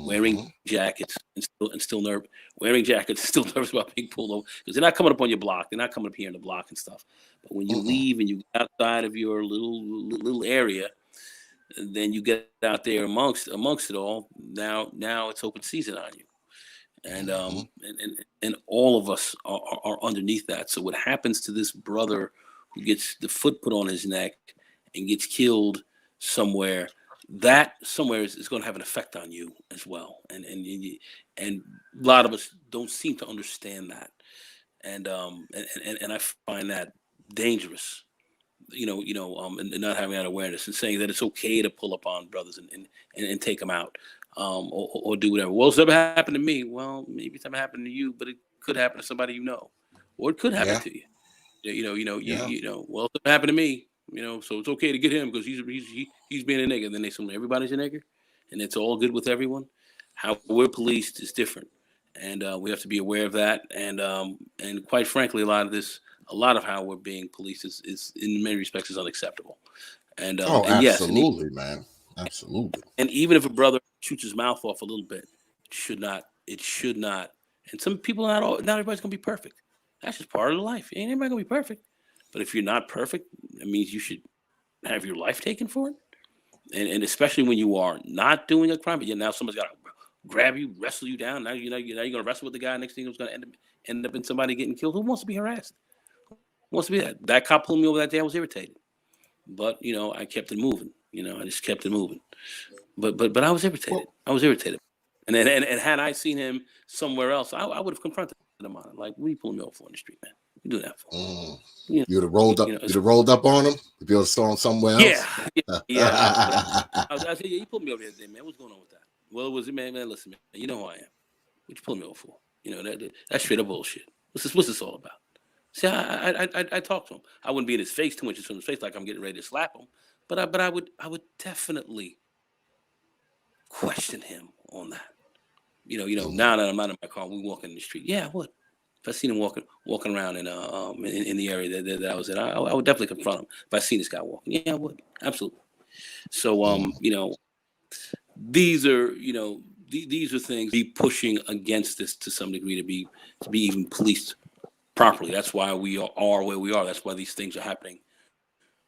wearing jackets and still nervous about being pulled over, because they're not coming up on your block. They're not coming up here in the block and stuff. But when you leave and you get outside of your little area, then you get out there amongst it all. Now it's open season on you, and all of us are underneath that. So what happens to this brother who gets the foot put on his neck and gets killed somewhere? That somewhere is going to have an effect on you as well, and a lot of us don't seem to understand that, and I find that dangerous, and not having that awareness and saying that it's okay to pull up on brothers and take them out, or do whatever. Well, it's never happened to me. Well, maybe it's never happened to you, but it could happen to somebody you know. or it could happen Yeah. to you. Yeah. Well, it happened to me. So it's okay to get him because he's being a nigga. Then they assume everybody's a nigga, and it's all good with everyone. How we're policed is different, and we have to be aware of that. And quite frankly, a lot of how we're being policed is in many respects is unacceptable. Oh, And yes, absolutely, man. Absolutely. and even if a brother shoots his mouth off a little bit, it should not. It should not. And some people, not everybody's gonna be perfect. That's just part of life. Ain't everybody gonna be perfect. But if you're not perfect, it means you should have your life taken for it. And especially when you are not doing a crime, but now somebody's got to grab you, wrestle you down. Now you're gonna wrestle with the guy. Next thing is gonna end up in somebody getting killed. Who wants to be harassed? Who wants to be that? That cop pulled me over that day. I was irritated, but I kept it moving. I just kept it moving. But I was irritated. Well, I was irritated. And had I seen him somewhere else, I would have confronted him on it. Like, what are you pulling me over for in the street, man? What are you doing that for? mm, You you'd have rolled up. know, You'd have rolled up on him if you saw him somewhere yeah, else. I said, yeah, you pulled me over the other day, man. What's going on with that? Well, it was, man, listen, man, you know who I am. What you pulling me over for? That's straight up bullshit. What's this all about? See, I talked to him. I wouldn't be in his face 2 inches from his face like I'm getting ready to slap him, but I would definitely question him on that. Now that I'm not in my car, we walking in the street. Yeah, I would. If I seen him walking around in the area that I was in, I would definitely confront him. If I seen this guy walking, yeah, I would absolutely. So these are these are things be pushing against this to some degree to be even policed properly. That's why we are where we are. That's why these things are happening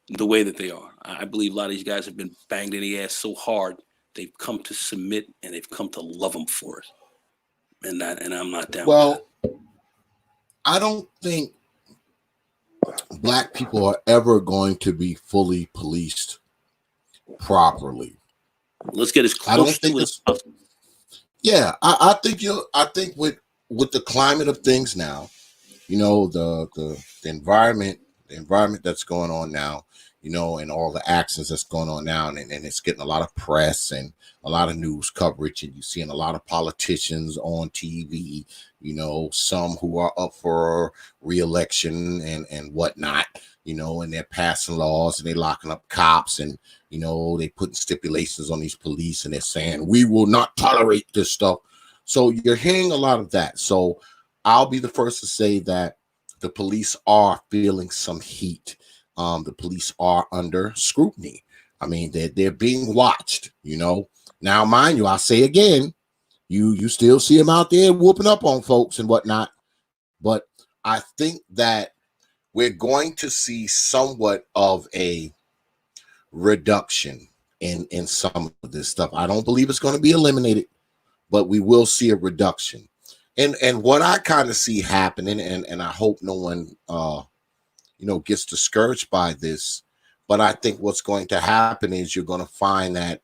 the way that they are. I believe a lot of these guys have been banged in the ass so hard they've come to submit and they've come to love them for it. And I'm not down with that. Well, I don't think Black people are ever going to be fully policed properly. Let's get as I don't close think to it as it's. possible. Yeah, I think with the climate of things now, the environment that's going on now, and all the actions that's going on now, and it's getting a lot of press and a lot of news coverage, and you're seeing a lot of politicians on TV, some who are up for re-election and whatnot, and they're passing laws and they're locking up cops, and they putting stipulations on these police, and they're saying we will not tolerate this stuff. So you're hearing a lot of that. So I'll be the first to say that the police are feeling some heat. The police are under scrutiny. I mean, they're being watched. Now, mind you, I'll say again, you still see them out there whooping up on folks and whatnot. But I think that we're going to see somewhat of a reduction in some of this stuff. I don't believe it's going to be eliminated, but we will see a reduction. And what I kind of see happening, and I hope no one gets discouraged by this, but I think what's going to happen is you're going to find that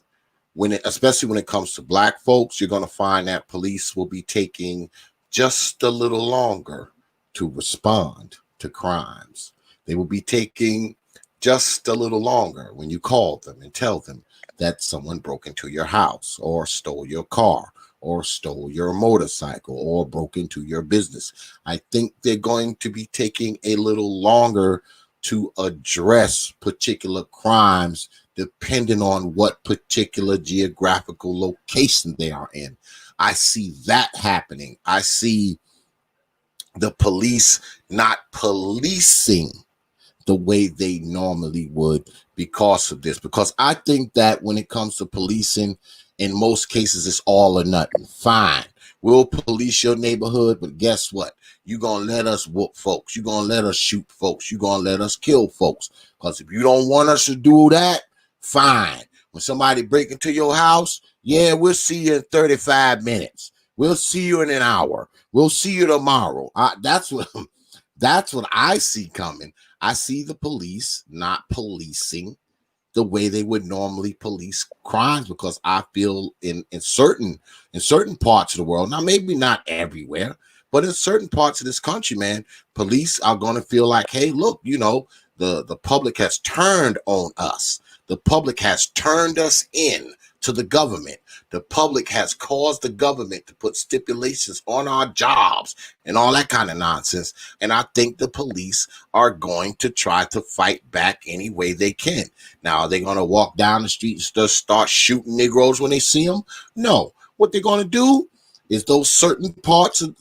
especially when it comes to Black folks, you're going to find that police will be taking just a little longer to respond to crimes. They will be taking just a little longer when you call them and tell them that someone broke into your house or stole your car or stole your motorcycle or broke into your business. I think they're going to be taking a little longer to address particular crimes depending on what particular geographical location they are in. I see that happening. I see the police not policing the way they normally would because of this. Because I think that when it comes to policing, in most cases, it's all or nothing. Fine, we'll police your neighborhood, but guess what? You're going to let us whoop folks. You're going to let us shoot folks. You're going to let us kill folks. Because if you don't want us to do that, fine. When somebody break into your house, yeah, we'll see you in 35 minutes. We'll see you in an hour. We'll see you tomorrow. That's what I see coming. I see the police not policing the way they would normally police crimes, because I feel in certain parts of the world, now maybe not everywhere, but in certain parts of this country, man, police are going to feel like, hey, look, the public has turned on us. The public has turned us in. to the government. The public has caused the government to put stipulations on our jobs and all that kind of nonsense. And I think the police are going to try to fight back any way they can. Now, are they going to walk down the street and just start shooting Negroes when they see them? No. What they're going to do is those certain parts of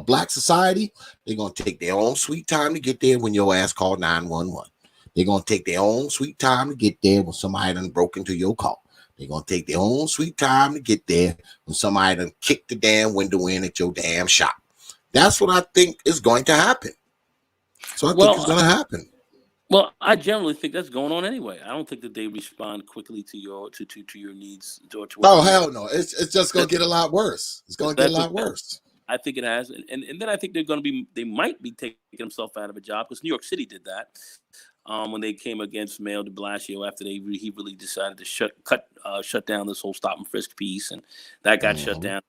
Black society, they're going to take their own sweet time to get there when your ass called 911. They're going to take their own sweet time to get there when somebody done broke into your car. They're going to take their own sweet time to get there when somebody done kicked the damn window in at your damn shop. That's what I think is going to happen. So I think it's going to happen. Well, I generally think that's going on anyway. I don't think that they respond quickly to your your needs. Oh, hell no. It's just going to get a lot worse. It's going to get a lot worse. I think it has. And then I think they might be taking themselves out of a job, because New York City did that. When they came against Mayor de Blasio after he really decided to shut down this whole stop and frisk piece, and that got shut down.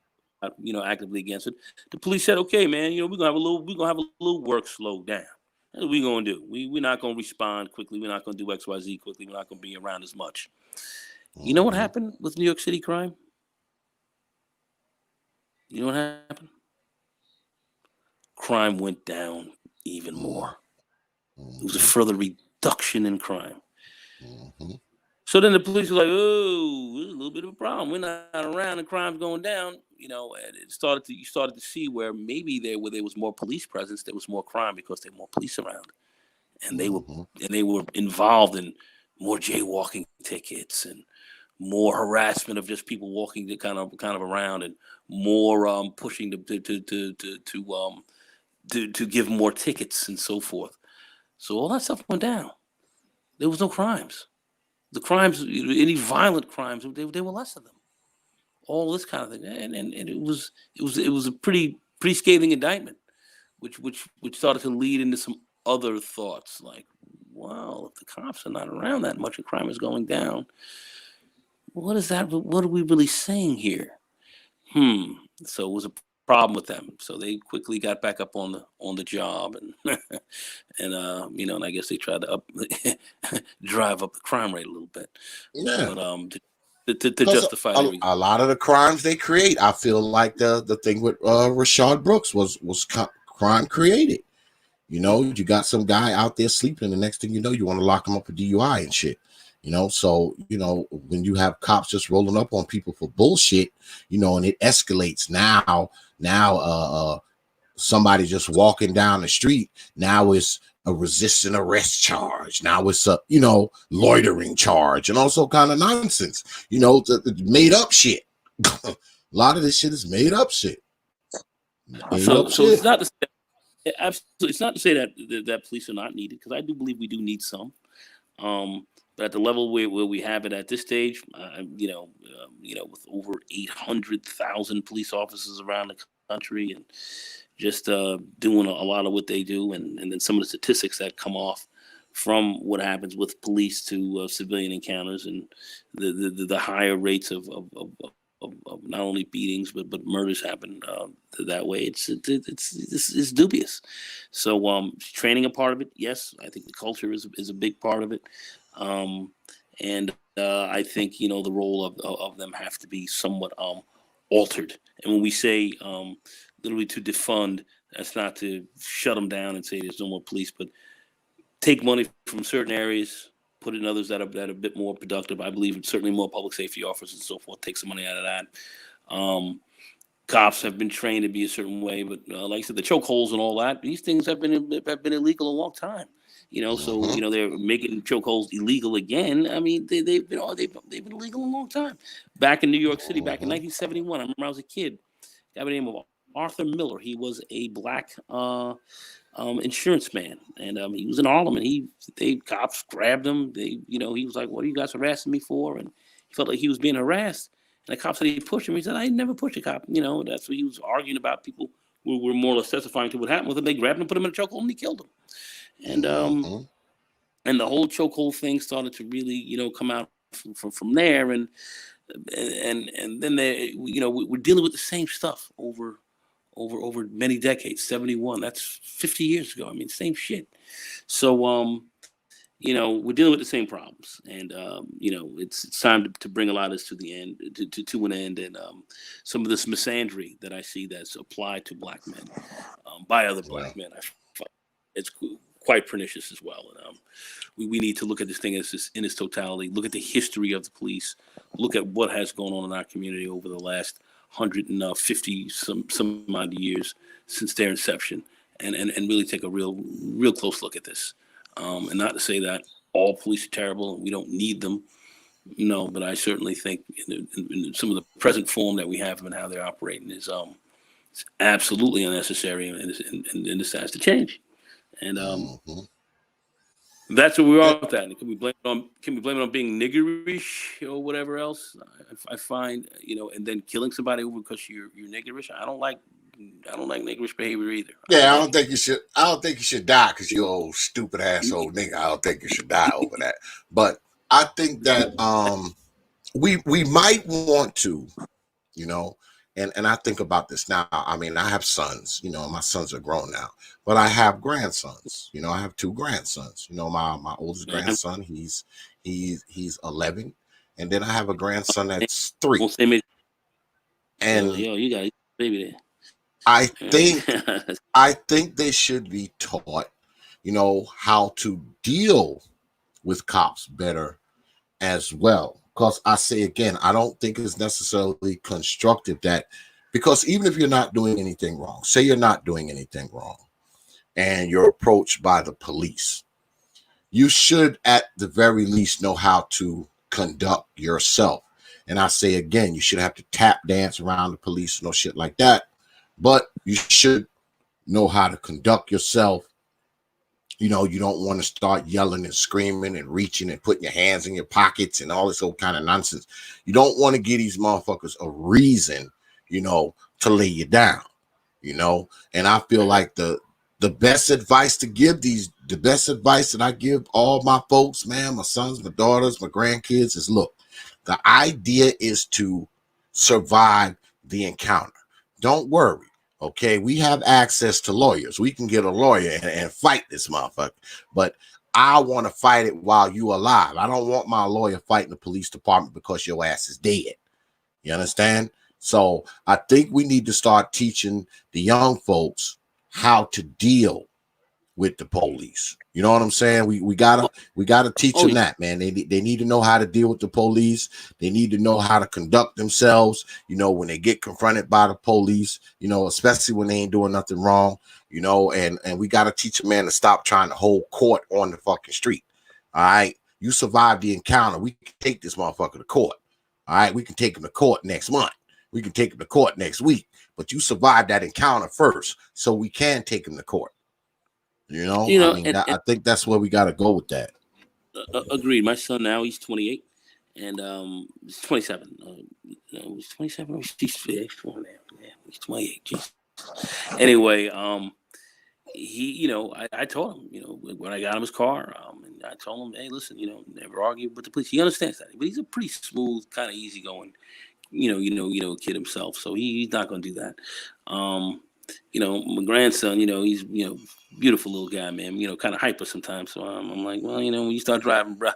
Actively against it. The police said, "Okay, man, we're gonna have a little work slowed down. What are we gonna do? We're not gonna respond quickly. We're not gonna do XYZ quickly. We're not gonna be around as much." You know what happened with New York City crime? You know what happened? Crime went down even more. It was a further reduction in crime. So then the police were like, "Oh, there's a little bit of a problem. We're not around, and crime's going down." And you started to see where maybe where there was more police presence, there was more crime because there were more police around, and they were involved in more jaywalking tickets and more harassment of just people walking to kind of around, and more pushing to give more tickets and so forth. So all that stuff went down. There was no crimes. The crimes, any violent crimes, they were less of them. All this kind of thing, and it was a pretty scathing indictment, which started to lead into some other thoughts like, well, if the cops are not around that much and crime is going down, what are we really saying here? So it was a problem with them. So they quickly got back up on the job, and and I guess they tried to drive up the crime rate a little bit. Yeah. But to justify a lot of the crimes they create, I feel like the thing with Rashad Brooks was crime created. You got some guy out there sleeping, and the next thing you know, you want to lock him up for DUI and shit. So when you have cops just rolling up on people for bullshit, and it escalates now somebody just walking down the street, now it's a resisting arrest charge, now it's a loitering charge, and also kind of nonsense, made up shit. A lot of this shit is made up shit. It's not to say, absolutely, it's not to say that police are not needed, because I do believe we do need some. But at the level where we have it at this stage, with over 800,000 police officers around the country, and just doing a lot of what they do, and then some of the statistics that come off from what happens with police to civilian encounters, and the higher rates of not only beatings but murders happen that way. It's dubious. So training a part of it, yes. I think the culture is a big part of it. And I think the role of them have to be somewhat altered. And when we say literally to defund, that's not to shut them down and say there's no more police, but take money from certain areas, put it in others that are a bit more productive. I believe certainly more public safety officers and so forth. Take some money out of that. Cops have been trained to be a certain way, but like I said, the chokeholds and all that, these things have been illegal a long time. So they're making chokeholds illegal again. I mean, they've been illegal a long time. Back in New York City, back in 1971, I remember I was a kid. A guy by the name of Arthur Miller. He was a black insurance man, and he was in Harlem, and cops grabbed him. He was like, "What are you guys harassing me for?" And he felt like he was being harassed. And the cop said he pushed him. He said, "I never pushed a cop." That's what he was arguing about. People who were more or less testifying to what happened with him. They grabbed him, put him in a chokehold, and he killed him. And and the whole chokehold thing started to really come out from there, and then we're dealing with the same stuff over many decades. 71, that's 50 years ago. I mean, same shit. So we're dealing with the same problems, and it's time to bring a lot of this to the end, to an end, and some of this misandry that I see that's applied to black men by other Yeah. black men, I find it's quite pernicious as well. And we need to look at this thing in its totality. Look at the history of the police. Look at what has gone on in our community over the last 150 some odd years since their inception, and really take a real close look at this. And not to say that all police are terrible and we don't need them. No, but I certainly think in some of the present form that we have and how they're operating is it's absolutely unnecessary, and this has to change. And Mhm. that's what we Eh, are with that. And can we blame it on being niggerish or whatever else? I find and then killing somebody over because you're niggerish. I don't like niggerish behavior either. I Yeah, don't I like don't it. think you should. I don't think you should die because you're old stupid asshole nigga. I don't think you should die over that. But I think that we might want to, you know, and I think about this now. I mean, I have sons. My sons are grown now, but I have grandsons. I have two grandsons. My oldest Man, grandson, he's 11, and then I have a grandson I that's 3. won't say me. And You got a baby I think there. I think they should be taught, how to deal with cops better as well. Because I say again, I don't think it's necessarily constructive because even if you're not doing anything wrong, say you're not doing anything wrong, and you're approached by the police, you should at the very least know how to conduct yourself. And I say again, you should have to tap dance around the police, no shit like that. But you should know how to conduct yourself. You don't want to start yelling and screaming and reaching and putting your hands in your pockets and all this old kind of nonsense. You don't want to give these motherfuckers a reason, to lay you down, And I feel like the best advice that I give all my folks, man, my sons, my daughters, my grandkids is look, the idea is to survive the encounter. Don't worry. Okay, we have access to lawyers. We can get a lawyer and fight this motherfucker. But I want to fight it while you alive. I don't want my lawyer fighting the police department because your ass is dead. You understand? So I think we need to start teaching the young folks how to deal with the police. You know what I'm saying? We gotta teach Oh, them that, man. They need to know how to deal with the police. They need to know how to conduct themselves. When they get confronted by the police. Especially when they ain't doing nothing wrong. And we gotta teach a man to stop trying to hold court on the fucking street. All right, you survived the encounter. We can take this motherfucker to court. All right, we can take him to court next month. We can take him to court next week. But you survived that encounter first, so we can take him to court. I mean, and I think that's where we got to go with that. agreed. My son now he's 28, and he's 27. He's 27. He's 4 now. Yeah, he's 28. Jeez. Anyway, he, I told him, when I got him his car, and I told him, hey, listen, never argue with the police. He understands that, but he's a pretty smooth, kind of easygoing, kid himself. So he's not going to do that. My grandson, he's, beautiful little guy, man, kind of hyper sometimes. So I'm like, well, when you start driving, bro,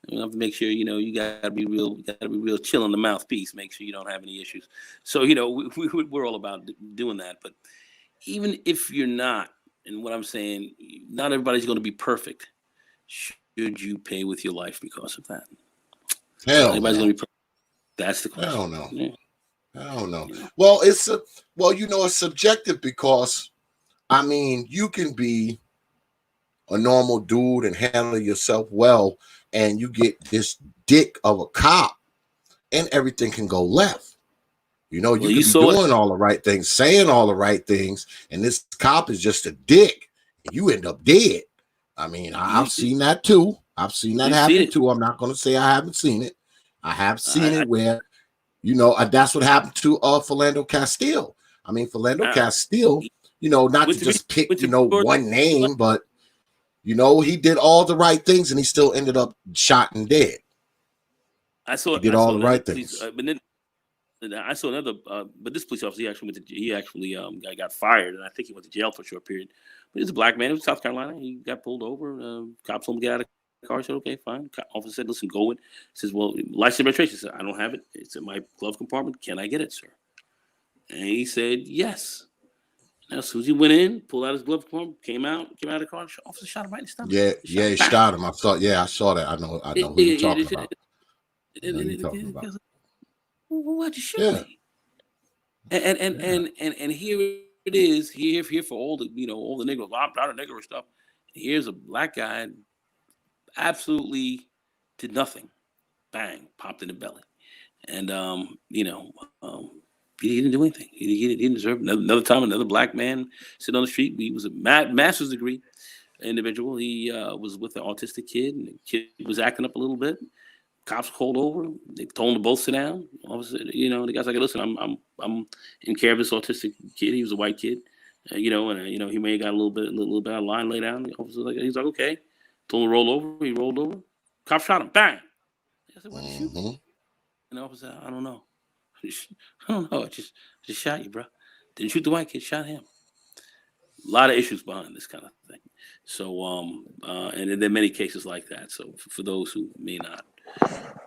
you have to make sure, you gotta be real chill on the mouthpiece, make sure you don't have any issues. So, we're all about doing that. But even if you're not, and what I'm saying, not everybody's going to be perfect. Should you pay with your life because of that? Not Hell everybody's no. going to be perfect. That's the question. Hell no. Yeah. Hell no. Well, it's subjective because I mean, you can be a normal dude and handle yourself well, and you get this dick of a cop, and everything can go left. You Well, could you be saw it. doing all the right things, saying all the right things, and this cop is just a dick, and you end up dead. I mean, I've seen that too. I've seen that We've seen happen it. too. I'm not going to say I haven't seen it. I have seen I, it where, that's what happened to Philando Castile. I mean, Philando I, Castile, not to went to just pick, went to one name, but, he did all the right things and he still ended up shot and dead. He did I all saw the another right police, things. but then I saw another. But this police officer, he actually got fired, and I think he went to jail for a short period. But he's a black man. He was in South Carolina. He got pulled over. Cops told him to get out of car. I said, okay, fine. Officer said, listen, go with. Says, well, license registration. I said, I don't have it. It's in my glove compartment. Can I get it, sir? And he said, yes. Now, as soon as he went in, pulled out his glove compartment, came out of the car, officer shot him right in the stomach. Yeah, he shot him. I saw that. I know who you're talking about. I know who you're talking about. Well, why'd you shoot Yeah. me? And here it is, here for all the all the niggers, I'm not a nigger or stuff. Here's a black guy, absolutely did nothing. Bang, popped in the belly. And he didn't do anything. He didn't deserve it. Another time, another black man sitting on the street. He was a master's degree individual. He was with an autistic kid, and the kid was acting up a little bit. Cops called over. They told him to both sit down. Officer, the guy's like, "Listen, I'm in care of this autistic kid. He was a white kid, he may have got a little bit out of line. Lay down." The officer he's like, "Okay." Told him to roll over. He rolled over. Cop shot him. Bang. I said, "Why'd you shoot me?" And the officer said, "I don't know. I don't know. I just shot you, bro. Didn't shoot the white kid. Shot him." A lot of issues behind this kind of thing. So, and there are many cases like that. So, for those who may not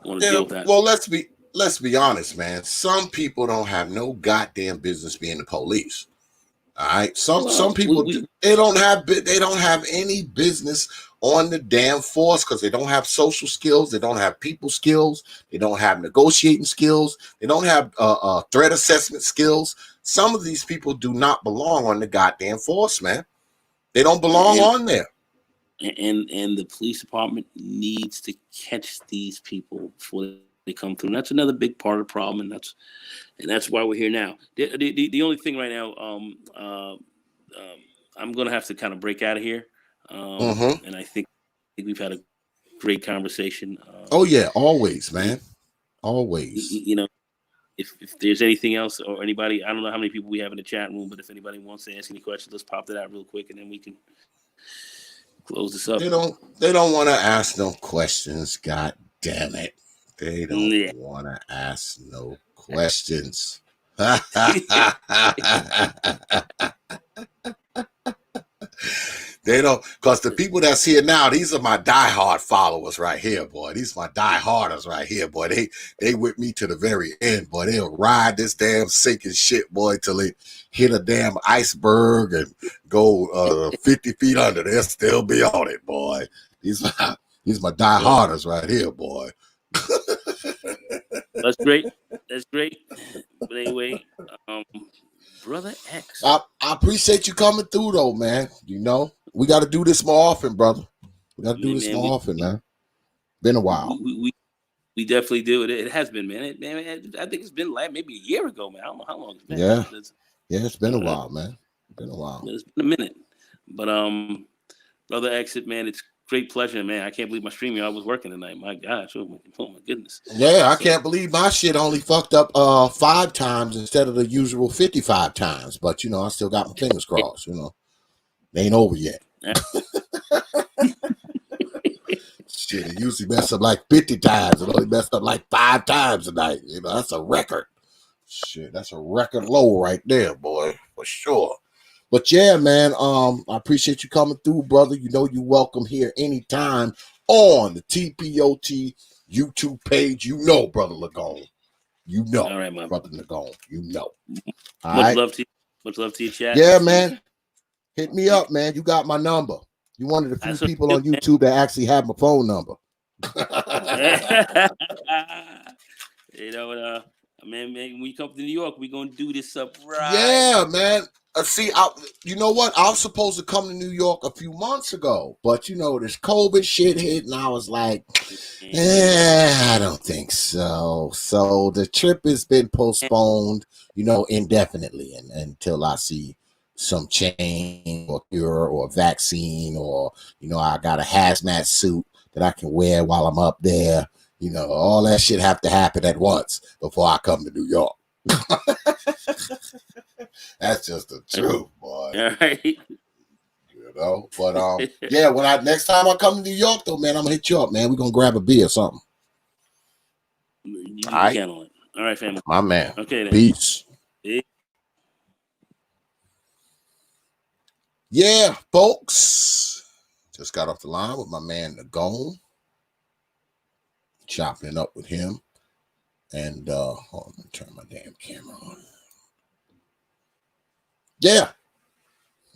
want to deal with that. Well, let's be honest, man. Some people don't have no goddamn business being the police. All right. Some people they don't have any business on the damn force because they don't have social skills, they don't have people skills, they don't have negotiating skills, they don't have threat assessment skills. Some of these people do not belong on the goddamn force, man. They don't belong on there. And the police department needs to catch these people before they come through. And that's another big part of the problem, and that's why we're here now. The only thing right now, I'm going to have to kind of break out of here, and I think we've had a great conversation. Oh yeah, always, man, always. If there's anything else or anybody, I don't know how many people we have in the chat room, but if anybody wants to ask any questions, let's pop that out real quick, and then we can close this up. They don't want to ask no questions. God damn it. They don't want to ask no questions. They don't, because the people that's here now, these are my diehard followers right here, boy. These are my dieharders right here, boy. They with me to the very end, boy. They'll ride this damn sinking shit, boy, till they hit a damn iceberg and go 50 feet under. They'll still be on it, boy. These are my dieharders right here, boy. That's great. That's great. But anyway, Brother X. I appreciate you coming through, though, man. We got to do this more often, brother. We got to do this more often, man. Been a while. We definitely do it. It has been, man. I think it's been like maybe a year ago, man. I don't know how long it's been. Yeah, it's been a while, man. Been a while. It's been a minute. But Brother Exit, man, it's great pleasure, man. I can't believe my streaming. I was working tonight. My gosh, oh my goodness. Yeah, I can't believe my shit only fucked up 5 times instead of the usual 55 times. But I still got my fingers crossed. They ain't over yet. Shit, it usually messed up like 50 times. It only messed up like 5 times tonight. That's a record. Shit, that's a record low right there, boy, for sure. But yeah, man, I appreciate you coming through, brother. You're welcome here anytime on the T.P.O.T. YouTube page. Brother Nagone. All right, man. Brother Nagone. Much love to you, chat. Yeah, man. Hit me up, man. You got my number. You're one of the few people on YouTube that actually have my phone number. Man, when we come to New York, we're gonna do this up right. Yeah, man. See, you know what? I was supposed to come to New York a few months ago, but this COVID shit hit, and I was like, I don't think so. So the trip has been postponed, indefinitely, and until I see some change or cure or vaccine, or I got a hazmat suit that I can wear while I'm up there. All that shit have to happen at once before I come to New York. That's just the truth, boy. All right. But yeah, next time I come to New York, though, man, I'm gonna hit you up, man. We're gonna grab a beer or something. All right. All right, family. My man. Okay, then. Peace. Yeah, folks. Just got off the line with my man Nagone. chopping it up with him. And hold on, let me turn my damn camera on. Yeah.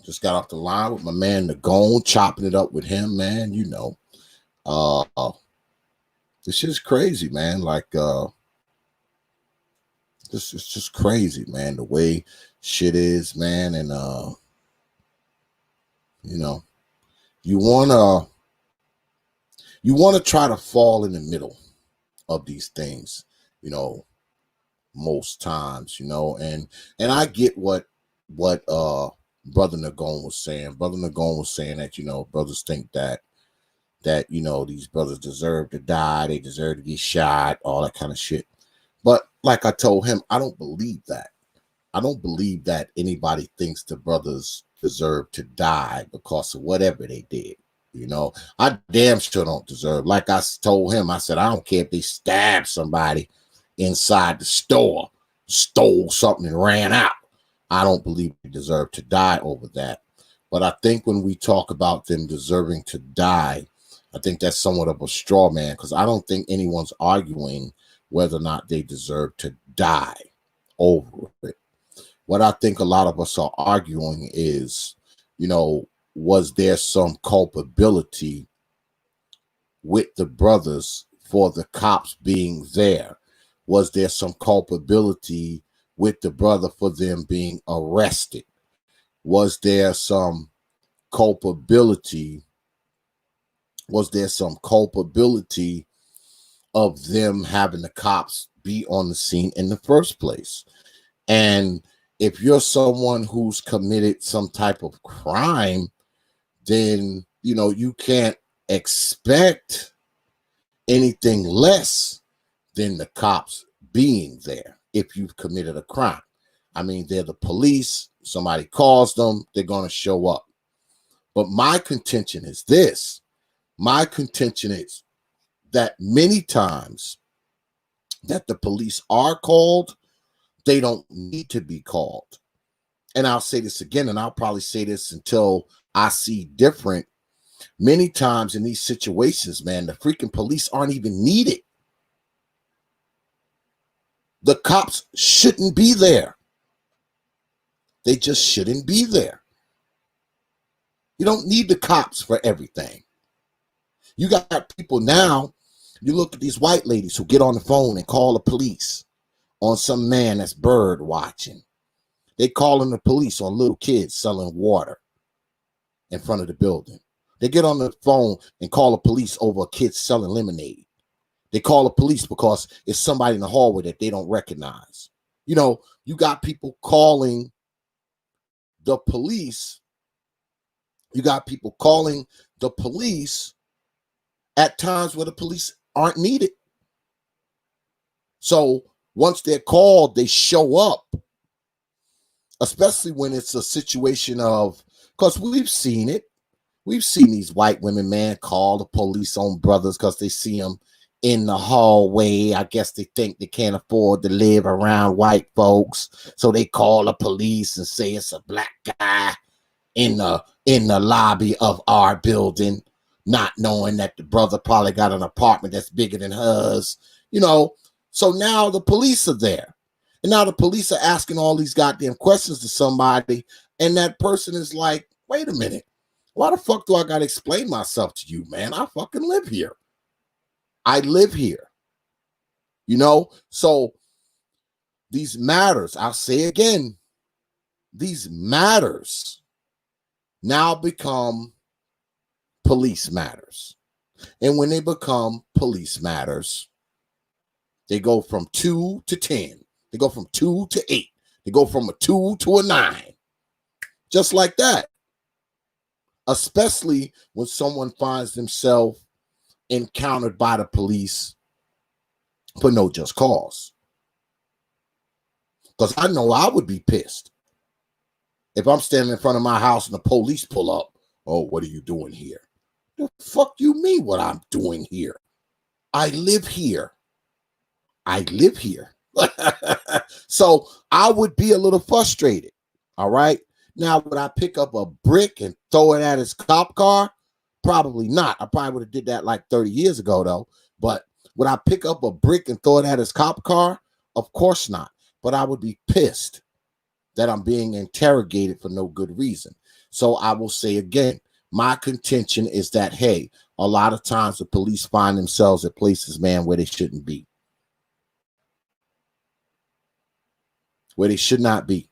Just got off the line with my man Nagone, chopping it up with him, man. You know. This shit's crazy, man. Like this is just crazy, man. The way shit is, man. And you know, you wanna try to fall in the middle of these things, you know, most times, you know, and I get what Brother Nagone was saying. Brother Nagone was saying that, you know, brothers think that you know, these brothers deserve to die, they deserve to get shot, all that kind of shit. But like I told him, I don't believe that. I don't believe that anybody thinks the brothers deserve to die because of whatever they did. You know, I damn sure don't deserve. Like I told him, I said, I don't care if they stabbed somebody inside the store, stole something and ran out. I don't believe they deserve to die over that. But I think when we talk about them deserving to die, I think that's somewhat of a straw man, because I don't think anyone's arguing whether or not they deserve to die over it. What I think a lot of us are arguing is, you know, was there some culpability with the brothers for the cops being there? Was there some culpability with the brother for them being arrested? Was there some culpability? Was there some culpability of them having the cops be on the scene in the first place? And if you're someone who's committed some type of crime, then, you know, you can't expect anything less than the cops being there if you've committed a crime. I mean, they're the police. Somebody calls them, they're going to show up. But my contention is this. My contention is that many times that the police are called, they don't need to be called. And I'll say this again, and I'll probably say this until I see different. Many times in these situations, man, the freaking police aren't even needed. The cops shouldn't be there. They just shouldn't be there. You don't need the cops for everything. You got people now, you look at these white ladies who get on the phone and call the police on some man that's bird watching. They calling the police on little kids selling water in front of the building. They get on the phone and call the police over a kid selling lemonade. They call the police because it's somebody in the hallway that they don't recognize. You know, you got people calling the police. You got people calling the police at times where the police aren't needed. So once they're called, they show up, especially when it's a situation of, because we've seen it. We've seen these white women, man, call the police on brothers because they see them in the hallway. I guess they think they can't afford to live around white folks, so they call the police and say it's a black guy in the lobby of our building, not knowing that the brother probably got an apartment that's bigger than hers. You know, so now the police are there, and now the police are asking all these goddamn questions to somebody, and that person is like, wait a minute. Why the fuck do I got to explain myself to you, man? I fucking live here. I live here. You know? So these matters, I'll say again, these matters now become police matters. And when they become police matters, they go from 2 to 10. They go from 2 to 8. They go from a 2 to a 9. Just like that. Especially when someone finds themselves encountered by the police for no just cause. Because I know I would be pissed if I'm standing in front of my house and the police pull up. Oh, what are you doing here? The fuck you mean what I'm doing here? I live here. I live here. So I would be a little frustrated. All right. Now, would I pick up a brick and throw it at his cop car? Probably not. I probably would have did that like 30 years ago, though. But Would I pick up a brick and throw it at his cop car? Of course not. But I would be pissed that I'm being interrogated for no good reason. So I will say again, my contention is that, hey, a lot of times the police find themselves at places, man, where they shouldn't be. Where they should not be.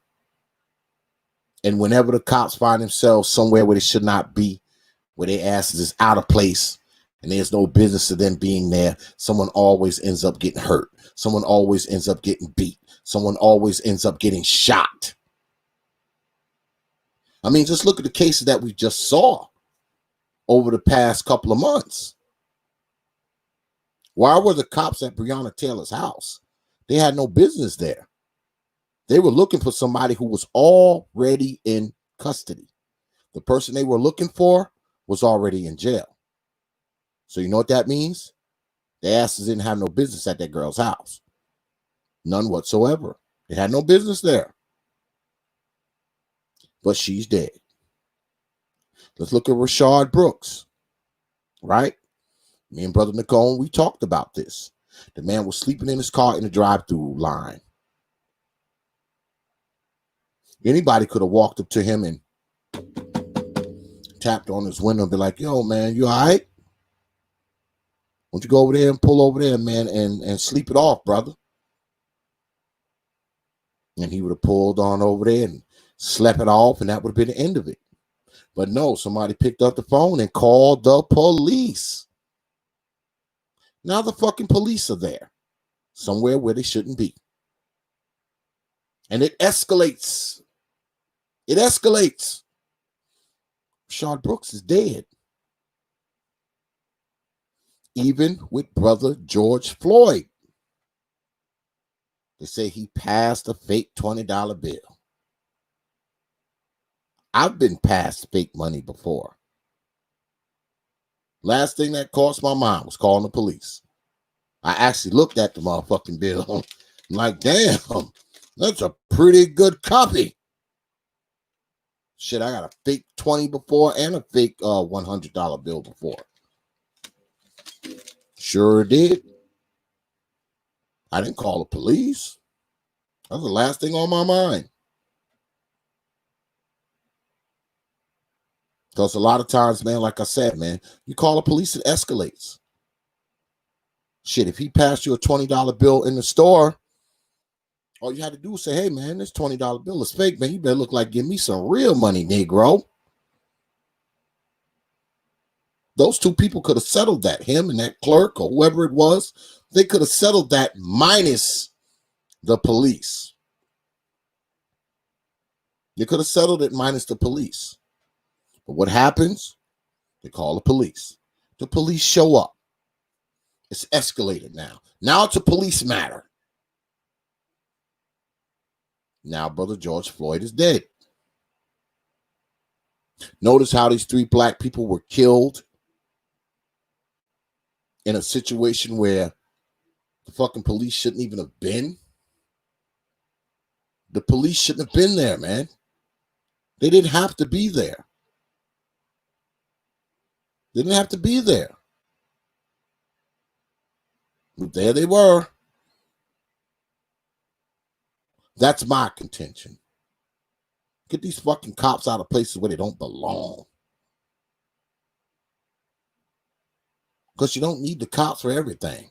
And whenever the cops find themselves somewhere where they should not be, where their asses is out of place, and there's no business of them being there, someone always ends up getting hurt. Someone always ends up getting beat. Someone always ends up getting shot. I mean, just look at the cases that we just saw over the past couple of months. Why were the cops at Breonna Taylor's house? They had no business there. They were looking for somebody who was already in custody. The person they were looking for was already in jail. So you know what that means? The asses didn't have no business at that girl's house. None whatsoever. They had no business there. But she's dead. Let's look at Rashard Brooks. Right? Me and Brother Nagone, we talked about this. The man was sleeping in his car in the drive-thru line. Anybody could have walked up to him and tapped on his window and be like, yo, man, you all right? Why don't you go over there and pull over there, man, and sleep it off, brother? And he would have pulled on over there and slept it off, and that would have been the end of it. But no, somebody picked up the phone and called the police. Now the fucking police are there, somewhere where they shouldn't be. And it escalates. It escalates. Rashard Brooks is dead. Even with brother George Floyd. They say he passed a fake $20 bill. I've been passed fake money before. Last thing that crossed my mind was calling the police. I actually looked at the motherfucking bill. I'm like, damn, that's a pretty good copy. Shit, I got a fake 20 before and a fake $100 bill before. Sure did. I didn't call the police. That was the last thing on my mind. Because a lot of times, man, like I said, man, you call the police, it escalates. Shit, if he passed you a $20 bill in the store, all you had to do was say, hey, man, this $20 bill is fake, man. You better look like give me some real money, Negro. Those two people could have settled that, him and that clerk or whoever it was. They could have settled that minus the police. They could have settled it minus the police. But what happens? They call the police. The police show up. It's escalated now. Now it's a police matter. Now brother George Floyd is dead. Notice how these 3 black people were killed in a situation where the fucking police shouldn't even have been. The police shouldn't have been there, man. They didn't have to be there. They didn't have to be there. But there they were. That's my contention. Get these fucking cops out of places where they don't belong. Because you don't need the cops for everything.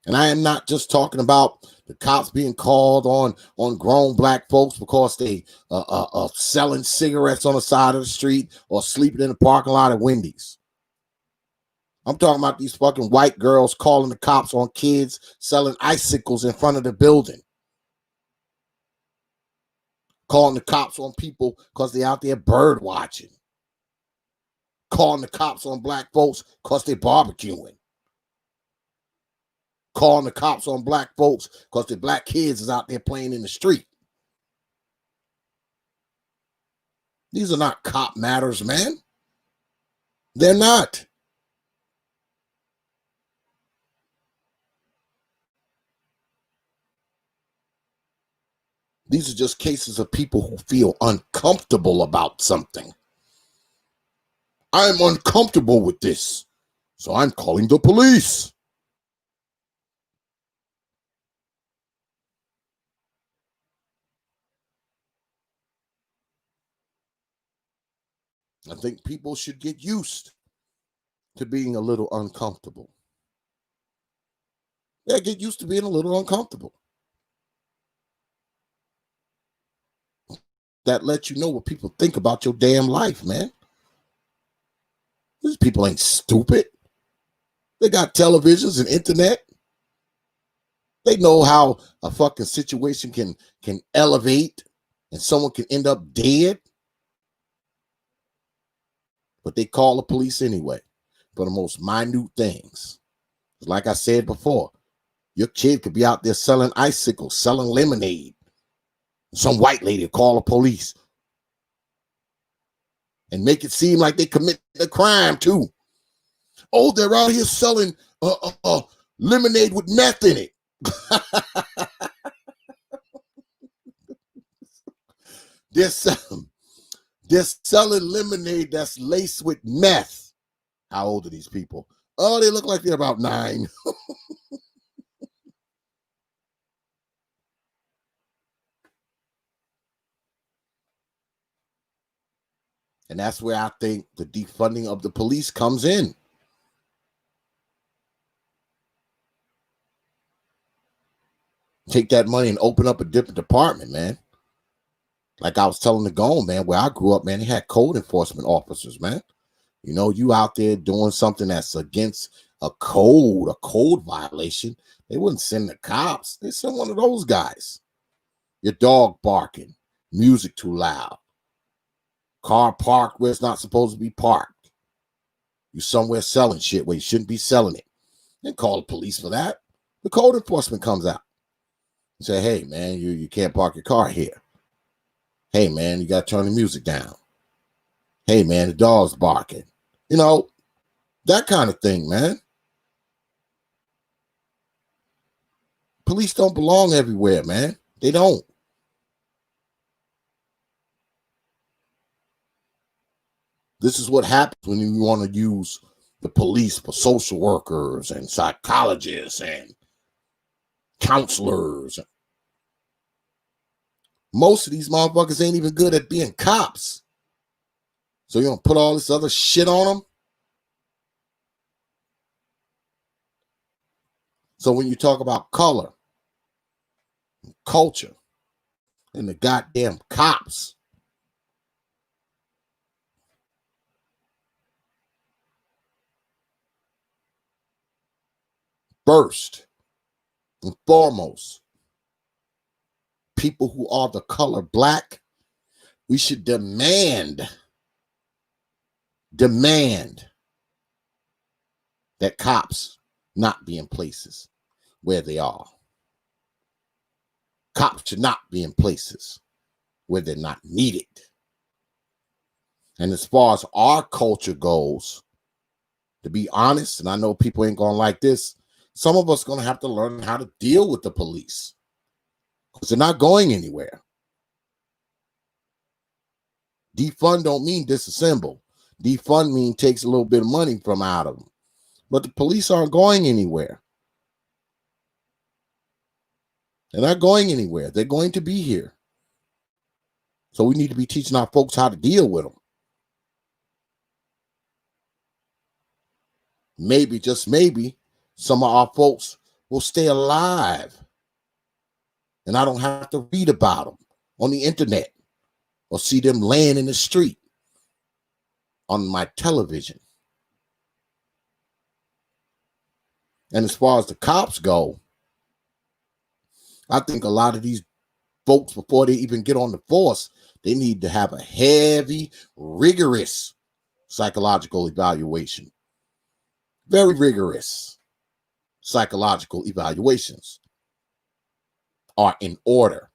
And I am not just talking about the cops being called on grown black folks because they selling cigarettes on the side of the street or sleeping in the parking lot at Wendy's. I'm talking about these fucking white girls calling the cops on kids selling icicles in front of the building. Calling the cops on people because they're out there bird watching. Calling the cops on black folks because they're barbecuing. Calling the cops on black folks because the black kids is out there playing in the street. These are not cop matters, man. They're not. These are just cases of people who feel uncomfortable about something. I'm uncomfortable with this, so I'm calling the police. I think people should get used to being a little uncomfortable. Yeah, get used to being a little uncomfortable. That lets you know what people think about your damn life, man. These people ain't stupid. They got televisions and internet. They know how a fucking situation can elevate and someone can end up dead. But they call the police anyway for the most minute things. Like I said before, your kid could be out there selling icicles, selling lemonade. Some white lady will call the police and make it seem like they committed a crime too. Oh, they're out here selling lemonade with meth in it. They're selling lemonade that's laced with meth. How old are these people? Oh, they look like they're about 9. And that's where I think the defunding of the police comes in. Take that money and open up a different department, man. Like I was telling Nagone, man, where I grew up, man, they had code enforcement officers, man. You know, you out there doing something that's against a code violation, they wouldn't send the cops. They send one of those guys. Your dog barking, music too loud, car parked where it's not supposed to be parked. You somewhere selling shit where you shouldn't be selling it. Then call the police for that. The code enforcement comes out and say, hey, man, you can't park your car here. Hey, man, you got to turn the music down. Hey, man, the dog's barking. You know, that kind of thing, man. Police don't belong everywhere, man. They don't. This is what happens when you want to use the police for social workers and psychologists and counselors. Most of these motherfuckers ain't even good at being cops. So you're going to put all this other shit on them? So when you talk about color, culture, and the goddamn cops, first and foremost, people who are the color black, we should demand that cops not be in places where they are. Cops should not be in places where they're not needed. And as far as our culture goes, to be honest, and I know people ain't gonna like this, some of us gonna have to learn how to deal with the police because they're not going anywhere. Defund don't mean disassemble. Defund mean takes a little bit of money from out of them. But the police aren't going anywhere. They're not going anywhere. They're going to be here. So we need to be teaching our folks how to deal with them. Maybe, just maybe, some of our folks will stay alive. And I don't have to read about them on the internet or see them laying in the street on my television. And as far as the cops go, I think a lot of these folks, before they even get on the force, they need to have a heavy, rigorous psychological evaluation. Very rigorous psychological evaluations are in order.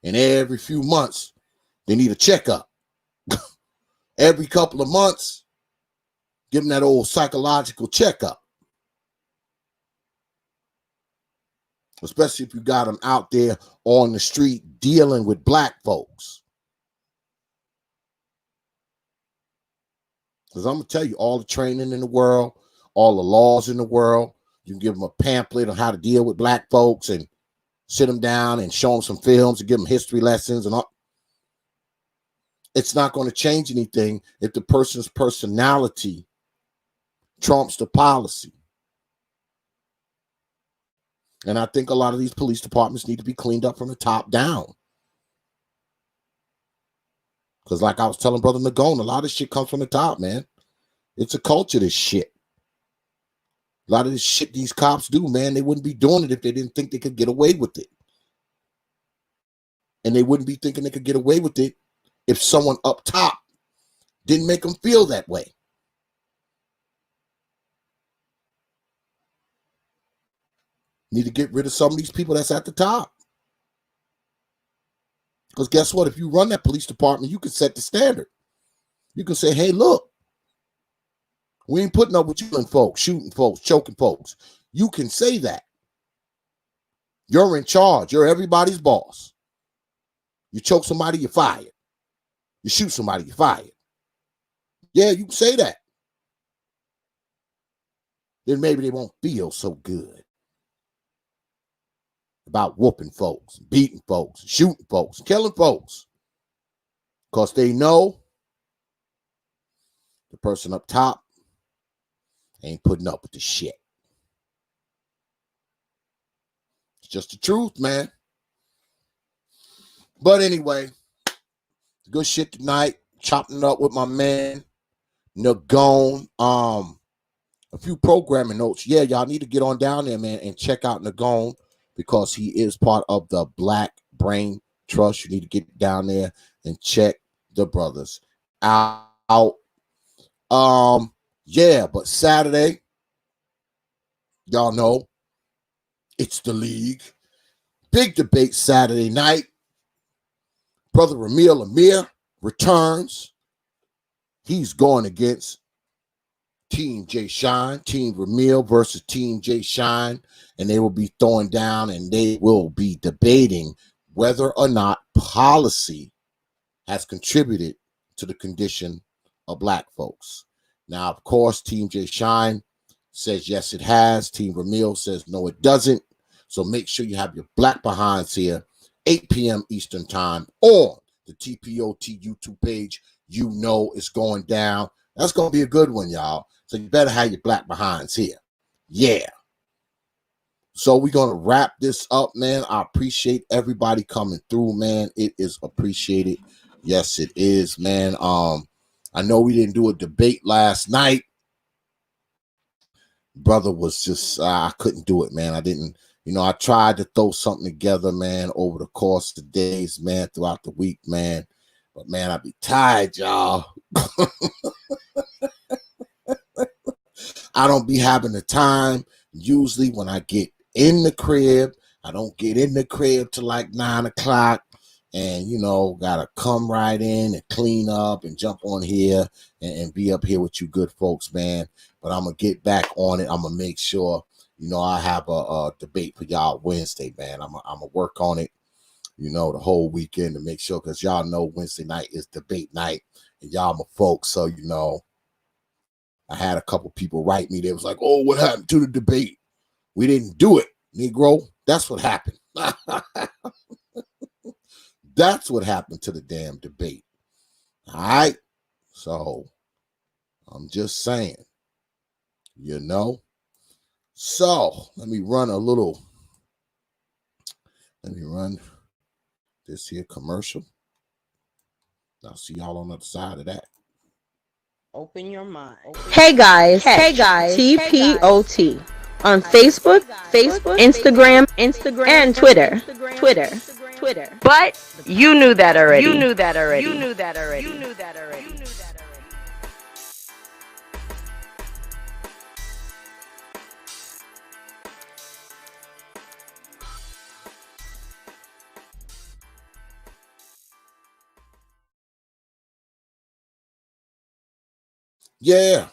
And every few months, they need a checkup. Every couple of months, give them that old psychological checkup. Especially if you got them out there on the street dealing with black folks. Because I'm going to tell you, all the training in the world, all the laws in the world, you can give them a pamphlet on how to deal with black folks and sit them down and show them some films and give them history lessons and all. it's not going to change anything if the person's personality trumps the policy. And I think a lot of these police departments need to be cleaned up from the top down. Because like I was telling Brother Nagone, a lot of shit comes from the top, man. It's a culture, this shit. A lot of this shit these cops do, man, they wouldn't be doing it if they didn't think they could get away with it. And they wouldn't be thinking they could get away with it if someone up top didn't make them feel that way. Need to get rid of some of these people that's at the top. Because guess what? If you run that police department, you can set the standard. You can say, hey, look, we ain't putting up with you and folks, shooting folks, choking folks. You can say that. You're in charge. You're everybody's boss. You choke somebody, you're fired. You shoot somebody, you're fired. Yeah, you can say that. Then maybe they won't feel so good about whooping folks, beating folks, shooting folks, killing folks. Because they know the person up top ain't putting up with the shit. It's just the truth, man. But anyway, good shit tonight. Chopping it up with my man, Nagone. A few programming notes. Yeah, y'all need to get on down there, man, and check out Nagone because he is part of the Black Brain Trust. You need to get down there and check the brothers out. Yeah, but Saturday, y'all know it's the league. Big debate Saturday night. Brother Ramil Amir returns. He's going against Team J Shine, Team Ramil versus Team J Shine, and they will be throwing down and they will be debating whether or not policy has contributed to the condition of black folks. Now, of course, Team J Shine says yes, it has. Team Ramil says no, it doesn't. So make sure you have your black behinds here, 8 p.m. Eastern time on the T.P.O.T YouTube page. You know it's going down. That's going to be a good one, y'all. So you better have your black behinds here. Yeah. So we're going to wrap this up, man. I appreciate everybody coming through, man. It is appreciated. Yes, it is, man. I know we didn't do a debate last night. Brother was just, I couldn't do it, man. I didn't, I tried to throw something together, man, over the course of the days, man, throughout the week, man. But, man, I be tired, y'all. I don't be having the time. Usually when I get in the crib, I don't get in the crib till like 9 o'clock. And, got to come right in and clean up and jump on here and be up here with you good folks, man. But I'm going to get back on it. I'm going to make sure, I have a debate for y'all Wednesday, man. I'm going to work on it, the whole weekend to make sure, because y'all know Wednesday night is debate night. And y'all my folks, so, I had a couple people write me. They was like, oh, what happened to the debate? We didn't do it, Negro. That's what happened. That's what happened to the damn debate. All right. So I'm just saying, So let me run this here commercial. I'll see y'all on the other side of that. Open your mind. Hey guys, T.P.O.T. on Facebook, Instagram, and Twitter. But you knew that already. Yeah.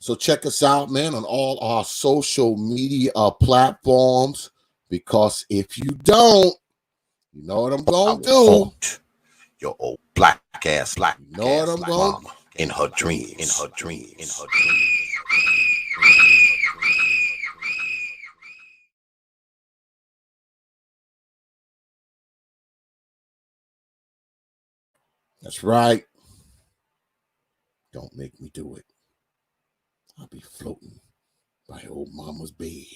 So check us out, man, on all our social media platforms. Because if you don't, you know what I'm going to do. Your old black ass, what I'm going to in her dreams. That's right. Don't make me do it. I'll be floating by old mama's bed.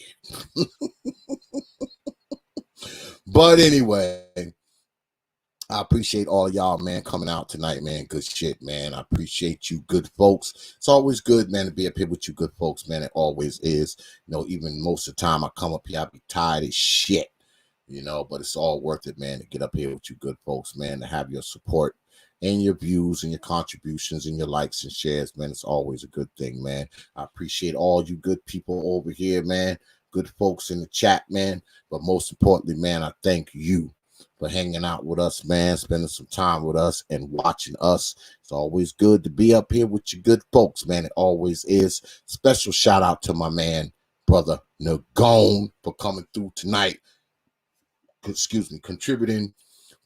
But anyway, I appreciate all of y'all, man, coming out tonight, man. Good shit, man. I appreciate you good folks. It's always good, man, to be up here with you good folks, man. It always is. You know, even most of the time I come up here, I be tired as shit, you know, but it's all worth it, man, to get up here with you good folks, man, to have your support and your views and your contributions and your likes and shares, man. It's always a good thing, man. I appreciate all you good people over here, man. Good folks in the chat, man. But most importantly, man, I thank you for hanging out with us, man, spending some time with us and watching us. It's always good to be up here with you good folks, man. It always is. Special shout out to my man, brother Nagone, for coming through tonight. Excuse me, contributing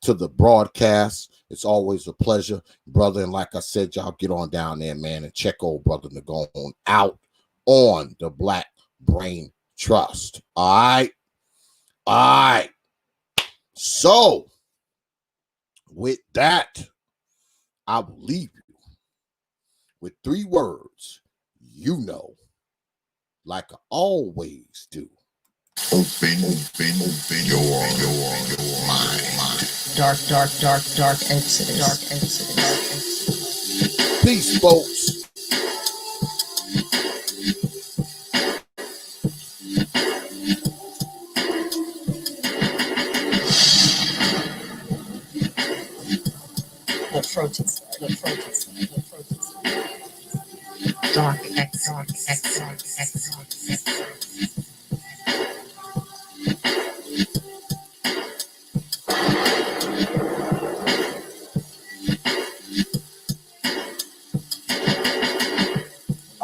to the broadcast. It's always a pleasure, brother. And like I said, y'all get on down there, man, and check old brother Nagone out on the Black Brain Trust. All right. All right. So, with that, I will leave you with 3 words you know, like I always do. Open your mind. Dark Exodus. Peace, folks. The Dark Exodus.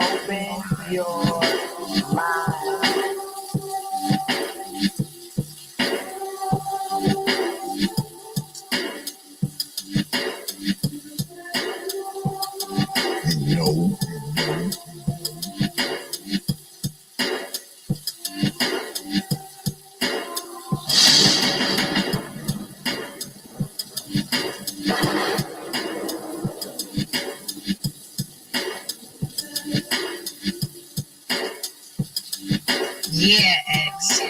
Open your mind. You know. Yeah, X.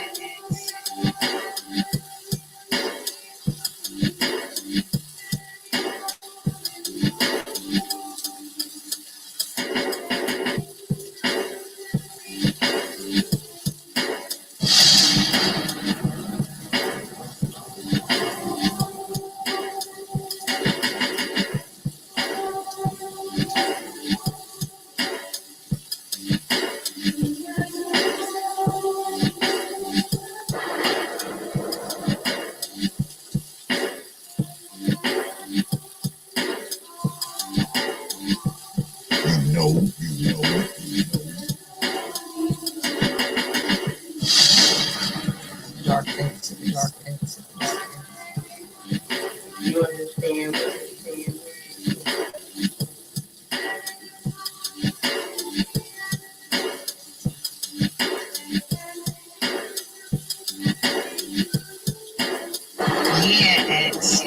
You know. Dark Exodus. You understand? Yeah, X.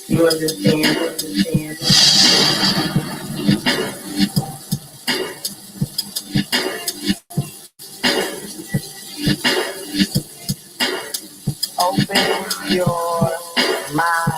You understand? Open your mind.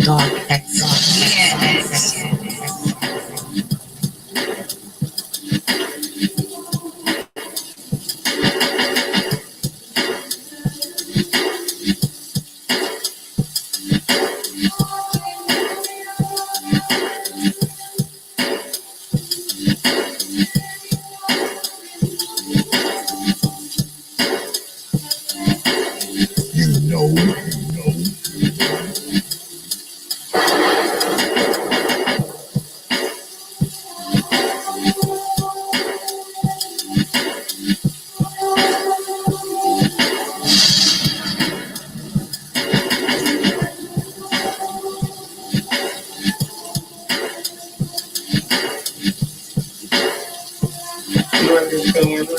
Dark Exodus. Yeah, X. You understand?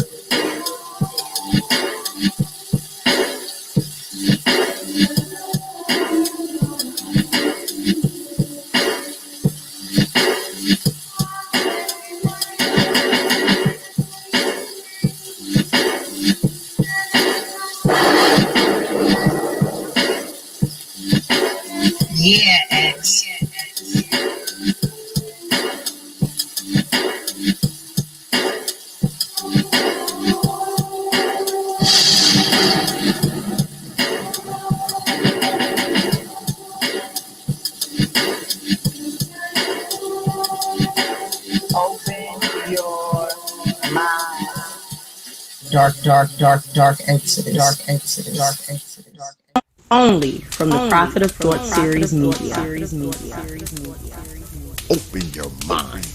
Yeah, X. Open your mind. Dark exodus. Only from the Prophet of Thought series media. Open your mind.